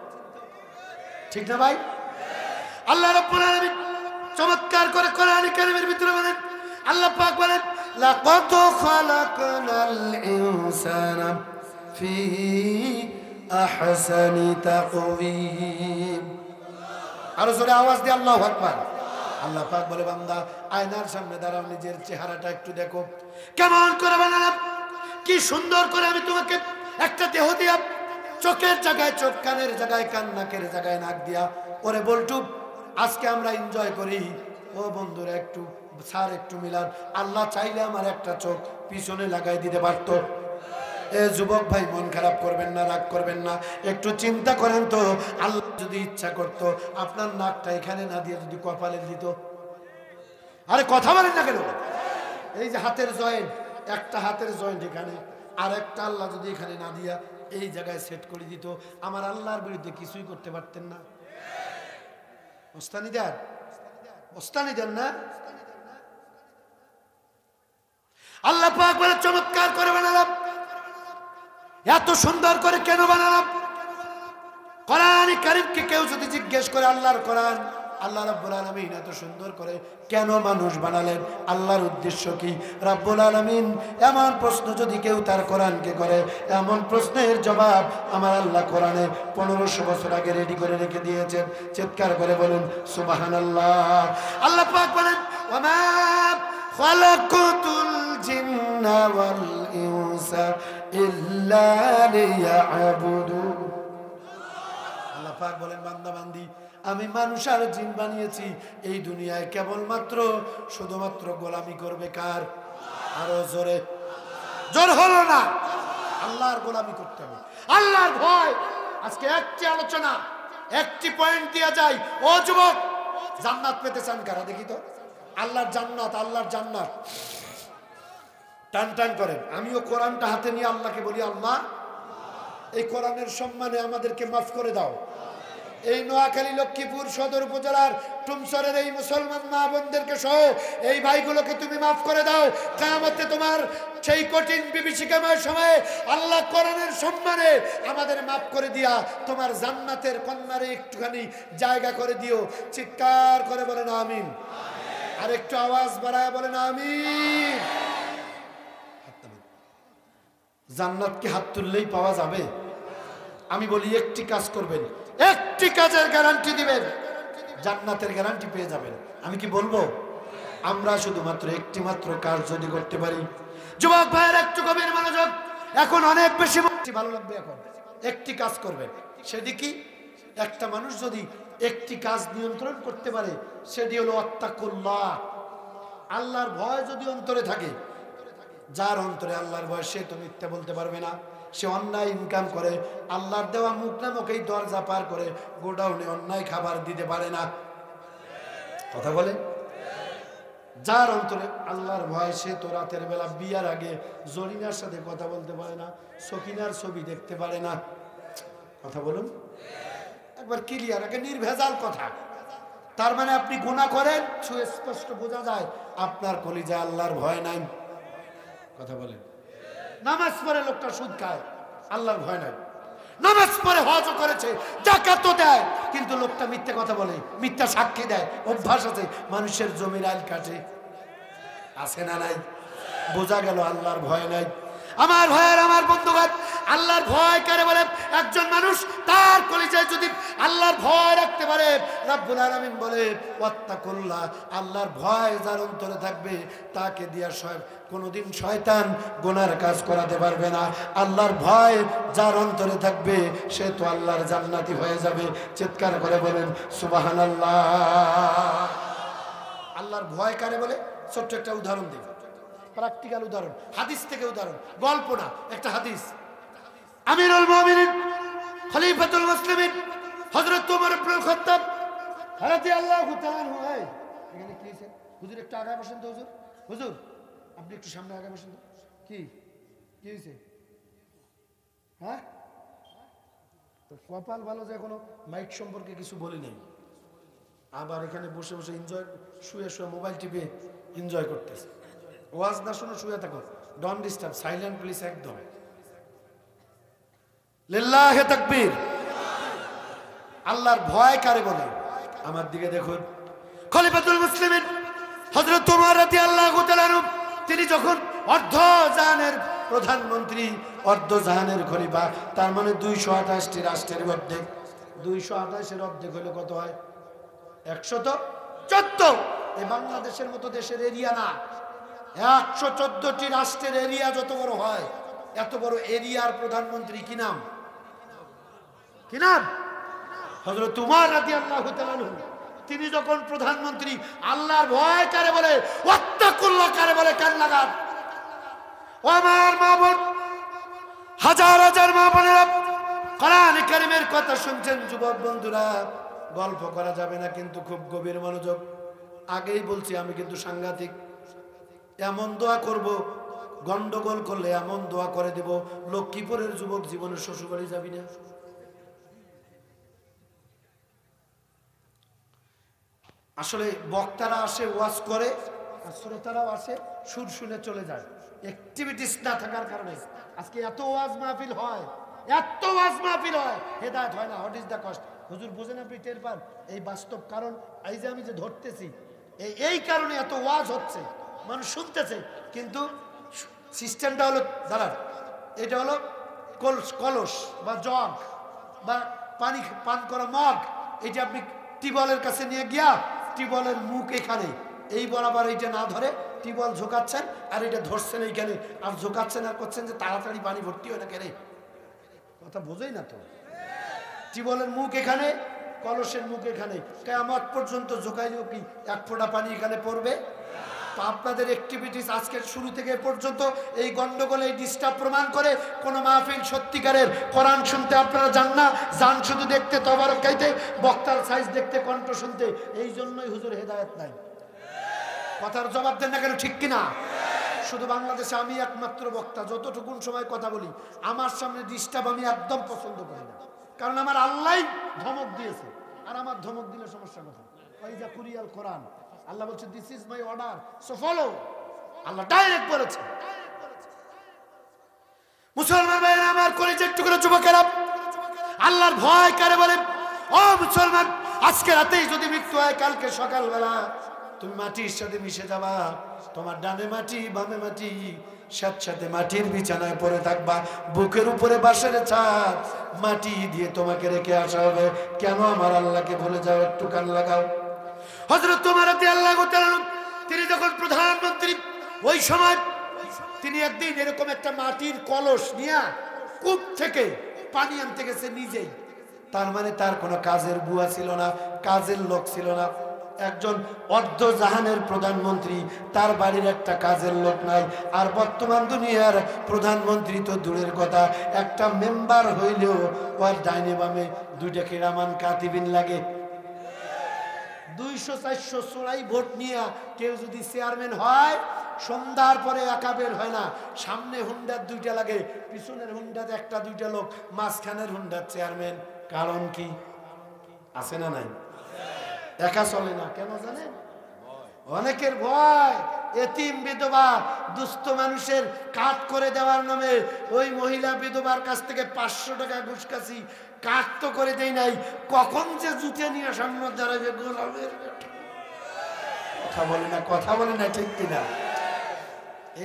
ঠিক না ভাই? আল্লাহ রাব্বুল আলামিন চমৎকার করে কোরআন কারীমের ভিতরে বলেন, আল্লাহ পাক বলেন, লাকাদ খালাকনাল ইনসানা ফি আহসানি তাকওয়িম। আর জোরে আওয়াজ দিয়ে আল্লাহু আকবার। আল্লাহ পাক বলে, বান্দা আয়নার সামনে দাঁড়াও, নিজের চেহারাটা একটু দেখো, কেমন করে বানালাম, কি সুন্দর করে আমি তোমাকে একটা দেহ দিয়া, চোখের জায়গায় চোখ, কানের জায়গায় কান, নাকের জায়গায় নাক দিয়া। ওরে বলটু, আজকে আমরা এনজয় করি। ও বন্ধুরা একটু স্যার একটু মিলান, আল্লাহ চাইলে আমার একটা চোখ পিছনে লাগাই দিতে পারত। এ যুবক ভাই, মন খারাপ করবেন না, রাগ করবেন না, একটু চিন্তা করেন তো, আল্লাহ যদি ইচ্ছা করত আপনার নাকটা এখানে না দিয়ে যদি কপালে দিত। আরে কথা বলেন না কেন? এই যে হাতের জয়েন্ট, একটা হাতের জয়েন্ট এখানে, আর একটা আল্লাহ যদি এখানে না দিয়া এই জায়গায় সেট করে দিত, আমার আল্লাহর বিরুদ্ধে কিছুই করতে পারতেন না। ওস্তানি দেন, ওস্তানি দেন না? আল্লাহ পাক বলে, চমৎকার করে বানালাম। এত সুন্দর করে কেন বানালাম? কোরআন কারীমকে কেউ যদি জিজ্ঞেস করে, আল্লাহর কোরআন, আল্লাহ রাব্বুল আলামিন এত সুন্দর করে কেন মানুষ বানালেন, আল্লাহর উদ্দেশ্য কি? রাব্বুল আলামিন এমন প্রশ্ন যদি কেউ তার কোরআনকে করে, এমন প্রশ্নের জবাব আমার আল্লাহ কোরআনে 1500 বছর আগে রেডি করে রেখে দিয়েছেন। চিৎকার করে বলুন সুবহানাল্লাহ। আল্লাহ পাক বলেন, ওয়ামা খালাকাতুল জিন্না ওয়াল ইনসা ইল্লা লিয়াবুদুন। আল্লাহ পাক বলেন, বান্দা বান্দি, আমি মানুষ আর জিন বানিয়েছি এই দুনিয়ায় কেবলমাত্র শুধুমাত্র গোলামি করবে কার? আরো জোরে, জোর হলো না, আল্লাহর গোলামি করতে হবে, আল্লাহর ভয়। আজকে একটি আলোচনা, একটি পয়েন্ট দিয়া যায়। ও যুবক, জান্নাত পেতে চান কারা? দেখি তো, আল্লাহর জান্নাত, আল্লাহর জান্নাত টান টান করেন। আমিও কোরআনটা হাতে নিয়ে আল্লাহকে বলি, আল্লাহ এই কোরআনের সম্মানে আমাদেরকে মাফ করে দাও। এই নোয়াখালী, লক্ষ্মীপুর সদর উপজেলার টুমসরের এই মুসলমান মা বোনদেরকে সহ এই ভাইগুলোকে তুমি মাফ করে দাও। কিয়ামতে তোমার সেই কঠিন বিভীষিকাময় সময়ে আল্লাহ কোরআনের সম্মানে আমাদের মাফ করে দিয়া তোমার জান্নাতের কন্যারে একটুখানি জায়গা করে দিও। চিৎকার করে বলেন আমিন। আর একটু আওয়াজ বাড়ায় বলেন আমিন। জান্নাত কি হাত তুললেই পাওয়া যাবে? আমি বলি একটি কাজ করবেন, একটি কাজের গ্যারান্টি দিবেন, জান্নাতের গ্যারান্টি পেয়ে যাবেন। আমি কি বলবো? আমরা শুধুমাত্র একটি মাত্র কাজ যদি করতে পারি। যুবক ভাইয়ের একটু গভীর মনোযোগ, এখন অনেক বেশি ভালো লাগবে। এখন একটি কাজ করবেন, সেটি একটা মানুষ যদি একটি কাজ নিয়ন্ত্রণ করতে পারে, সেটি হলো আত্তাকুল্লাহ। আল্লাহর ভয় যদি অন্তরে থাকে, যার অন্তরে আল্লাহর ভয়, সে তো মিথ্যা বলতে পারবে না, সে অন্যায় ইনকাম করে, আল্লাহর দেওয়া মুখ নামক এই দরজা পার করে গোডাউনে অন্যায় খাবার দিতে পারে না। কথা বলে, যার অন্তরে আল্লাহর ভয়, সে তো রাতের বেলা বিয়ার আগে জরিনার সাথে কথা বলতে পারে না, সকিনার ছবি দেখতে পারে না। কথা বলুন একবার ক্লিয়ার, আগে নির্ভেজাল কথা। তার মানে আপনি গুনাহ করেন, সুস্পষ্ট বোঝা যায় আপনার কলিজায় আল্লাহর ভয় নাই। কথা বলেন, নামাজ পড়ে লোকটা সুদ খায়, আল্লাহর ভয় নাই। নামাজ পড়ে হজও করেছে, যাকাতও দেয়, কিন্তু লোকটা মিথ্যা কথা বলে, মিথ্যা সাক্ষী দেয়, অভ্যাস আছে, মানুষের জমির আইল কাটে। আছে না নাই? বোঝা গেল আল্লাহর ভয় নাই। আমার ভাইয়ের, আমার বন্ধুগণ, আল্লাহর ভয় কারে বলে? একজন মানুষ তার কলিজায় যদি আল্লাহর ভয় রাখতে পারে, রব্বুল আলামিন বলে ওয়াত্তাকুল্লাহ, আল্লাহর ভয় যার অন্তরে থাকবে, তাকে দিয়া কোনোদিন শয়তান গুনার কাজ করাতে পারবে না। আল্লাহর ভয় যার অন্তরে থাকবে, সে তো আল্লাহর জান্নাতি হয়ে যাবে। চিৎকার করে বলেন সুবহানাল্লাহ। আল্লাহর ভয় কারে বলে? ছোট্ট একটা উদাহরণ দিই, প্র্যাকটিক্যাল উদাহরণ, হাদিস থেকে উদাহরণ, গল্প না, একটা হাদিস। আমিরুল মুমিনিন খলিফাতুল মুসলিমিন হযরত ওমর ইবনে খাত্তাব রাদিয়াল্লাহু তাআলা আনহু। এখানে কি হইছে? হুজুর একটু আগে বসেন তো। হুজুর, হুজুর আপনি একটু সামনে আগে বসেন তো। কি কি হইছে? হ্যাঁ, কপাল ভালো যে এখনো মাইক সম্পর্কে কিছু বলি নাই, আবার এখানে বসে বসে এনজয়, শুয়ে শুয়ে মোবাইল টিপে এনজয় করতেছে। ওয়াজ না শুনে শুয়ে থাকো, ডোন্ট ডিস্টার্ব, সাইলেন্ট প্লিজ, একদম। লিল্লাহি তাকবীর। আল্লাহর ভয় কারে বলে? আমার দিকে দেখুন, খলিফাতুল মুসলিমিন হযরত ওমর রাদিয়াল্লাহু তাআলা আনহু, তিনি যখন অর্ধ জাহানের প্রধানমন্ত্রী, অর্ধ জাহানের খলিফা, তার মানে 228টি রাষ্ট্রের অর্ধেক, 228-এর অর্ধেক হলো কত হয়? 114। এই বাংলাদেশের মতো দেশের এরিয়া না, 114টি রাষ্ট্রের এরিয়া যত বড় হয়, এত বড় এরিয়ার প্রধানমন্ত্রী কি নাম? কি নাম? হযরত ওমর রাদিয়াল্লাহু তাআলা আনহু। তিনি যখন প্রধানমন্ত্রী, আল্লাহর ভয় কারে বলে, ওয়াত্তাকুল্লাহ কারে বলে, কান লাগান। ও আমার মা বোন, হাজার হাজার মা বোনেরা, কোরআন কারীমের কথা শুনছেন যুবক বন্ধুরা, গল্প করা যাবে না, কিন্তু খুব গভীর মনোযোগ। আগেই বলছি আমি কিন্তু সাংঘাতিক, এমন দোয়া করব, গন্ডগোল করলে এমন দোয়া করে দেব, লক্ষ্মীপুরের যুবক জীবনের শ্বশুরবাড়ি যাবি না। আসলে বক্তারা আসে, ওয়াজ করে, আর শ্রোতারাও আসে, সুর শুনে চলে যায়। অ্যাক্টিভিটিস না থাকার কারণে আজকে এত ওয়াজ মাহফিল হয়, এত ওয়াজ মাহফিল হয়, হেদায়েত হয় না। What is the cost? হুজুর বুঝেন, আপনি টের পান? এই বাস্তব কারণ, এই যে আমি যে ধরতেছি, এই কারণে এত ওয়াজ হচ্ছে, মানুষ শুনতেছে, কিন্তু সিস্টেমটা হলো দাঁড়ান, এটা হলো কলস বা জগ বা পানি পান করা মগ, এটা আপনি টিউবওয়েলের কাছে নিয়ে গিয়া, টিউবওয়েলের মুখ এখানে, এই বরাবর এইটা না ধরে টিউবওয়েল ঝোঁকাচ্ছেন, আর এটা ধরছেন এইখানে, আর ঝোঁকাচ্ছেন, আর করছেন যে তাড়াতাড়ি পানি ভর্তি হয় না কেন? কথা বোঝেই না তো। টিউবওয়েলের মুখ এখানে, কলসের মুখ এখানে, কিয়ামত পর্যন্ত ঝোঁকাইলেও কি এক ফোঁটা পানি এখানে পড়বে? তো আপনাদের অ্যাক্টিভিটিস আজকের শুরু থেকে পর্যন্ত এই গন্ডগোল, এই ডিস্টার্ব প্রমাণ করে কোন মাহফিল সত্যিকারের কোরআন শুনতে আপনারা যান না, যান শুধু দেখতে, তবারক গাইতে, বক্তার সাইজ দেখতে, কণ্ঠ শুনতে। এই জন্যই হুজুর হেদায়েত নাই। কথার জবাব দেন না কেন? ঠিক কিনা? শুধু বাংলাদেশে আমি একমাত্র বক্তা, যতটুকুন সময় কথা বলি, আমার সামনে ডিস্টার্ব আমি একদম পছন্দ করি না, কারণ আমার আল্লাহ ধমক দিয়েছে, আর আমার ধমক দিলে সমস্যা কথা। ওয়াইজা কুরিয়াল কোরআন, আল্লাহ বলছে this is my order, so follow. Allah direct বলেছে। মুসলমান ভাইরা আমার, কলেজের টুকরো যুবকেরা, আল্লাহর ভয় কারে বলে? ও মুসলমান, আজকে রাতেই যদি মৃত্যু হয়, কালকে সকালবেলা তুমি মাটির সাথে মিশে যাবা, তোমার ডানে মাটি বামে মাটি, সাথে মাটির বিছানায় পড়ে থাকবা, বুকের উপরে বাঁশের ছাদ, মাটি দিয়ে তোমাকে রেখে আসা হবে। কেন আমার আল্লাহকে ভুলে যাও? একটু কান লাগাও। হযরত ওমর রাদিয়াল্লাহু তাআলা তিনি যখন প্রধানমন্ত্রী, ওই সময় তিনি একদিন এরকম একটা মাটির কলস নিয়ে কূপ থেকে পানি আনতে গেছে নিজেই। তার মানে তার কোনো কাজের বুয়া ছিল না, কাজের লোক ছিল না। একজন অর্ধ জাহানের প্রধানমন্ত্রী, তার বাড়ির একটা কাজের লোক নাই। আর বর্তমান দুনিয়ার প্রধানমন্ত্রী তো দূরের কথা, একটা মেম্বার হইলেও ওর ডাইনে বামে দুইটা কেরামান কাতিবিন লাগে। 200-400 চড়াই ভোট নিয়ে কেউ যদি চেয়ারম্যান হয়, সন্ধ্যার পরে একা বের হয় না, সামনে হুন্ডার দুইটা লাগে, পিছনের হুন্ডাতে একটা দুইটা লোক, মাঝখানের হুন্ডার চেয়ারম্যান। কারণ কি আছে না নাই? একা চলে না। কেন জানেন? অনেকের ভয়। এতিম বিধবা দুস্থ মানুষের কাট করে দেওয়ার নামে ওই মহিলা বিধবার কাছ থেকে 500 টাকা ঘুষ খাচ্ছি, কাট তো করে দেই নাই, কখন যে জুতে নিয়ে সামনে দাঁড়াবে। গোলামের কথা বলে না, কথা বলে না, ঠিক কিনা?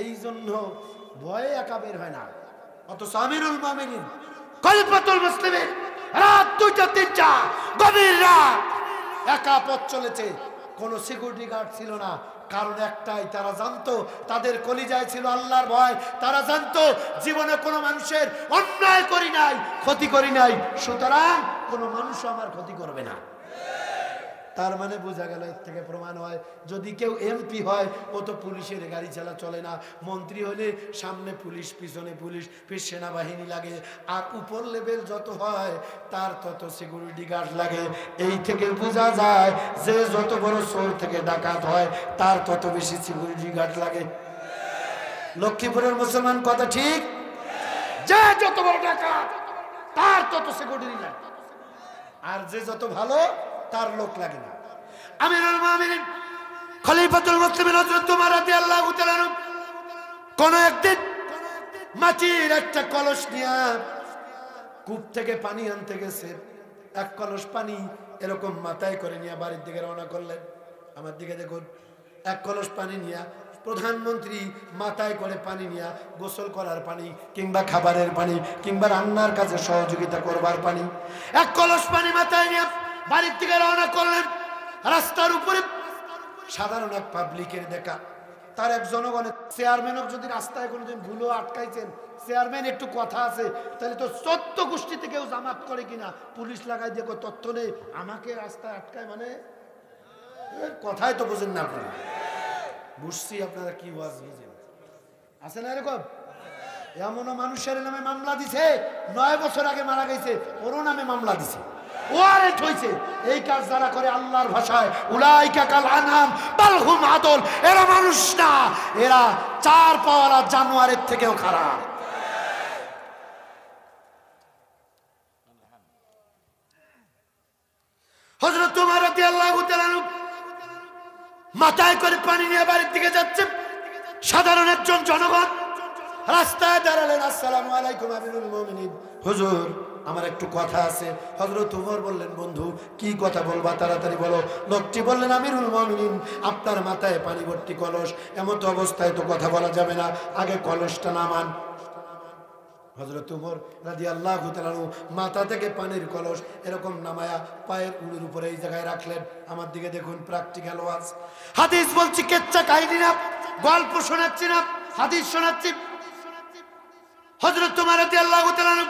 এই জন্য ভয়ে একা বের হয় না। অথচ আমিরুল মুমিনিন খলিফাতুল মুসলিমিন রাত 2টা-3টা গভীর রাত একা পথ চলেছে, কোনো সিকিউরিটি গার্ড ছিল না। কারণ একটাই, তারা জানতো তাদের কলিজায় ছিল আল্লাহর ভয়। তারা জানতো জীবনে কোনো মানুষের অন্যায় করি নাই, ক্ষতি করি নাই, সুতরাং কোনো মানুষও আমার ক্ষতি করবে না। তার মানে বোঝা গেল, এর থেকে প্রমাণ হয়, যদি কেউ এমপি হয়, ও তো পুলিশের গাড়ি চালা চলে না। মন্ত্রী হলে সামনে পুলিশ, পিছনে পুলিশ, ফির সেনাবাহিনী লাগে, আর উপর লেভেল যত হয় তার তত সিকিউরিটি গার্ড লাগে। এই থেকে বোঝা যায় যে যত বড় চোর থেকে ডাকাত হয়, তার তত বেশি সিকিউরিটি গার্ড লাগে। লক্ষ্মীপুরের মুসলমান কথা ঠিক? যে যত বড় ডাকাত, তার তত সেক্রেটারি লাগে, আর যে যত ভালো তার লোক লাগে না। আমিরুল মুমিনিন খলিফাতুল মুসলিমিন হযরত ওমর রাদিয়াল্লাহু তাআলা কোন একদিন মাটির একটা কলস নিয়ে কূপ থেকে পানি আনতে গেছে। এক কলস পানি এরকম মাথায় করে নিয়ে বাড়ির দিকে রওনা করলেন। আমার দিকে দেখুন, এক কলস পানি নিয়ে প্রধানমন্ত্রী মাথায় করে পানি নিয়ে গোসল করার পানি কিংবা খাবারের পানি কিংবা রান্নার কাজে সহযোগিতা করবার পানি, এক কলস পানি মাথায় নিয়ে বাড়ির দিকে রওনা করলেন। রাস্তার উপরে সাধারণ এক পাবলিকের দেখা, তার এক জনগণের চেয়ারম্যানও যদি রাস্তায় কোনোদিন ভুলো আটকাইছেন, চেয়ারম্যান একটু কথা আছে, তাহলে তো 14 গোষ্ঠীতে কেউ জামাত করে কিনা পুলিশ লাগাই দিয়ে তথ্য নেই, আমাকে রাস্তায় আটকায়, মানে কথাই তো বোঝেন না আপনারা। বুঝছি আপনারা কি ওয়াজ বুঝেন, আছে না এরকম? এমনও মানুষের নামে মামলা দিছে, 9 বছর আগে মারা গেছে, ওরও নামে মামলা দিছে, ওয়ারেন্ট হইছে। এই কাজ যারা করে আল্লাহর ভাষায় উলাইকা কাল আনআম বাল হুম আদল, এরা মানুষ না, এরা 4 পাওয়ালা জানোয়ারের থেকেও খারাপ। হযরত ওমর রাদিয়াল্লাহু তাআলা মাথায় করে পানি নিয়ে বাড়ির দিকে যাচ্ছে। সাধারণ একজন জনগণ রাস্তায় দাঁড়ালেন, আসসালামু আলাইকুম আমিরুল মুমিনিন, হুজুর আমার একটু কথা আছে। হযরত ওমর বললেন, বন্ধু কি কথা বলবা, তাড়াতাড়ি বলো। লোকটি বললেন, আমিরুল মুমিনিন আপনার মাথায় পানি ভর্তি কলস, এমত অবস্থায় তো কথা বলা যাবে না, আগে কলসটা নামান। হযরত ওমর রাদিয়াল্লাহু তাআলা মাথা থেকে পানির কলস এরকম নামায়া পায়ের উড়ের উপরে এই জায়গায় রাখলেন। আমার দিকে দেখুন, প্র্যাকটিক্যাল ওয়াজ, হাদিস বলছি, কেচ্চা কাহিনী না, গল্প শোনাচ্ছি না, হাদিস শোনাচ্ছি। হযরত ওমর রাদিয়াল্লাহু তাআলা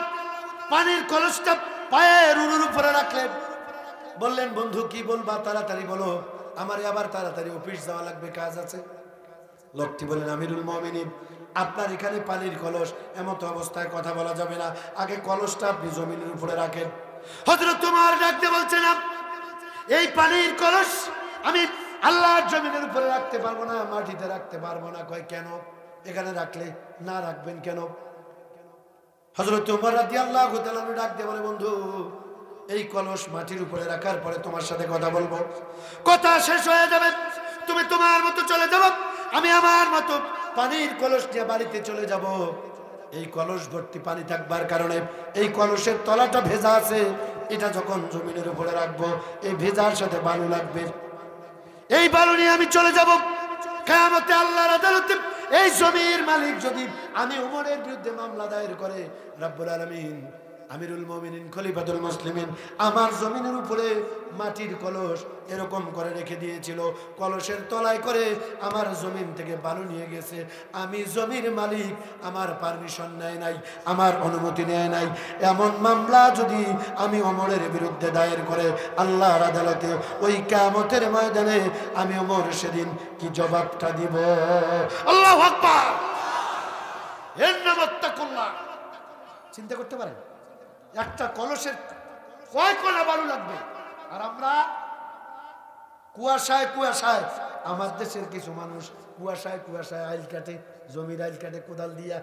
পানির কলসটা পায়ের উড়ের উপরে রাখলেন। বললেন, বন্ধু কি বলবা, তাড়াতাড়ি বলো, আমার আবার তাড়াতাড়ি অফিস যাওয়া লাগবে, কাজ আছে। লোকটি বললেন, আমিরুল মুমিনিন আপনার এখানে পানির কলস, এমত অবস্থায় কথা বলা যাবে না, আগে কলসটা আপনি জমিনের উপরে রাখেন। হযরত ওমর ডাকতে বলছেন, এই পানির কলস আমি আল্লাহর জমিনের উপরে রাখতে পারবো না, মাটিতে রাখতে পারবো না। কয় কেন? এখানে রাখলে না রাখবেন কেন? হযরত ওমর রাদিয়াল্লাহু তাআলা ডাকতে বলে, বন্ধু এই কলস মাটির উপরে রাখার পরে তোমার সাথে কথা বলবো, কথা শেষ হয়ে যাবে, তুমি তোমার মতো চলে যাবো, আমি আমার মতো পানির কলস নিয়ে বাড়িতে চলে যাব। এই কলস ভর্তি পানি থাকবার কারণে এই কলসের তলাটা ভেজা আছে, এটা যখন জমিনের উপরে রাখবো এই ভেজার সাথে বালু লাগবে, এই বালু নিয়ে আমি চলে যাব কিয়ামতে আল্লাহর আদালতে। এই জমির মালিক যদি আমি ওমরের বিরুদ্ধে মামলা দায়ের করে, রব্বুল আলামিন আমিরুল মুমিনিন খলিফাতুল মুসলিমিন আমার জমিনের উপরে মাটির কলস এরকম করে রেখে দিয়েছিল, কলসের তলায় করে আমার জমিন থেকে বালু নিয়ে গেছে, আমি জমির মালিক, আমার পারমিশন নেয় নাই, আমার অনুমতি নেয় নাই, এমন মামলা যদি আমি ওমরের বিরুদ্ধে দায়ের করে আল্লাহর আদালতে, ওই কিয়ামতের ময়দানে আমি ওমর সেদিন কি জবাবটা দিব? আল্লাহু আকবার। ইন্নামাত্তাকুল্লাহ। চিন্তা করতে পারেন একটা কলসের কয় কণা বালু লাগবে, আর আমরা কুয়াশায় কুয়াশায়, আমার দেশের কিছু মানুষ কুয়াশায় কুয়াশায় আইল কাটে, জমির আইল কাটে কোদাল দিয়া,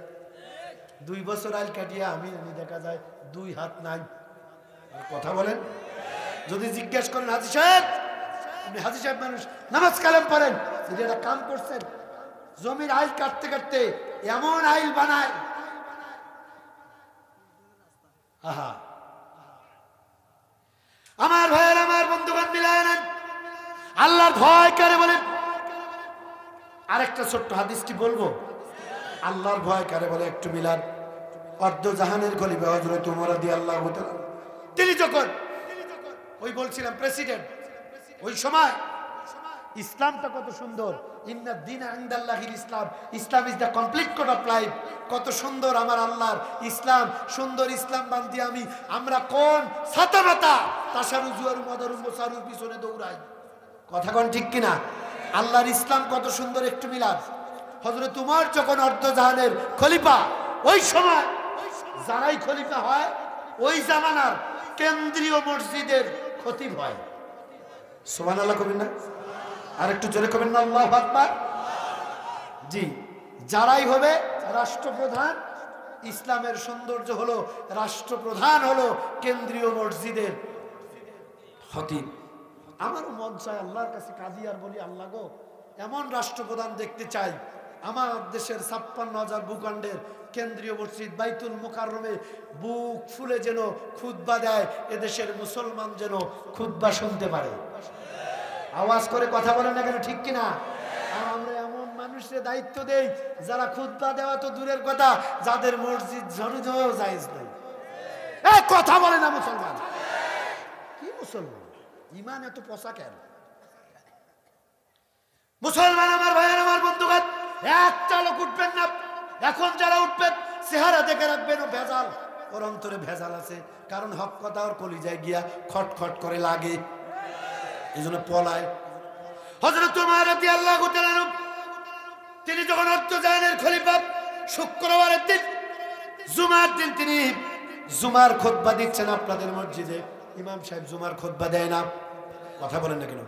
2 বছর আইল কাটিয়া আমি দেখা যায় 2 হাত নাই। কথা বলেন, যদি জিজ্ঞেস করেন হাজী সাহেব, আপনি হাজী সাহেব মানুষ, নামাজ কালাম পড়েন, যদি একটা কাম করছেন, জমির আইল কাটতে কাটতে এমন আইল বানায়, আহা আমার ভাইয়ের, আমার বন্ধুগণ মিলায় নেন, আল্লাহর ভয় কারে বলে? আরেকটা ছোট্ট হাদিস কি বলবো, আল্লাহর ভয় কারে বলে একটু মিলান। অর্ধ জাহানের খলিফা হযরত ওমর রাদিয়াল্লাহু তাআলা, তিনি যখন ওই বলছিলাম প্রেসিডেন্ট, ওই সময় ইসলামটা কত সুন্দর, ইন্না দীনা ইনদাল্লাহিল ইসলাম, Islam is the complete code of life. কত সুন্দর আমার আল্লাহর ইসলাম, সুন্দর ইসলাম বান্ধি আমরা কোন ছাতা মাতা তাসারু জুয়ারু মাদারু মুসারুর পিছনে দৌড়াই, কথা কোন ঠিক কিনা? আল্লাহর ইসলাম কত সুন্দর, একটু মিলাদ। হযরত ওমর যখন অর্ধজাহানের খলিফা, ওই সময় যারাই খলিফা হয় ওই জামানার কেন্দ্রীয় মসজিদের খতিব হয়। সুবহানাল্লাহ কবেন না? আর একটু জোরে কবেন না আল্লাহু আকবার। জি, যারাই হবে রাষ্ট্রপ্রধান ইসলামের সৌন্দর্য হলো রাষ্ট্রপ্রধান হলো কেন্দ্রীয় মসজিদের খতিব। আমারও মন চায় আল্লাহর কাছে কাঁদি আর বলি, আল্লাহ গো, এমন রাষ্ট্রপ্রধান দেখতে চাই আমার দেশের 56,000 ভূখণ্ডের কেন্দ্রীয় মসজিদ বাইতুল মুকাররমে বুক ফুলে যেন খুতবা দেয়, এদেশের মুসলমান যেন খুতবা শুনতে পারে। আওয়াজ করে কথা বলেন না কেন, ঠিক কিনা? আমরা এমন মানুষের দায়িত্ব দেই যারা খুতবা দেওয়া তো দূরের কথা, যাদের মসজিদ ঝরঝর জায়েজ নাই। কথা বলে না মুসলমান, কি মুসলমান? ইমান এত পচা কেন? মুসলমান আমার ভাইয়ের, আমার বন্ধুগণ, একটা লোক উঠবেন না। এখন যারা উঠবেন চেহারা দেখে রাখবেন ও ভেজাল, ওর অন্তরে ভেজাল আছে। কারণ হক কথা ওর কলিজায় গিয়া খটখট করে লাগে, এই জন্য পলায়। হযরত ওমর রাদিয়াল্লাহু তাআলা আনহু তিনি যখন অর্থজানের খলিফা, শুক্রবারের দিন জুমার দিন তিনি জুমার খুতবা দিচ্ছেন আপনাদের মসজিদে। ইমাম সাহেব জুমার খুতবা দেয় না, কথা বলেন না কেন?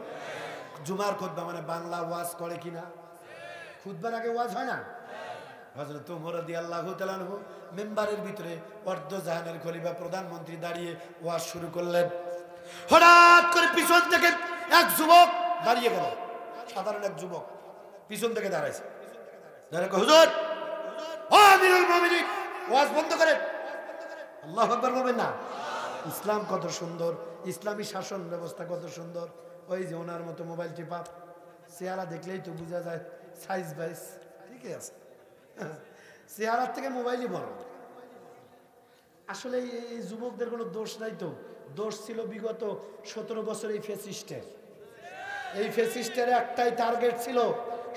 জুমার খুতবা মানে বাংলা ওয়াজ করে কিনা? খুতবার আগে ওয়াজ হয় না? হযরত ওমর রাদিয়াল্লাহু তাআলা আনহু মিম্বারের ভিতরে অর্ধজাহানের খলিফা প্রধানমন্ত্রী দাঁড়িয়ে ওয়াজ শুরু করলেন। হঠাৎ করে পিছন থেকে এক যুবক দাঁড়িয়ে গেল, সাধারণ এক যুবক পিছন থেকে দাঁড়াইছে। দাঁড়িয়ে কয়, হুজুর, ও আমিরুল মুমিনিন, ওয়াজ বন্ধ করেন। আল্লাহু আকবার বলবেন না? ইসলাম কত সুন্দর, ইসলামী শাসন ব্যবস্থা কত সুন্দর। ওই যে ওনার মতো মোবাইল টিপা, চেহারা দেখলেই তো বোঝা যায় সাইজ বাইজ ঠিকই আছে। চেহারার থেকে মোবাইলই বড়। আসলে এই যুবকদের কোনো দোষ নাই তো, দোষ ছিল বিগত 17 বছর এই ফ্যাসিস্টের। এই ফ্যাসিস্টের একটাই টার্গেট ছিল,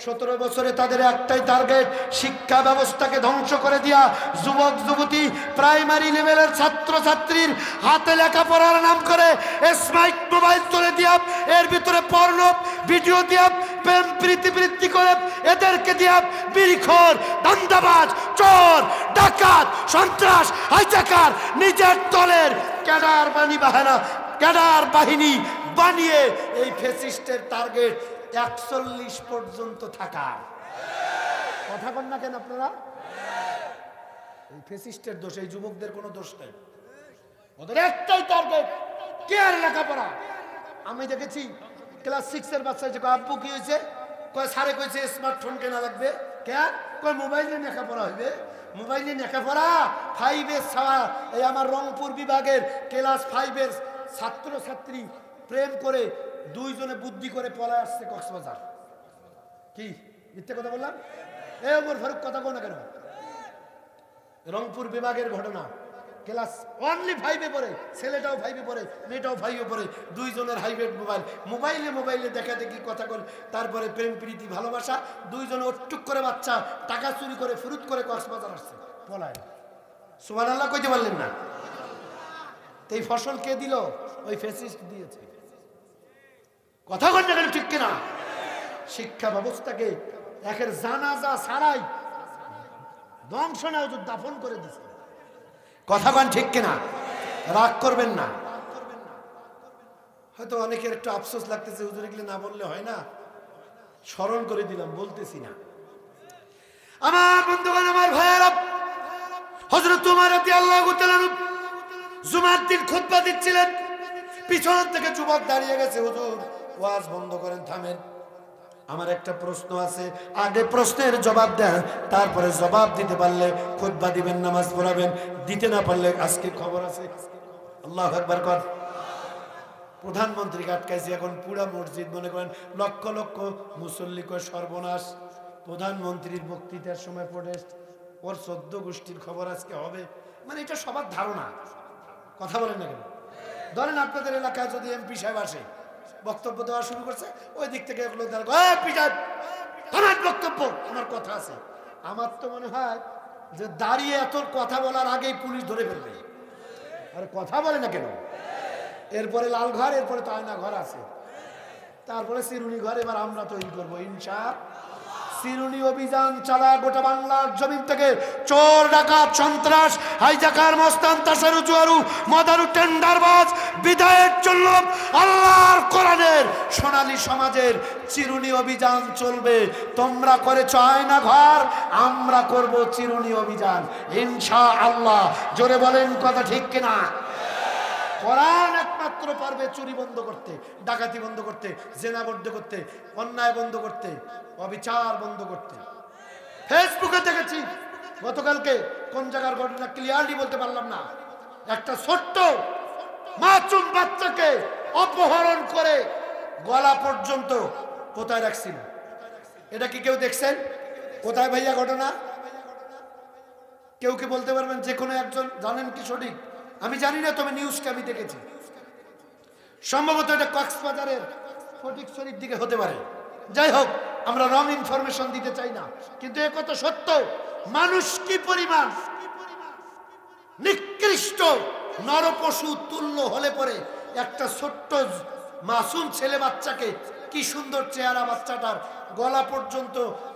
17 বছরে তাদের একটাই টার্গেট, শিক্ষা ব্যবস্থাকে ধ্বংস করে দিয়া যুবক যুবতী প্রাইমারি লেভেলের ছাত্র ছাত্রীর হাতে লেখাপড়ার নাম করে স্মার্ট মোবাইল তুলে দিয়া এর ভিতরে পর্ন ভিডিও দিয়া প্রেম প্রীতি করে এদেরকে দিয়া বিড়িখোর, দান্দাবাজ, চোর, ডাকাত, সন্ত্রাস, হাইজাকার নিজের দলের ক্যাডার বাহিনী বানিয়ে এই ফ্যাসিস্টের টার্গেট 41 পর্যন্ত থাকা। কথা বল না কেন আপনারা? এই ফ্যাসিস্টের দোষ, এই যুবকদের কোনো দোষ নেই। ওদের একটাই টার্গেট, কে আর লেখাপড়া। আমি দেখেছি ক্লাস 6 এর বাচ্চা যে আব্বু কি হয়েছে, কয় স্যারে কইছে স্মার্টফোন কেনা লাগবে। কে? কয় মোবাইলে লেখাপড়া হইবে। মোবাইলে লেখাপড়া 5 এর ছাড়া। এই আমার রংপুর বিভাগের ক্লাস 5 এর ছাত্র ছাত্রী প্রেম করে দুইজনে বুদ্ধি করে পলায় আসছে কক্সবাজার। কি মিথ্যে কথা বললাম? এই ওমর ফারুক কথা বল না কেন? রংপুর বিভাগের ঘটনা, ক্লাস অনলি 5 এ পড়ে, ছেলেটাও 5 এ পড়ে, মেয়েটাও 5 এ পড়ে, দুইজনের হাইব্রিড মোবাইলে দেখা দেখি কথা বল, তারপরে প্রেম প্রীতি ভালোবাসা, দুইজনে অটুক করে বাচ্চা, টাকা চুরি করে ফুরুত করে কক্সবাজার আসছে পলায়। সুবহানাল্লাহ কইতে পারলেন না? এই ফসল কে দিল? ওই ফ্যাসিস্ট দিয়েছে। কথা বলতে গেলে ঠিক কিনা? শিক্ষা ব্যবস্থাকে একের জানাজা ছাড়াই ধ্বংস না দাফন করে দিছে। কথা বলেন ঠিক কিনা? রাগ করবেন না। হয়তো অনেকের একটু আফসোস লাগতেছে, হুজুর এগুলো না বললে হয় না, স্মরণ করে দিলাম, বলতেছি না। আমার বন্ধুগণ, আমার ভাইয়েরা, হযরত ওমর রাদিয়াল্লাহু তাআলা জুমার দিন খুতবা দিচ্ছিলেন, পিছন থেকে যুবক দাঁড়িয়ে গেছে, হুজুর ওয়াজ বন্ধ করেন, থামেন, আমার একটা প্রশ্ন আছে, আগে প্রশ্নের জবাব দেন, তারপরে জবাব দিতে পারলে খুতবা দিবেন, নামাজ পড়াবেন, দিতে না পারলে আজকে খবর আছে। আল্লাহু আকবার কর। প্রধানমন্ত্রীকে আটকাইছে, এখন পুরা মসজিদ মনে করেন লক্ষ লক্ষ মুসল্লি কয় সর্বনাশ। প্রধানমন্ত্রীর বক্তৃতার সময় প্রোটেস্ট, ওর 14 গোষ্ঠীর খবর আজকে হবে, মানে এটা সবার ধারণা। কথা বলেন না কেন? ধরেন আপনাদের এলাকায় যদি এমপি সাহেব আসে, বক্তব্য দেওয়া শুরু করছে, ওই দিক থেকে এগুলো বক্তব্য, আমার কথা আছে। আমার তো মনে হয় যে দাঁড়িয়ে এত কথা বলার আগেই পুলিশ ধরে ফেলবে। আরে কথা বলে না কেন? এরপরে লাল ঘর, এরপরে তো আয়না ঘর আছে, তারপরে চিরুনি ঘর, এবার আমরা তৈরি করবো ইনশাআল্লাহ। চিরুনি অভিযান চালায় গোটা বাংলার জমিন থেকে চোর ডাকাত সন্ত্রাস হাইজাকার মস্তান তাসারু জুয়ারু মদারু টেন্ডারবাজ বিদায়ের জন্য আল্লাহর কোরআনের সোনালী সমাজের চিরুনি অভিযান চলবে। তোমরা করেছ আয়না ঘর, আমরা করব চিরুনি অভিযান ইনশাআল্লাহ। জোরে বলেন কথা ঠিক কিনা? কোরআন একমাত্র পারবে চুরি বন্ধ করতে, ডাকাতি বন্ধ করতে, জেনা বন্ধ করতে, অন্যায় বন্ধ করতে, অবিচার বন্ধ করতে। ফেসবুকে দেখেছি গতকালকে, কোন জায়গার ঘটনা ক্লিয়ারলি বলতে পারলাম না, একটা ছোট্ট মাসুম বাচ্চাকে অপহরণ করে গলা পর্যন্ত কোথায় রাখছিল। এটা কি কেউ দেখছেন? কোথায় ভাইয়া ঘটনা? কেউ কি বলতে পারবেন? যে কোনো একজন জানেন কি সঠিক? আমি জানি না, তবে নিউজকে আমি দেখেছি। সম্ভবত এটা কক্সবাজারের ফটিকছড়ির দিকে হতে পারে। যাই হোক, আমরা রং ইনফরমেশন দিতে চাই না, কিন্তু এ কথা সত্য। মানুষ কি পরিমাণ নিকৃষ্ট নরপশু তুল্য হলে পরে একটা ছোট্ট মাসুম ছেলে বাচ্চাকে, কি সুন্দর চেহারা বাচ্চাটার, গলা পর্যন্ত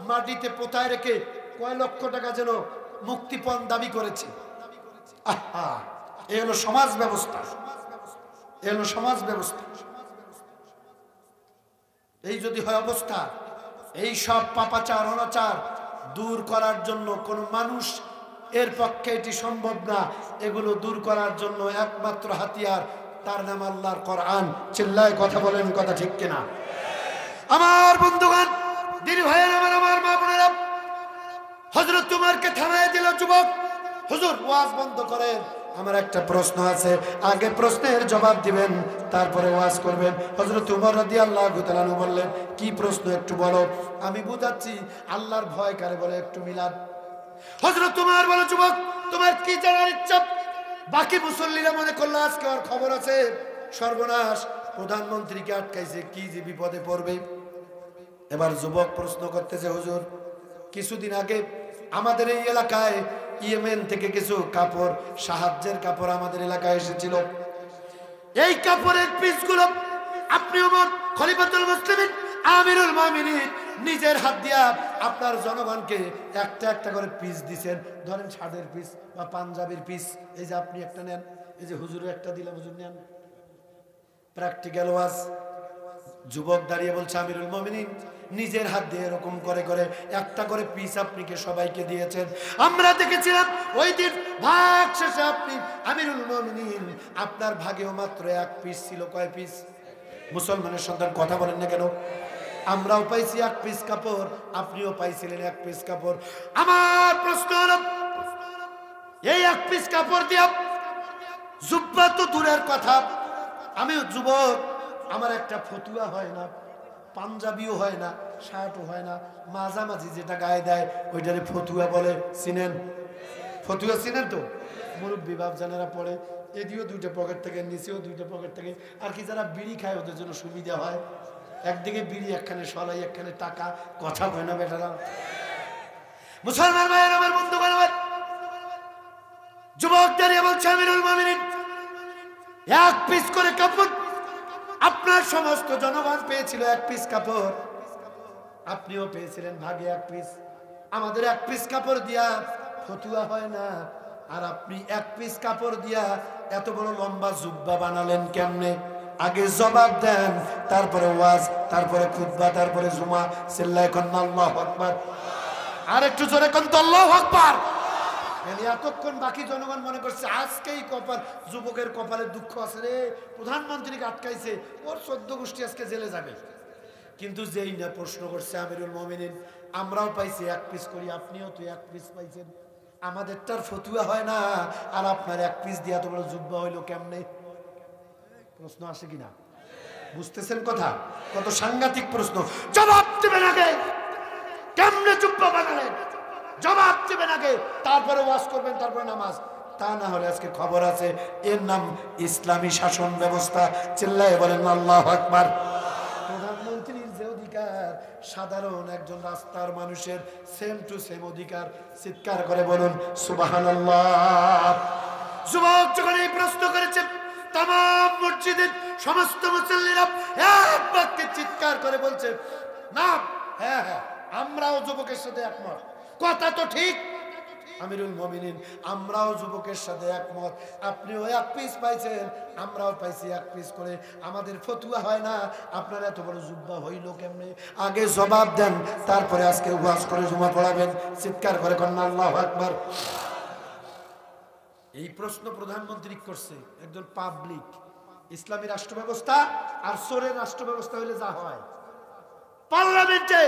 মাটিতে পোতায় রেখে কয় লক্ষ টাকা যেন মুক্তিপণ দাবি করেছে। আহা, এ হলো সমাজ ব্যবস্থা, এ হলো সমাজ ব্যবস্থা। এই যদি হয় অবস্থা, এই সব পাপাচার অনাচার দূর করার জন্য কোন মানুষ এর পক্ষে এটি সম্ভব না। এগুলো দূর করার জন্য একমাত্র হাতিয়ার, তার নাম আল্লাহর কোরআন। চিল্লায় কথা বলেন কথা ঠিক কিনা? আমার বন্ধুগণ, দিন ভাইয়ের আমার মা বোনেরা, হযরত উমরকে থামায় দিল যুবক। হুজুর ওয়াজ বন্ধ করেন, আমার একটা প্রশ্ন আছে, আগে প্রশ্নের জবাব দিবেন, তারপরে ওয়াজ করবেন। হযরত উমর রাদিয়াল্লাহু তাআলা বললেন, কি প্রশ্ন একটু বলো। আমি বুঝাচ্ছি আল্লাহর ভয় কারে বলে, একটু মিলাদ। হযরত উমর বলে, যুবক তোমার কি জানার ইচ্ছা? বাকি মুসল্লিরা মনে করলো আজকে ওর খবর আছে, সর্বনাশ, প্রধানমন্ত্রীকে আটকাইছে, কি যে বিপদে পড়বে। এবার যুবক প্রশ্ন করতেছে, হুজুর কিছুদিন আগে আমাদের এই এলাকায় ইয়েমেন থেকে কিছু কাপড়, সাহায্যের কাপড় আমাদের এলাকায় এসেছিল। এই কাপড়ের পিসগুলো আপনি ওমর খলিফাতুল মুসলিমিন আমিরুল মুমিনিন নিজের হাত দিয়া আপনার জনগণকে একটা একটা করে পিস দিবেন। ধরেন শার্টের পিস বা পাঞ্জাবির পিস, এই যে আপনি একটা নেন, এই যে হুজুরে একটা দিলাম, হুজুর নেন। প্র্যাকটিক্যাল ওয়াজ। যুবক দাঁড়িয়ে বলছে, আমিরুল মুমিনিন নিজের হাত দিয়ে এরকম করে করে একটা করে পিস আপনাকে সবাইকে দিয়েছেন। আমরা দেখেছিলাম ওই দিন ভাগ শেষে আপনি আমিরুল মুমিনিন আপনার ভাগেও মাত্র এক পিস ছিল। কয় পিস? মুসলমানের সন্তান কথা বলেন না কেন? আমরাও পাইছি এক পিস কাপড়, আপনিও পাইছিলেন এক পিস কাপড়। আমার প্রশ্ন হলো, এই এক পিস কাপড় দিয়া জুব্বা তো দূরের কথা, আমি যুবক, আমার একটা ফতুয়া হয় না, পাঞ্জাবিও হয় না, শার্টও হয় না, মাঝামাঝি যেটা গায়ে দেয় ওইটারে ফতুয়া বলে। চিনেন? ফতুয়া চিনেন তো? মুরব্বী বাপ জানেরা পড়ে, এদিও দুইটা পকেট থেকে, নিচেও দুইটা পকেট থেকে। আর কি যারা বিড়ি খায় ওদের জন্য সুবিধা হয়, একদিকে বিড়ি, একখানে সলাই, একখানে টাকা। কথা হয় না বেটারা? মুসলমান ভাইয়ের আমার বন্ধু বান্ধব, যুবক দাঁড়িয়ে বলছে, আমিরুল মুমিনিন এক পিস করে কাপড় আপনার সমস্ত জনগণ পেয়েছিল, এক পিস কাপড় আপনিও পেয়েছিলেন ভাগে এক পিস। আমাদের এক পিস কাপড় দিয়া ফতুয়া হয় না, আর আপনি এক পিস কাপড় দিয়া এত বড় লম্বা জুব্বা বানালেন কেমনে? আগে জবাব দেন, তারপরে ওয়াজ, তারপরে খুতবা, তারপরে জুমা। চিল্লায় কোন আল্লাহু আকবার। আর একটু জোরে কোন তো আল্লাহু আকবার। এতক্ষণ বাকি জনগণ মনে করছে আজকেই কপাল, যুবকের কপালে দুঃখ আছে রে, প্রধানমন্ত্রীকে আটকাইছে, ওর 14 গোষ্ঠী আজকে জেলে যাবে। কিন্তু যেই না প্রশ্ন করছে আমিরুল মুমিনিন, আমরাও পাইছি এক পিস করি, আপনিও তো এক পিস পাইছেন, আমাদেরটার ফতুয়া হয় না, আর আপনার এক পিস দিয়া তো বড় জুব্বা হইলো কেমনে? প্রশ্ন আসে কিনা? বুঝতেছেন কথা? কত সাংঘাতিক প্রশ্ন। জবাব দেবেন আগে, কেমনে জুব্বা বানালেন? জবাব দেবেন আগে, তারপরে ওয়াজ করবেন, তারপরে নামাজ। তা না হলে আজকে খবর আছে, এর নাম ইসলামী শাসন ব্যবস্থা। চিল্লায় বলেন আল্লাহু আকবার। প্রধানমন্ত্রীর যে অধিকার, সাধারণ একজন রাস্তার মানুষের সেম টু সেম অধিকার। চিৎকার করে বলুন সুবহানাল্লাহ। যুবক যখন এই প্রশ্ন করেছে, তামাম মসজিদের সমস্ত মুসল্লিরা এক বাক্যে চিৎকার করে বলছে, না, হ্যাঁ হ্যাঁ, আমরাও যুবকের সাথে একমত। কথা তো ঠিক আমিরুল মুমিনিন, আমরাও যুবকের সাথে একমত। আপনিও এক পিস পাইছেন, আমরাও পাইছি এক পিস করে। আমাদের ফতুয়া হয় না, আপনার এত বড় জুব্বা হইল কেমনে? আগে জবাব দেন, তারপরে আজকে ওয়াজ করে জুমা পড়াবেন। চিৎকার করে কন্যা আল্লাহু আকবার। এই প্রশ্ন প্রধানমন্ত্রী করছে, একজন পাবলিক। ইসলামী রাষ্ট্র ব্যবস্থা আর সোরের রাষ্ট্র ব্যবস্থা হইলে যা হয়, পার্লামেন্টে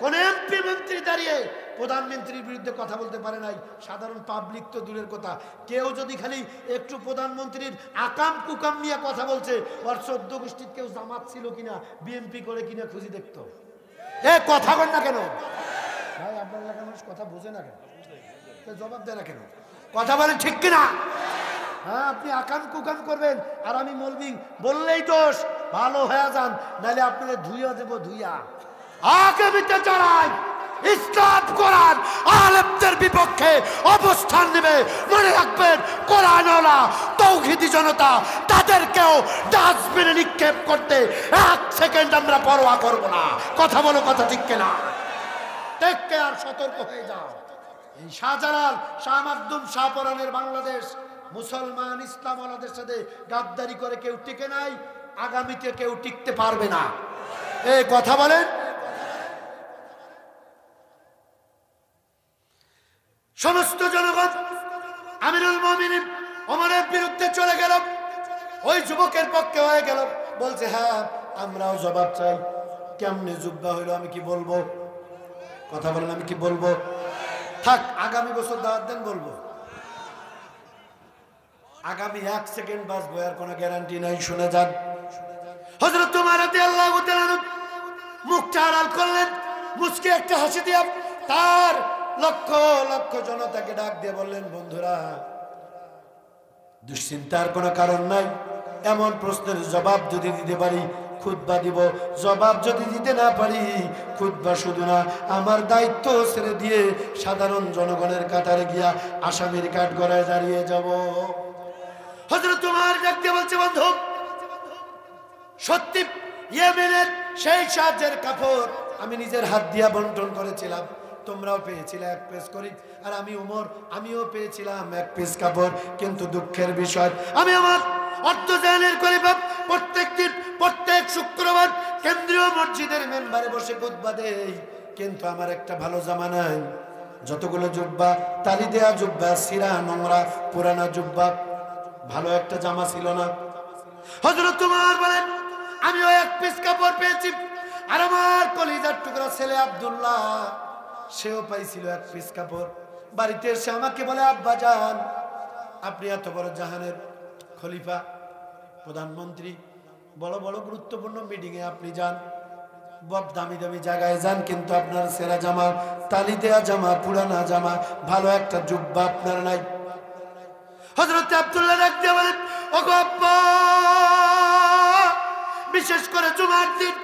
কোন এমপি মন্ত্রী দাঁড়িয়ে প্রধানমন্ত্রীর বিরুদ্ধে কথা বলতে পারে নাই। সাধারণ পাবলিক তো দূরের কথা, কেউ যদি খালি একটু প্রধানমন্ত্রীর আকাম কুকাম নিয়ে কথা বলছে, ওর 14 গোষ্ঠীর কেউ জামাত ছিল কিনা, বিএমপি করে কিনা খুঁজি দেখতো। এ কথা বল না কেন ভাই? আপনার এলাকার মানুষ কথা বোঝে না কেন? জবাব দেয় না কেন? কথা বলেন ঠিক কিনা? হ্যাঁ, আপনি আকাম কুকাম করবেন আর আমি মলবিং বললেই দোষ। ভালো হয়ে যান, নাহলে আপনাদের ধুইয়া দেবো, ধুইয়া আগামীতে চড়াই ইসলাম কোরআন আলেমদের বিপক্ষে অবস্থান নেবে। মনে রাখবেন, কোরআনওয়ালা তৌহিদি জনতা, তাদেরকেও ডাস্টবিনে নিক্ষেপ করতে 1 সেকেন্ড আমরা পরোয়া করব না। কথা বলো, কথা ঠিক কিনা? দেখকে আর সতর্ক হয়ে যাও। এই শাহজালাল, শাহ মাকদুম, শাহপরানের বাংলাদেশ, মুসলমান ইসলামওয়ালাদের সাথে গাদ্দারি করে কেউ টিকে নাই, আগামীতে কেউ টিকতে পারবে না। এই কথা বলেন। সমস্ত জনগণ আমিরুল মুমিনিন ওমরের বিরুদ্ধে চলে গেল, ওই যুবকের পক্ষে হয়ে গেল। বলছে, হ্যাঁ আমরাও জবাব চাই। কেমনে জুব্বা হইলো আমি কি বলবো? কথা বলেন, আমি কি বলবো? থাক, আগামী বছর দাওয়াত দেন, বলবো। আগামী 1 সেকেন্ড বাঁচবো, আর কোনো গ্যারান্টি নাই। শুনে যান। হযরত ওমর রাদিয়াল্লাহু তাআলা মুখটা আড়াল করলেন, মুচকে একটা হাসি দিয়ে তার লক্ষ লক্ষ জনতাকে ডাক দিয়ে বললেন, বন্ধুরা, দুশ্চিন্তার কোনো কারণ নাই। এমন প্রশ্নের জবাব যদি দিতে পারি খুতবা দিব, জবাব যদি দিতে না পারি খুতবা শুধু না, আমার দায়িত্ব ছেড়ে দিয়ে সাধারণ জনগণের কাতারে গিয়া আসামির কাঠ গড়ায় দাঁড়িয়ে যাব। হযরত ওমর ডাক দিয়ে বলছে, বন্ধু, সত্যি ইয়েমেনের সেই সাহায্যের কাপড় আমি নিজের হাত দিয়া বন্টন করেছিলাম, তোমরাও পেয়েছিলে 1 পিস করে, আর আমি ওমর, আমিও পেয়েছিলাম 1 পিস কাপড়। কিন্তু দুঃখের বিষয়, আমি আমার অর্ধজানের খলিফা প্রত্যেক শুক্রবার কেন্দ্রীয় মসজিদের মেম্বারে বসে খুতবা দেই, কিন্তু আমার একটা ভালো জামা নাই। যতগুলো জুব্বা, তালি দেয়া জুব্বা, সিরা নোংরা পুরানা জুব্বা, ভালো একটা জামা ছিল না। হযরত ওমর বলেন, আমিও 1 পিস কাপড় পেয়েছি, আর আমার কলিজার টুকরা ছেলে আব্দুল্লাহ, সেও পাইছিল 1 পিস কাপড়। বাড়িতে এসে আমাকে বলে, আব্বা জান, আপনি এত বড় জাহানের খলিফা, প্রধানমন্ত্রী, বড় বড় গুরুত্বপূর্ণ মিটিং এ আপনি যান, দামি দামি জায়গায় যান, কিন্তু আপনার সেরা জামা, তালি দেয়া জামা, পুরানা জামা, ভালো একটা জুব্বা আপনার নাই। হযরত আব্দুল্লাহ ডাক দিয়ে বলেন, ওগো আব্বা, বিশেষ করে জুমার দিন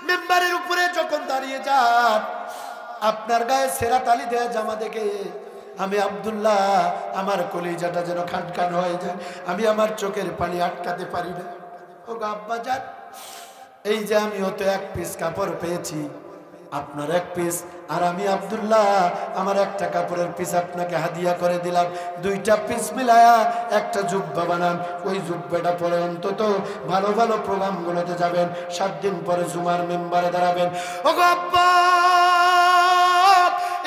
মেম্বারের উপরে যখন দাঁড়িয়ে যান, আপনার গায়ে সেরা তালি দেয়া জামা দেখে আমি আব্দুল্লাহ, আমার কলিজাটা যেন খানখান হয়ে যায়, আমি আমার চোখের পানি আটকাতে পারি না। ওগো আব্বা জান, এই যে আমিও তো 1 পিস কাপড় পেয়েছি, আপনার 1 পিস, আর আমি আব্দুল্লাহ আমার একটা কাপড়ের পিস আপনাকে হাদিয়া করে দিলাম। 2টা পিস মিলায়া একটা জুব্বা বানান, ওই জুব্বাটা পরে অন্তত ভালো ভালো প্রোগ্রামগুলোতে যাবেন, 7 দিন পরে জুমার মেম্বারে দাঁড়াবেন। ওগো আব্বা,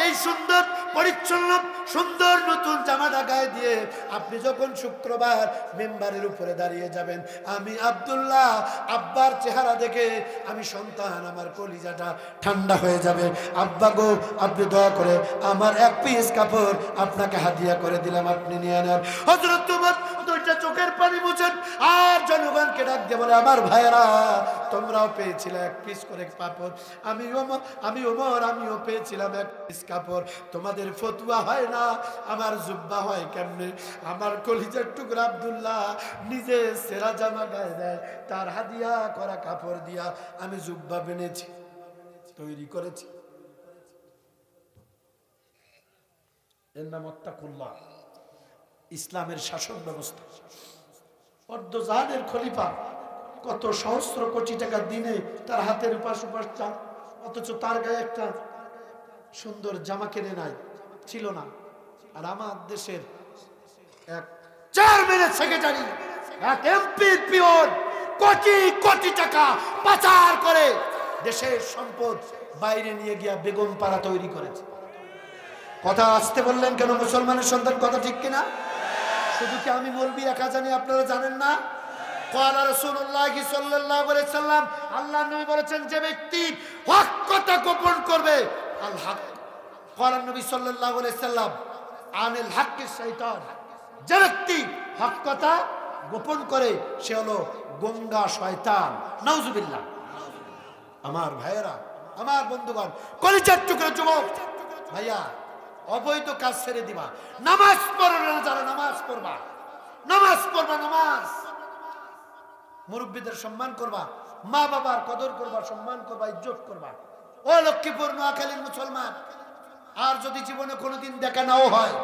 এই সুন্দর পরিচ্ছন্ন সুন্দর নতুন জামাটা গায়ে দিয়ে আপনি যখন শুক্রবার মেম্বারের উপরে দাঁড়িয়ে যাবেন, আমি আব্দুল্লাহ আব্বার চেহারা দেখে আমি সন্তান, আমার কলিজাটা ঠান্ডা হয়ে যাবে। আব্বা গো, আপনি দয়া করে আমার 1 পিস কাপড় আপনাকে হাদিয়া করে দিলাম, আপনি নিয়ে নেন। হযরত ওমর 2টা চোখের পানি মুছেন, আর জনগণকে ডাক দিয়ে বলে, আমার ভাইয়েরা, তোমরাও পেয়েছিলে 1 পিস করে কাপড়, আমি ওমর আমিও পেয়েছিলাম 1 পিস কাপড়। তোমাদের ফতুয়া হয় না, আমার জুব্বা হয় কেমনে? আমার কলিজার টুকরা আব্দুল্লাহ নিজে সেরা জামা গায়ে দেয়, তার হাদিয়া করা কাপড় দিয়া আমি জুব্বা বেনেছি, তৈরি করেছি। এর নাম আত্তাকুল্লাহ, ইসলামের শাসন ব্যবস্থা। অর্ধজাহানের খলিফা, কত সহস্র কোটি টাকা দিনে তার হাতের উপাস চান, অথচ তার গায়ে একটা সুন্দর জামা কিনে নাই, ছিল না। আর আমার দেশের এক চেয়ারম্যানের সেক্রেটারি, এক এমপির পিয়ন কোটি কোটি টাকা পাচার করে দেশের সম্পদ বাইরে নিয়ে গিয়া বেগম পাড়া তৈরি করেছে। কথা আসতে বললেন কেন? মুসলমানের সন্তান, কথা ঠিক কিনা? শুধু কি আমি বলবি একা জানি, আপনারা জানেন না? ক্বালা রাসূলুল্লাহ সাল্লাল্লাহু আলাইহি সাল্লাম, আল্লাহর নবী বলেছেন, যে ব্যক্তি হক কথা গোপন করবে, আল হক, ক্বালা নবী সাল্লাল্লাহু আলাইহি সাল্লাম, আনিল হক শাইতান, যে ব্যক্তি হক কথা গোপন করে সে হলো গঙ্গা শয়তান। নাউজুবিল্লাহ। আমার ভাইয়েরা, আমার বন্ধুগণ, কলিজার টুকরা যুবক ভাইয়া, অবৈধ কাজ ছেড়ে দিবা, নামাজ পড়ো না, যারা নামাজ পড়বা, নামাজ পড়বা, নামাজ, মুরব্বীদের সম্মান করবা, মা বাবার কদর করবা, সম্মান করবা, ইজ্জত করবা। ও লক্ষ্মীপুর নোয়াখালীর মুসলমান, আর যদি জীবনে কোনোদিন দেখা নাও হয়,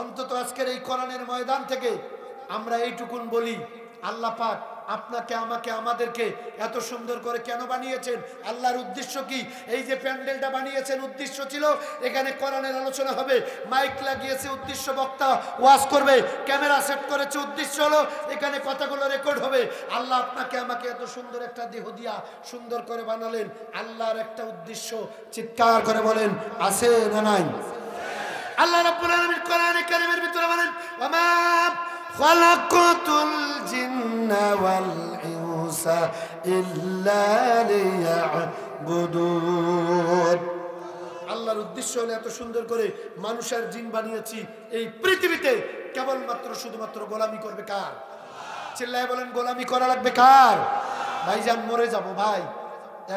অন্তত আজকের এই কোরআনের ময়দান থেকে আমরা এইটুকুন বলি, আল্লাহ পাক আপনাকে, আমাকে, আমাদেরকে এত সুন্দর করে কেন বানিয়েছেন? আল্লাহর উদ্দেশ্য কি? এই যে প্যান্ডেলটা বানিয়েছেন, উদ্দেশ্য ছিল এখানে কোরআনের আলোচনা হবে, মাইক লাগিয়েছে, উদ্দেশ্য বক্তা ওয়াজ করবে, ক্যামেরা সেট করেছে, উদ্দেশ্য হলো এখানে কথাগুলো রেকর্ড হবে। আল্লাহ আপনাকে, আমাকে এত সুন্দর একটা দেহ দিয়া সুন্দর করে বানালেন, আল্লাহর একটা উদ্দেশ্য, চিৎকার করে বলেন, আছে না নাই? আল্লাহ রাব্বুল আলামিন কোরআনে কারীমের ভিতরে বলেন, ওয়ামা খালাকাতুল জিন্না ওয়াল ইনসা ইল্লা লিয়াবুদুন। আল্লাহর উদ্দেশ্য হলো এত সুন্দর করে মানুষের জিন বানিয়েছি এই পৃথিবীতে কেবলমাত্র শুধুমাত্র গোলামি করবে কার? চিল্লায় বলেন, গোলামি করা লাগবে কার? ভাইজান, মরে যাব ভাই,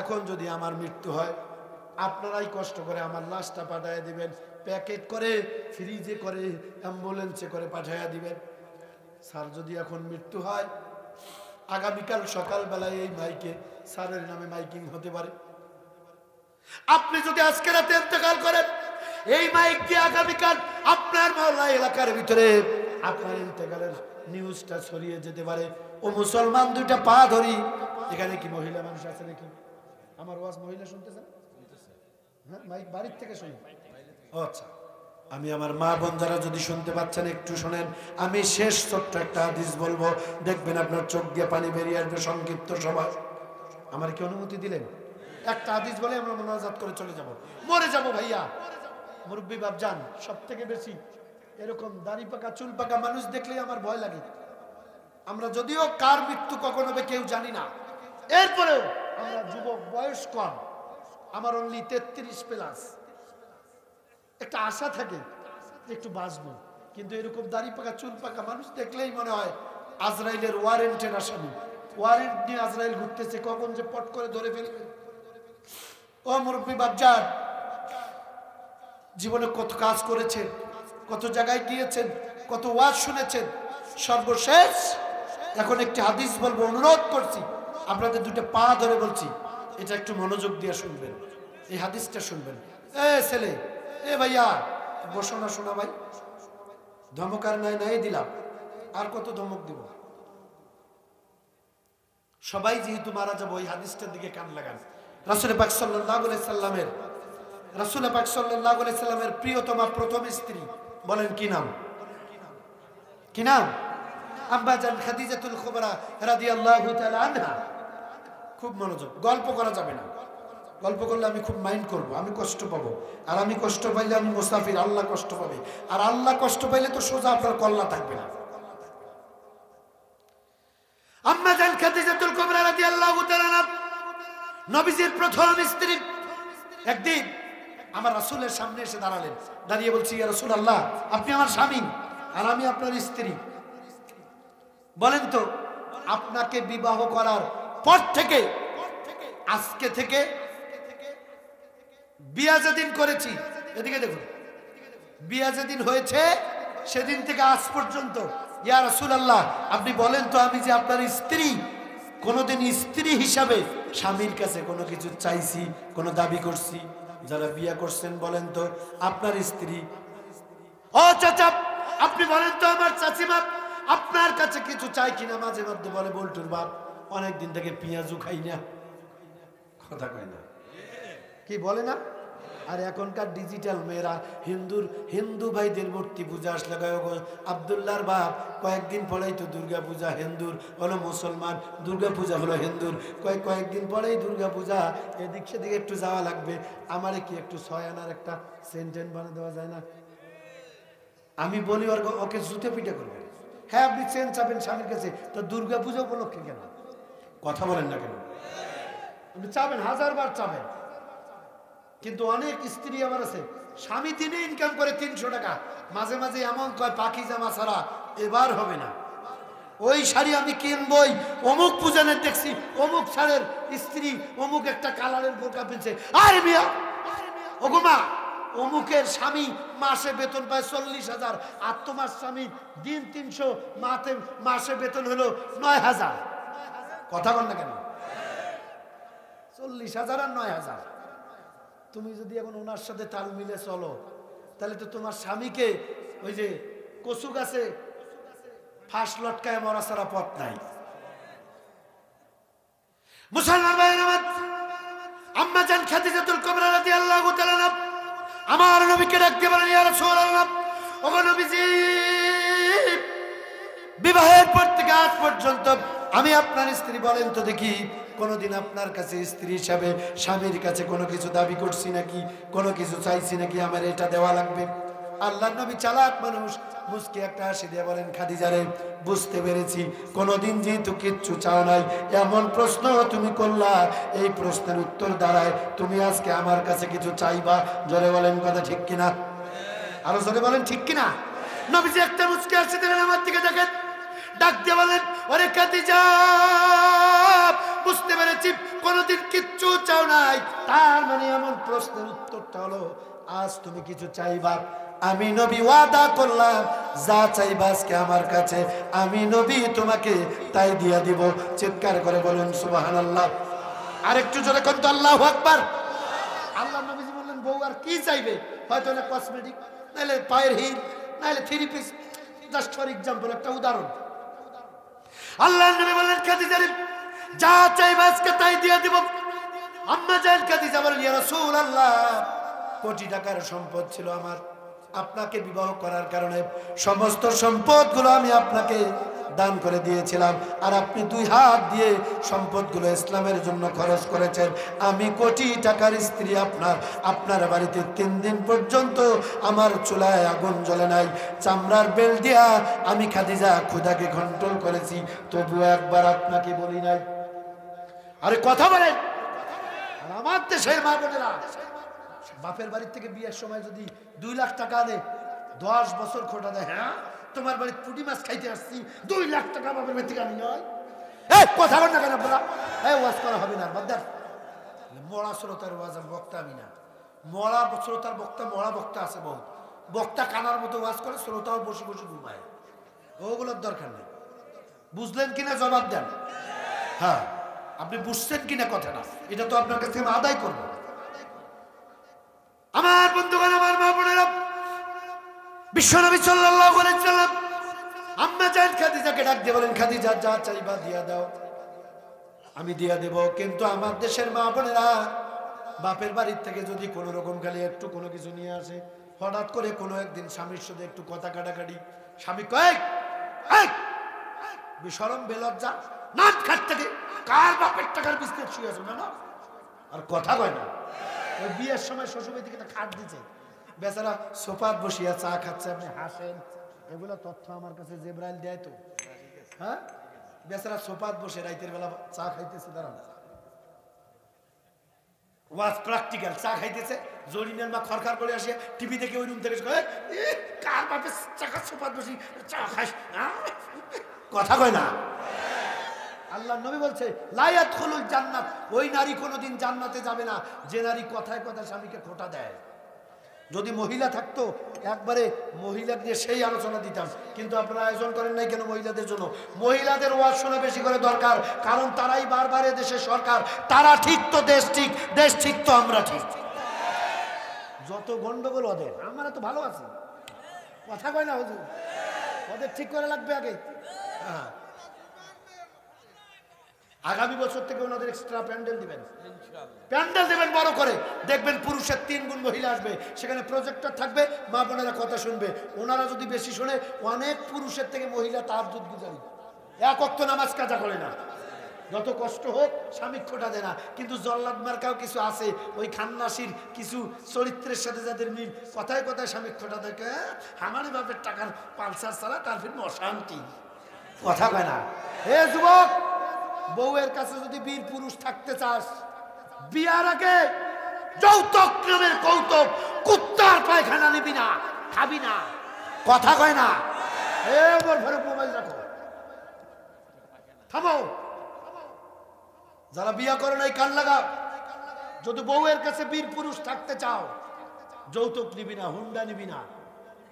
এখন যদি আমার মৃত্যু হয়, আপনারাই কষ্ট করে আমার লাশটা পাঠাইয়া দিবেন, প্যাকেট করে, ফ্রিজে করে, অ্যাম্বুলেন্সে করে পাঠাইয়া দিবেন। স্যার যদি এখন মৃত্যু হয়, আগামীকাল সকালবেলায় এই মাইকে স্যারের নামে মাইকিং হতে পারে। আপনি যদি আজকে রাতে ইন্তেকাল করেন, এই মাইক দিয়ে আগামীকাল আপনার মহল্লা এলাকার ভিতরে আপনার ইন্তেকালের নিউজটা ছড়িয়ে যেতে পারে। ও মুসলমান, দুইটা পা ধরি, এখানে কি মহিলা মানুষ আছে নাকি? আমার ওয়াজ মহিলা শুনতেছেন? হ্যাঁ, মাইক বাড়ির থেকে শুনি। আচ্ছা, আমি আমার মা বোন যারা যদি শুনতে পাচ্ছেন একটু শোনেন। আমি শেষ ছোট্ট একটা হাদিস বলবো, দেখবেন আপনার চোখ দিয়ে পানি বেরিয়ে আসবে। সংক্ষিপ্ত সময়, আমার কি অনুমতি দিলেন? একটা হাদিস বলে আমরা মোনাজাত করে চলে যাব, মরে যাব ভাইয়া। মুরব্বী বাপজান, সব থেকে বেশি এরকম দাড়ি পাকা চুল পাকা মানুষ দেখলেই আমার ভয় লাগে। আমরা যদিও কার মৃত্যু কখন হবে কেউ জানি না, এরপরেও আমরা যুবক, বয়স কম, আমার অনলি 33 প্লাস, একটা আশা থাকে একটু বাঁচবো। কিন্তু এরকম দাড়ি পাকা চুল পাকা মানুষ দেখলেই মনে হয় আজরাইলের ওয়ারেন্টের আসামি, ওয়ারেন্ট নিয়ে আজরাইল ঘুরতেছে, কখন যে পট করে ধরে ফেলবে। ও মুরব্বী বাপজান, জীবনে কত কাজ করেছেন, কত জায়গায় গিয়েছেন, কত ওয়াজ শুনেছেন, সর্বশেষ এখন একটি হাদিস বলবো, অনুরোধ করছি আপনাদের দুটো পা ধরে বলছি, এটা একটু মনোযোগ দিয়ে শুনবেন, এই হাদিসটা শুনবেন। এ ছেলে, এ ভাইয়া, বসো না, শোনা ভাই, ধমক আর নাই নাই দিলাম, আর কত ধমক দিব? সবাই যেহেতু মারা যাবো, এই হাদিসটার দিকে কান লাগান। রাসূল পাক সাল্লাল্লাহু আলাইহি সাল্লামের, রাসূল পাক সাল্লাল্লাহু আলাইহি সাল্লামের প্রিয়তমা প্রথম স্ত্রী, বলেন কি নাম? কি নাম? আম্মা জান খাদিজাতুল কুবরা রাদিয়াল্লাহু তাআলা আনহা। খুব মনোযোগ, গল্প করা যাবে না, গল্প করলে আমি খুব মাইন্ড করব, আমি কষ্ট পাবো, আর আমি কষ্ট পাইলে আমি মুসাফির, আল্লাহ কষ্ট পাবে, আর আল্লাহ কষ্ট পাইলে তো সোজা আপনার কল্লা থাকবে না। আম্মা জান খাদিজাতুল কুবরা রাদিয়াল্লাহু তাআলা আনহা, নবীজির প্রথম স্ত্রী, একদিন আমার রাসূলের সামনে এসে দাঁড়ালেন, দাঁড়িয়ে বলছি, ইয়া রাসূলুল্লাহ, আপনি আমার স্বামী আর আমি আপনার স্ত্রী, বলেন তো আপনাকে বিবাহ করার পর থেকে, আজকে থেকে বিয়া যেদিন করেছি, এদিকে দেখুন, বিয়া যেদিন হয়েছে সেদিন থেকে আজ পর্যন্ত, ইয়া রাসূলুল্লাহ, আপনি বলেন তো আমি যে আপনার স্ত্রী, কোনোদিন স্ত্রী হিসাবে স্বামীর কাছে কোনো কিছু চাইছি, কোনো দাবি করছি? যারা বিয়া করছেন বলেন তো আপনার স্ত্রী, ও চাচা আপনি বলেন তো আমার চাচিমা আপনার কাছে কিছু চাই কিনা? মাঝে মধ্যে বলে, বল্টুর বাপ অনেকদিন থেকে পেঁয়াজু খাই না, কথা কয় না, কি বলে না? আর এখনকার ডিজিটাল মেয়েরা হিন্দু ভাইদের মূর্তি পূজা আসলে আব্দুল্লাহর বাপ কয়েকদিন পরেই তো দুর্গা পূজা, হিন্দুর হলো মুসলমান, দুর্গা পূজা হলো হিন্দুর, কয়েকদিন পরেই দুর্গা পূজা, এদিক সেদিকে একটু যাওয়া লাগবে। আমারে কি একটু 6 আনার একটা সেন্টেন্স বানিয়ে দেওয়া যায় না? আমি বলি ওকে জুতে পিঠে করবে। হ্যাঁ আপনি চেন চাবেন স্বামীর কাছে, তো দুর্গা পূজা উপলক্ষে কেন কথা বলেন না কেন? আপনি চাবেন, 1000 বার চাবেন, কিন্তু অনেক স্ত্রী আমার আছে স্বামী দিনে ইনকাম করে 300 টাকা, মাঝে মাঝে এমন কয় পাখি জামা ছাড়া এবার হবে না, ওই শাড়ি আমি কিনবই, অমুক পূজনের দেখছি অমুক ছাড়ের স্ত্রী অমুক একটা কালারের বোরকা পিনছে। আরে মিয়া ওগো মা, অমুকের স্বামী মাসে বেতন পায় 40,000, আর তোমার স্বামী দিন 300, মাসে বেতন হলো 9,000। কথা বল না কেন? 40,000 আর 9,000। তুমি যদি এখন ওনার সাথে তাল মিলে চলো, তাহলে তো তোমার স্বামীকে ওই যে কচু গাছে ফাঁস লটকায় মরা ছাড়া পথ নাই। মুসলমান ভাইয়ের আমার, আম্মা জান খাদিজাতুল কুবরা রাদিয়াল্লাহু তাআলা আমার নবীকে ডাকতে বলেন, ইয়া রাসূলুল্লাহ, ওগো নবীজি, বিবাহের পর থেকে আজ পর্যন্ত আমি আপনার স্ত্রী, বলেন তো দেখি কোনোদিন আপনার কাছে স্ত্রী হিসাবে স্বামীর কাছে কোনো কিছু দাবি করছি নাকি, কোনো কিছু চাইছি নাকি আমার এটা দেওয়া লাগবে? আল্লাহর নবী চালাক মানুষ, মুস্কি একটা হাসি দিয়ে বলেন, খাদিজা রে, বুঝতে পেরেছি কোনোদিন যেহেতু কিচ্ছু চাও নাই, এমন প্রশ্ন তুমি করলা, এই প্রশ্নের উত্তর দাঁড়ায় তুমি আজকে আমার কাছে কিছু চাইবা। জোরে বলেন কথা ঠিক কিনা? আরো জোরে বলেন ঠিক কিনা? নবীজি একটা মুস্কি হাসি দিলেন, আমার দিকে দেখেন, ডাক দিয়ে বলেন, ওরে খাদিজা, বুঝতে পেরেছি কোনোদিন কিচ্ছু চাও নাই, তার মানে এমন প্রশ্নের উত্তরটা হলো আজ তুমি কিছু চাইবা। আমি নবী ওয়াদা করলাম, যা চাইবা আজকে আমার কাছে আমি নবী তোমাকে তাই দিয়া দিব। চিৎকার করে বলুন সুবহানাল্লাহ। আরেকটু জোরে কোন তো আল্লাহু আকবার। আল্লাহ নবীজি বললেন, বউ আর কি চাইবে? হয়তো না কসমেটিক, নাইলে পায়ের হিল, নাইলে 3 পিস, জাস্ট ফর এক্সাম্পল, একটা উদাহরণ। আল্লাহ নবী বললেন, খাদিজা রে, যা চাইবা আজকে তাই দিয়া দিব। আম্মা জান খাদিজা বলেন, ইয়া রাসূলুল্লাহ, কোটি টাকার সম্পদ ছিল আমার, আপনাকে বিবাহ করার কারণে সমস্ত সম্পদগুলো আমি আপনাকে দান করে দিয়েছিলাম, আর আপনি 2 হাত দিয়ে সম্পদগুলো ইসলামের জন্য খরচ করেছেন। আমি কোটি টাকার স্ত্রী, আপনার বাড়িতে 3 দিন পর্যন্ত আমার চুলায় আগুন জ্বলে নাই, চামড়ার বেল দিয়া আমি খাদিজা ক্ষুধাকে কন্ট্রোল করেছি, তবুও একবার আপনাকে বলি নাই। আরে কথা বলেন। আর আমার দেশের মা বোনেরা বাপের বাড়ির থেকে বিয়ের সময় যদি 2 লাখ টাকা আনে, 10 বছর খোটা দেয়, হ্যাঁ তোমার বাড়িতে পুঁটি মাছ খাইতে আসছি, 2 লাখ টাকা বাপের বাড়ি থেকে আনি নয়। কথা বল না কেন আপনারা? ওয়াজ করা হবে না, বাদ দেন। মরা শ্রোতার ওয়াজ বক্তা আমি না, মরা শ্রোতার বক্তা, মরা বক্তা আছে বহুত, বক্তা কানার মতো ওয়াজ করে, শ্রোতাও বসে বসে ঘুমায়, ওগুলোর দরকার নেই। বুঝলেন কিনা জবাব দেন। হ্যাঁ, আপনি বুঝছেন কিনা কথাটা, এটা তো আপনার কাছে আমি আদায় করবো। আমার বন্ধুগণ, আমার মা বোনেরা, বিশ্বনবী সাল্লাল্লাহু আলাইহি ওয়াসাল্লাম আম্মা জান খাদিজাকে ডাক দিয়ে বলেন, খাদিজা, যা চাইবা দিয়া দাও, আমি দিয়া দেব। কিন্তু আমার দেশের মা বোনেরা বাপের বাড়ির থেকে যদি কোনো রকম খালি একটু কোনো কিছু নিয়ে আসে, হঠাৎ করে কোনো একদিন স্বামীর সাথে একটু কথা কাটাকাটি, স্বামী কয়, বেশরম বেলজ্জা, নাক খাট থেকে কার বাপের টাকার বিস্কুট শুয়ে আছে না, আর কথা কয় না। ওই বিয়ের সময় শ্বশুরবাড়ি থেকে খাট দিচ্ছে, বেচারা সোফাত বসিয়া চা খাচ্ছে, আপনি হাসেন, এগুলো তথ্য আমার কাছে জেব্রাইল দেয় তো। হ্যাঁ, বেচারা সোফাত বসে রাইতের বেলা চা খাইতেছে, দাঁড়ান, ওয়াজ প্র্যাকটিক্যাল, চা খাইতেছে, জরিনের মা খরখার করে আসে টিভি দেখে ওই রুম থেকে কার বাপে চাকা সোফাত বসি চা খাস, কথা কয় না। আল্লাহ নবী বলছে, লা ইয়াদখুলুল জান্নাত, ওই নারী কোনোদিন জান্নাতে যাবে না যে নারী কথায় কথায় স্বামীকে খোঁটা দেয়। যদি মহিলা থাকতো একবারে মহিলা দিয়ে সেই আলোচনা দিতাম, কিন্তু আপনারা আয়োজন করেন নাই কেন মহিলাদের জন্য? মহিলাদের ওয়াজ শোনা বেশি করে দরকার, কারণ তারাই বারবার দেশের সরকার, তারা ঠিক তো দেশ ঠিক, দেশ ঠিক তো আমরা ঠিক। যত গন্ডগোল ওদের, আমরা তো ভালো আছি, কথা কয় না হুজুর, ওদের ঠিক করে লাগবে আগে। হ্যাঁ, আগামী বছর থেকে ওনাদের এক্সট্রা প্যান্ডেল দিবেন, প্যান্ডেল দেবেন বড় করে, দেখবেন পুরুষের 3 গুণ মহিলা আসবে, সেখানে প্রজেক্টর থাকবে, মা বোনেরা কথা শুনবে। ওনারা যদি বেশি শোনে, অনেক পুরুষের থেকে মহিলা তাহাজ্জুদ গুজারি, এক ওয়াক্ত নামাজ কাজা করে না, যত কষ্ট হোক সামীক্ষটা দেয় না। কিন্তু জল্লাদ মার্কাও কিছু আছে, ওই খান্নাসির কিছু চরিত্রের সাথে যাদের মিল, কথায় কথায় সামীক্ষটা দেখে, আমারই বাপের টাকার পালসার ছাড়া তার ফির অশান্তি, কথা কয় না। হে যুবক, বউয়ের কাছে যদি বীর পুরুষ থাকতে চাস, বিয়ার আগে যৌতুক নামের কৌতুক কুত্তার পায়খানা নিবি না, খাবি না, কথা কয় না। এ ওর ঘরে মোবাইল রাখো, থামো। যারা বিয়া করে নাই কান লাগাও, যদি বউয়ের কাছে বীর পুরুষ থাকতে চাও, যৌতুক নিবি না, হুন্ডা নিবি না,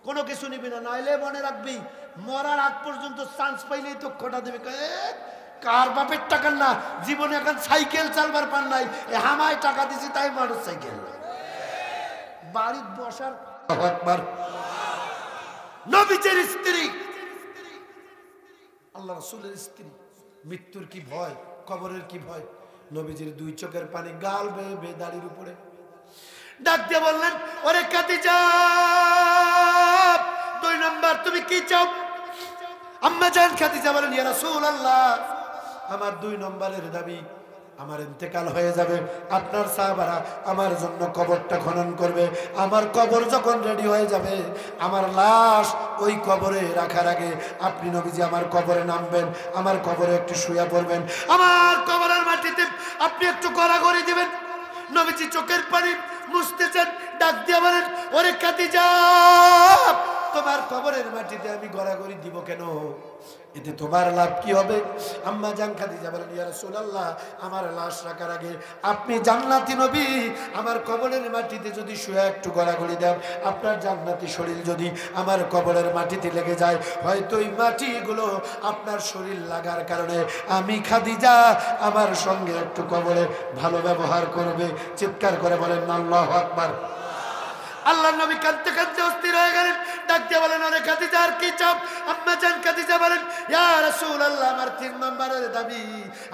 কোনো কিছু নিবি না। নাইলে মনে রাখবি, মরার আগ পর্যন্ত চান্স পাইলেই তো খোটা দেবে, কার বাপের টাকার না, জীবনে এখন সাইকেল চালবার পান নাই, হামায় টাকা দিছি তাই মোটর সাইকেল, বাড়ির বসার। নবীজির স্ত্রী, আল্লাহ রাসূলের স্ত্রী, মৃত্যুর কি ভয়, কবরের কি ভয়। নবীজির 2 চোখের পানি গাল বেয়ে বেয়ে দাড়ির উপরে ডাক দিয়ে বললেন, ওরে খাদিজা, 2 নম্বর তুমি কি চাও? আম্মা জান খাদিজা বলেন, ইয়া রাসূলুল্লাহ, আমার 2 নম্বরের দাবি, আমার ইন্তেকাল হয়ে যাবে, আপনার সাহাবারা আমার জন্য কবরটা খনন করবে, আমার কবর যখন রেডি হয়ে যাবে, আমার লাশ ওই কবরে রাখার আগে আপনি নবীজি আমার কবরে নামবেন, আমার কবরে একটু শুয়ে পড়বেন, আমার কবরের মাটিতে আপনি একটু গড়াগড়ি দিবেন। নবীজি চোখের পানি মুছতেছেন, ডাক দিয়ে বলেন, ওরে খাদিজা, তোমার কবরের মাটিতে আমি গড়াগড়ি দিব কেন? এতে তোমার লাভ কি হবে? আম্মা জান খাদিজা বলেন, ইয়া রাসূলুল্লাহ, আমার লাশ রাখার আগে আপনি জান্নাতি নবী, আমার কবরের মাটিতে যদি শুয়ে একটু গড়াগড়ি দেন, আপনার জান্নাতি শরীর যদি আমার কবরের মাটিতে লেগে যায়, হয়তো ওই মাটিগুলো আপনার শরীর লাগার কারণে আমি খাদিজা আমার সঙ্গে একটু কবরে ভালো ব্যবহার করবে। চিৎকার করে বলেন আল্লাহু আকবার। আল্লাহর নবী কাঁদতে কাঁদতে অস্থির হয়ে গেলেন, ডাক দিয়ে বলেন, ওরে খাদিজা, আর কি চাও? আম্মা জান খাদিজা বলেন, ইয়া রাসূলুল্লাহ, আমার 3 নম্বরের দাবি,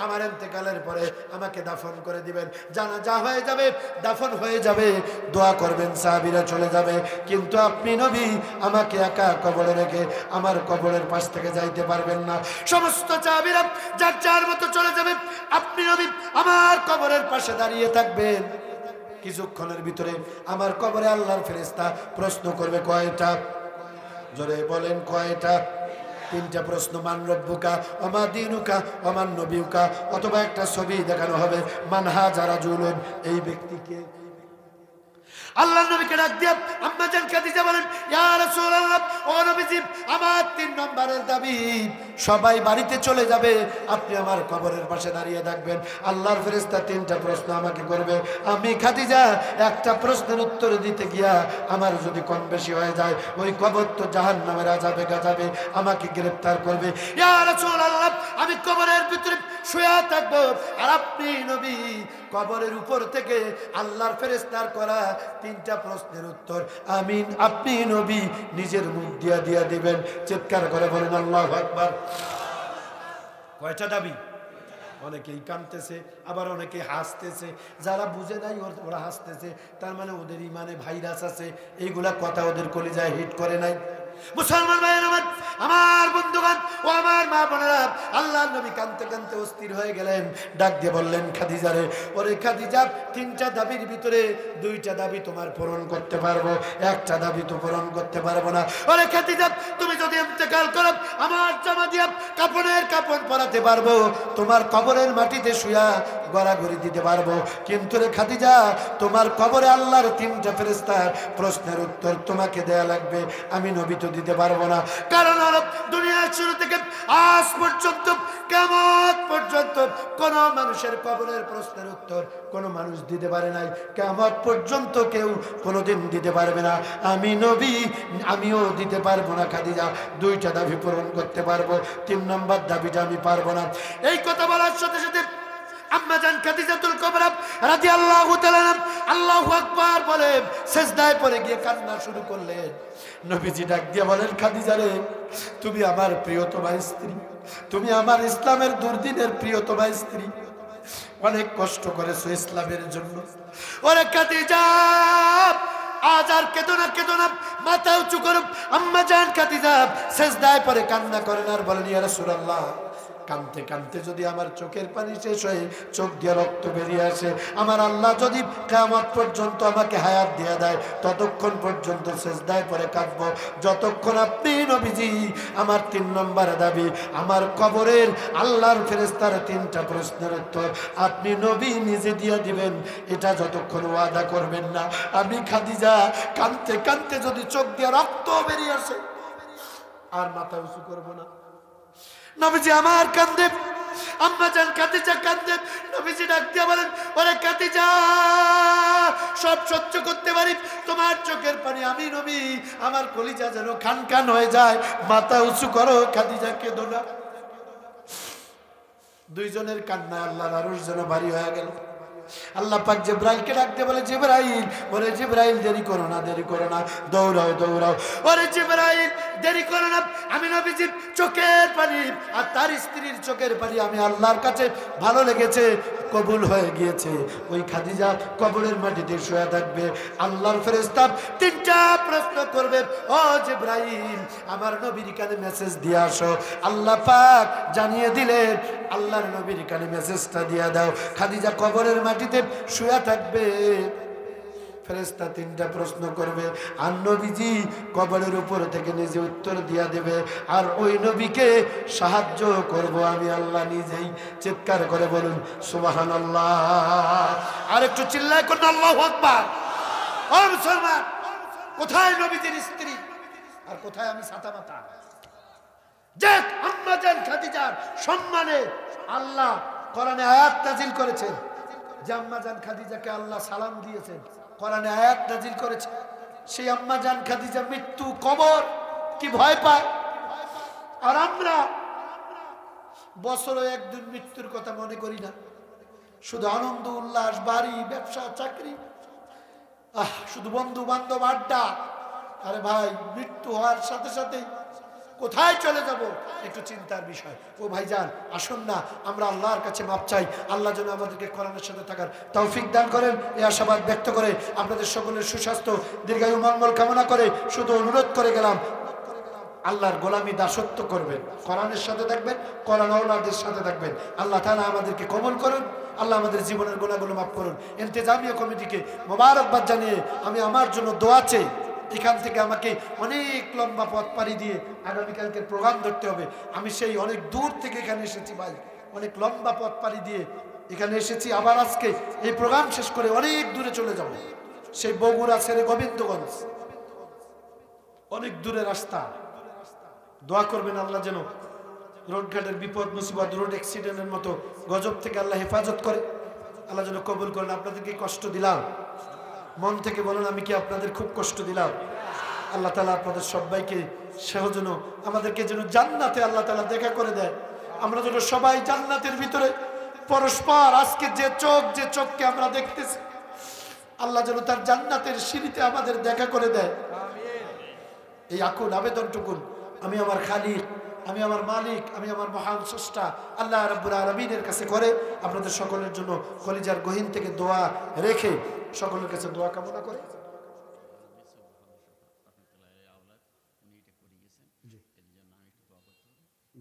আমার ইন্তেকালের পরে আমাকে দাফন করে দিবেন, জানাজা হয়ে যাবে, দাফন হয়ে যাবে, দোয়া করবেন, সাহাবীরা চলে যাবে, কিন্তু আপনি নবী আমাকে একা কবরে রেখে আমার কবরের পাশ থেকে যাইতে পারবেন না, সমস্ত সাহাবীরা যার যার মতো চলে যাবে, আপনি নবী আমার কবরের পাশে দাঁড়িয়ে থাকবেন। কিছুক্ষণের ভিতরে আমার কবরে আল্লাহর ফেরেশতা প্রশ্ন করবে, কয়টা? জোরে বলেন, কয়টা? 3টা প্রশ্ন, মান রব্বুকা, ওমা দীনুকা, ওমান নবিয়ুকা, অথবা একটা ছবি দেখানো হবে, মান হাযা রাজুলুন, এই ব্যক্তিকে। আল্লাহর নবীকে ডাক দিয়ে আম্মা জান খাদিজা বলেন, ইয়া রাসূলুল্লাহ, ও নবীজি, আমার 3 নম্বরের দাবি, সবাই বাড়িতে চলে যাবে, আপনি আমার কবরের পাশে দাঁড়িয়ে থাকবেন, আল্লাহর ফেরেশতা 3টা প্রশ্ন আমাকে করবে, আমি খাদিজা একটা প্রশ্নের উত্তর দিতে গিয়া আমার যদি কম বেশি হয়ে যায়, ওই কবর তো জাহান্নামের আযাবে গাজাবে, আমাকে গ্রেফতার করবে। ইয়া রাসূলুল্লাহ, আমি কবরের ভিতরে শুয়ে থাকবো, আর আপনি নবী কবরের উপর থেকে আল্লাহর ফেরেশতার করা 3টা প্রশ্নের উত্তর আমিন আপনি নবী নিজের মুখ দিয়া দিয়া দিবেন। চিৎকার করে বলেন আল্লাহু আকবার। কয়টা দাবি? অনেকেই কাঁদতেছে, আবার অনেকে হাসতেছে, যারা বুঝে নাই ওরা হাসতেছে, তার মানে ওদের ইমানে ভাইরাস আছে, এইগুলা কথা ওদের কলিজায় হিট করে নাই। মুসলমান ভাইয়ের আমার বন্ধুগণ ও আমার মা বোনেরা, আল্লাহর নবী কাঁদতে কাঁদতে অস্থির হয়ে গেলেন, ডাক দিয়ে বললেন, খাদিজা রে, ওরে খাদিজা, 3টা দাবির ভিতরে 2টা দাবি তোমার পূরণ করতে পারবো, একটা দাবি তো পূরণ করতে পারবো না। ওরে খাদিজা, তুমি যদি ইন্তেকাল করো, আমার জামা দিয়া কাপড়ের কাপড় পরাতে পারবো, তোমার কবরের মাটিতে শুয়া গড়াগড়ি দিতে পারবো, কিন্তু রে খাদিজা, তোমার কবরে আল্লাহর 3টা ফেরেশতার প্রশ্নের উত্তর তোমাকে দেয়া লাগবে, আমি নবী তো দিতে পারবো না। কারণ দুনিয়ার শুরু থেকে আজ পর্যন্ত, কিয়ামত পর্যন্ত কোন মানুষের কবরের প্রশ্নের উত্তর কোন মানুষ দিতে পারে নাই, কিয়ামত পর্যন্ত কেউ কোনোদিন দিতে পারবে না, আমি নবী আমিও দিতে পারবো না। খাদিজা, 2টা দাবি পূরণ করতে পারবো, 3 নম্বর দাবিটা আমি পারবো না। এই কথা বলার সাথে সাথে আম্মা জান খাদিজাতুল কুবরা রাদিয়াল্লাহু তাআলা আল্লাহু আকবার বলে সিজদায় পড়ে গিয়ে কান্না শুরু করলেন। নবীজি ডাক দিয়ে বলেন, খাদিজা রে, তুমি আমার প্রিয়তমা স্ত্রী, তুমি আমার ইসলামের দুর্দিনের প্রিয়তমা স্ত্রী, অনেক কষ্ট করেছো ইসলামের জন্য। ওরে খাদিজা, আজ আর কেঁদো না, কেঁদো না, মাথা উঁচু করো। আম্মা জান খাদিজা সেজদায় পড়ে কান্না করেন আর বলেন, ইয়া রাসূলুল্লাহ, কাঁদতে কাঁদতে যদি আমার চোখের পানি শেষ হয়ে চোখ দিয়ে রক্ত বেরিয়ে আসে, আমার আল্লাহ যদি কিয়ামত পর্যন্ত আমাকে হায়াত দিয়ে দেয়, ততক্ষণ পর্যন্ত সেজদায় পড়ে কাঁদবো যতক্ষণ আপনি নবীজি। আমার 3 নম্বর দাবি, আমার কবরের আল্লাহর ফেরেশতার 3টা প্রশ্নের উত্তর আপনি নবী নিজে দিয়ে দিবেন, এটা যতক্ষণ ওয়াদা করবেন না, আমি খাদিজা কাঁদতে কাঁদতে যদি চোখ দিয়ে রক্ত বেরিয়ে আসে আর মাথা উঁচু করবো না। নবীজি আমার কান্দে, আম্মা জান খাদিজা কান্দে। নবীজি ডাক দিয়ে বলেন, ওরে খাদিজা, সব সহ্য করতে পারি, তোমার চোখের পানি আমি নবী, আমার কলিজা যেন খান খান হয়ে যায়, মাথা উঁচু করো খাদিজা, কেঁদো না। দুইজনের কান্না আল্লাহর আরশ যেন ভারী হয়ে গেল। আল্লাহ পাক জিবরাইলকে ডাকতে বলে, জিবরাইল, ওরে জিবরাইল, দেরি করো না, দেরি করো না, দৌড়াও দৌড়াও। ওরে জিবরাইল, দেরি করো না, আমি নবীজির চোখের পানি আর তার স্ত্রীর চোখের পানি আমি আল্লাহর কাছে ভালো লেগেছে, কবুল হয়ে গিয়েছে। ওই খাদিজা কবরের মাটিতে শুয়ে থাকবে, আল্লাহর ফেরেশতা 3টা প্রশ্ন করবে, ও জিবরাইল, আমার নবীর কানে মেসেজ দিয়ে আসো। আল্লাহ পাক জানিয়ে দিলেন, আল্লাহর নবীর কানে মেসেজটা দিয়ে দাও। খাদিজা কবরের মাটিতে শুয়ে থাকবে, ফেরেশতা 3টা প্রশ্ন করবে, আর নবীজি কবরের উপর থেকে নিজে উত্তর দিয়া দেবে, আর ওই নবীকে সাহায্য করব আমি আল্লাহ নিজেই। চিৎকার করে বলুন সুবহানাল্লাহ। আর একটু চিল্লায় করুন আল্লাহু আকবার। ও মুসলমান, কোথায় নবীজির স্ত্রী আর কোথায় আমি ছাতা মাতা? যে আম্মা জান খাদিজার সম্মানে আল্লাহ কোরআনে আয়াত নাজিল করেছেন, যে আম্মা জান খাদিজাকে আল্লাহ সালাম দিয়েছেন, কোরআনে আয়াত নাজিল করেছে, সেই আম্মা জান খাদিজা মৃত্যু, কবর কি ভয় পায়? আর আমরা বছরে 1-2 মৃত্যুর কথা মনে করি না, শুধু আনন্দ উল্লাস, বাড়ি, ব্যবসা, চাকরি, শুধু বন্ধু বান্ধব, আড্ডা। আরে ভাই, মৃত্যু হওয়ার সাথে সাথে কোথায় চলে যাব একটু চিন্তার বিষয়। ও ভাইজান, আসুন না আমরা আল্লাহর কাছে মাপ চাই, আল্লাহ যেন আমাদেরকে কোরআনের সাথে থাকার তৌফিক দান করেন। এই আশাবাদ ব্যক্ত করে আপনাদের সকলের সুস্বাস্থ্য, দীর্ঘায়ু, মঙ্গল কামনা করে শুধু অনুরোধ করে গেলাম, আল্লাহর গোলামি দাসত্ব করবেন, কোরআনের সাথে থাকবেন, কোরআন আওলাদের সাথে থাকবেন। আল্লাহ তাআলা আমাদেরকে কবুল করুন, আল্লাহ আমাদের জীবনের গুনাহগুলো মাফ করুন। ইন্তেজামিয়া কমিটিকে মোবারকবাদ জানিয়ে আমি আমার জন্য দোয়া চাই। এখান থেকে আমাকে অনেক লম্বা পথ পাড়ি দিয়ে আগামীকালকে প্রোগ্রাম ধরতে হবে। আমি সেই অনেক দূর থেকে এখানে এসেছি ভাই, অনেক লম্বা পথ পাড়ি দিয়ে এখানে এসেছি। আবার আজকে এই প্রোগ্রাম শেষ করে অনেক দূরে চলে যাব, সেই বগুড়া ছেড়ে গোবিন্দগঞ্জ, অনেক দূরের রাস্তা। দোয়া করবেন আল্লাহ যেন রোডঘাটের বিপদ মুসিবত, রোড অ্যাক্সিডেন্টের মতো গজব থেকে আল্লাহ হেফাজত করে, আল্লাহ যেন কবুল করেন। আপনাদেরকে কষ্ট দিলাম, মন থেকে বলুন আমি কি আপনাদের খুব কষ্ট দিলাম? আল্লাহ তাআলা আপনাদের সবাইকে সেও যেন আমাদেরকে যেন জান্নাতে আল্লাহ তাআলা দেখা করে দেয়, আমরা যেন সবাই জান্নাতের ভিতরে পরস্পর, আজকে যে চোখকে আমরা দেখতেছি, আল্লাহ যেন তার জান্নাতের সিঁড়িতে আমাদের দেখা করে দেয়। এই আকুল আবেদনটুকুন আমি আমার খালিক, আমি আমার মালিক, আমি আমার মহান স্রষ্টা আল্লাহ রাব্বুল আলামিনের কাছে করে আপনাদের সকলের জন্য কলিজার গহীন থেকে দোয়া রেখে সকলের কাছে দোয়া কামনা করে।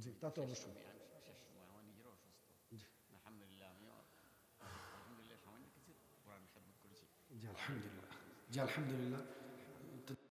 জি, তা তো অবশ্যই। জি আলহামদুলিল্লাহ, জি আলহামদুলিল্লাহ।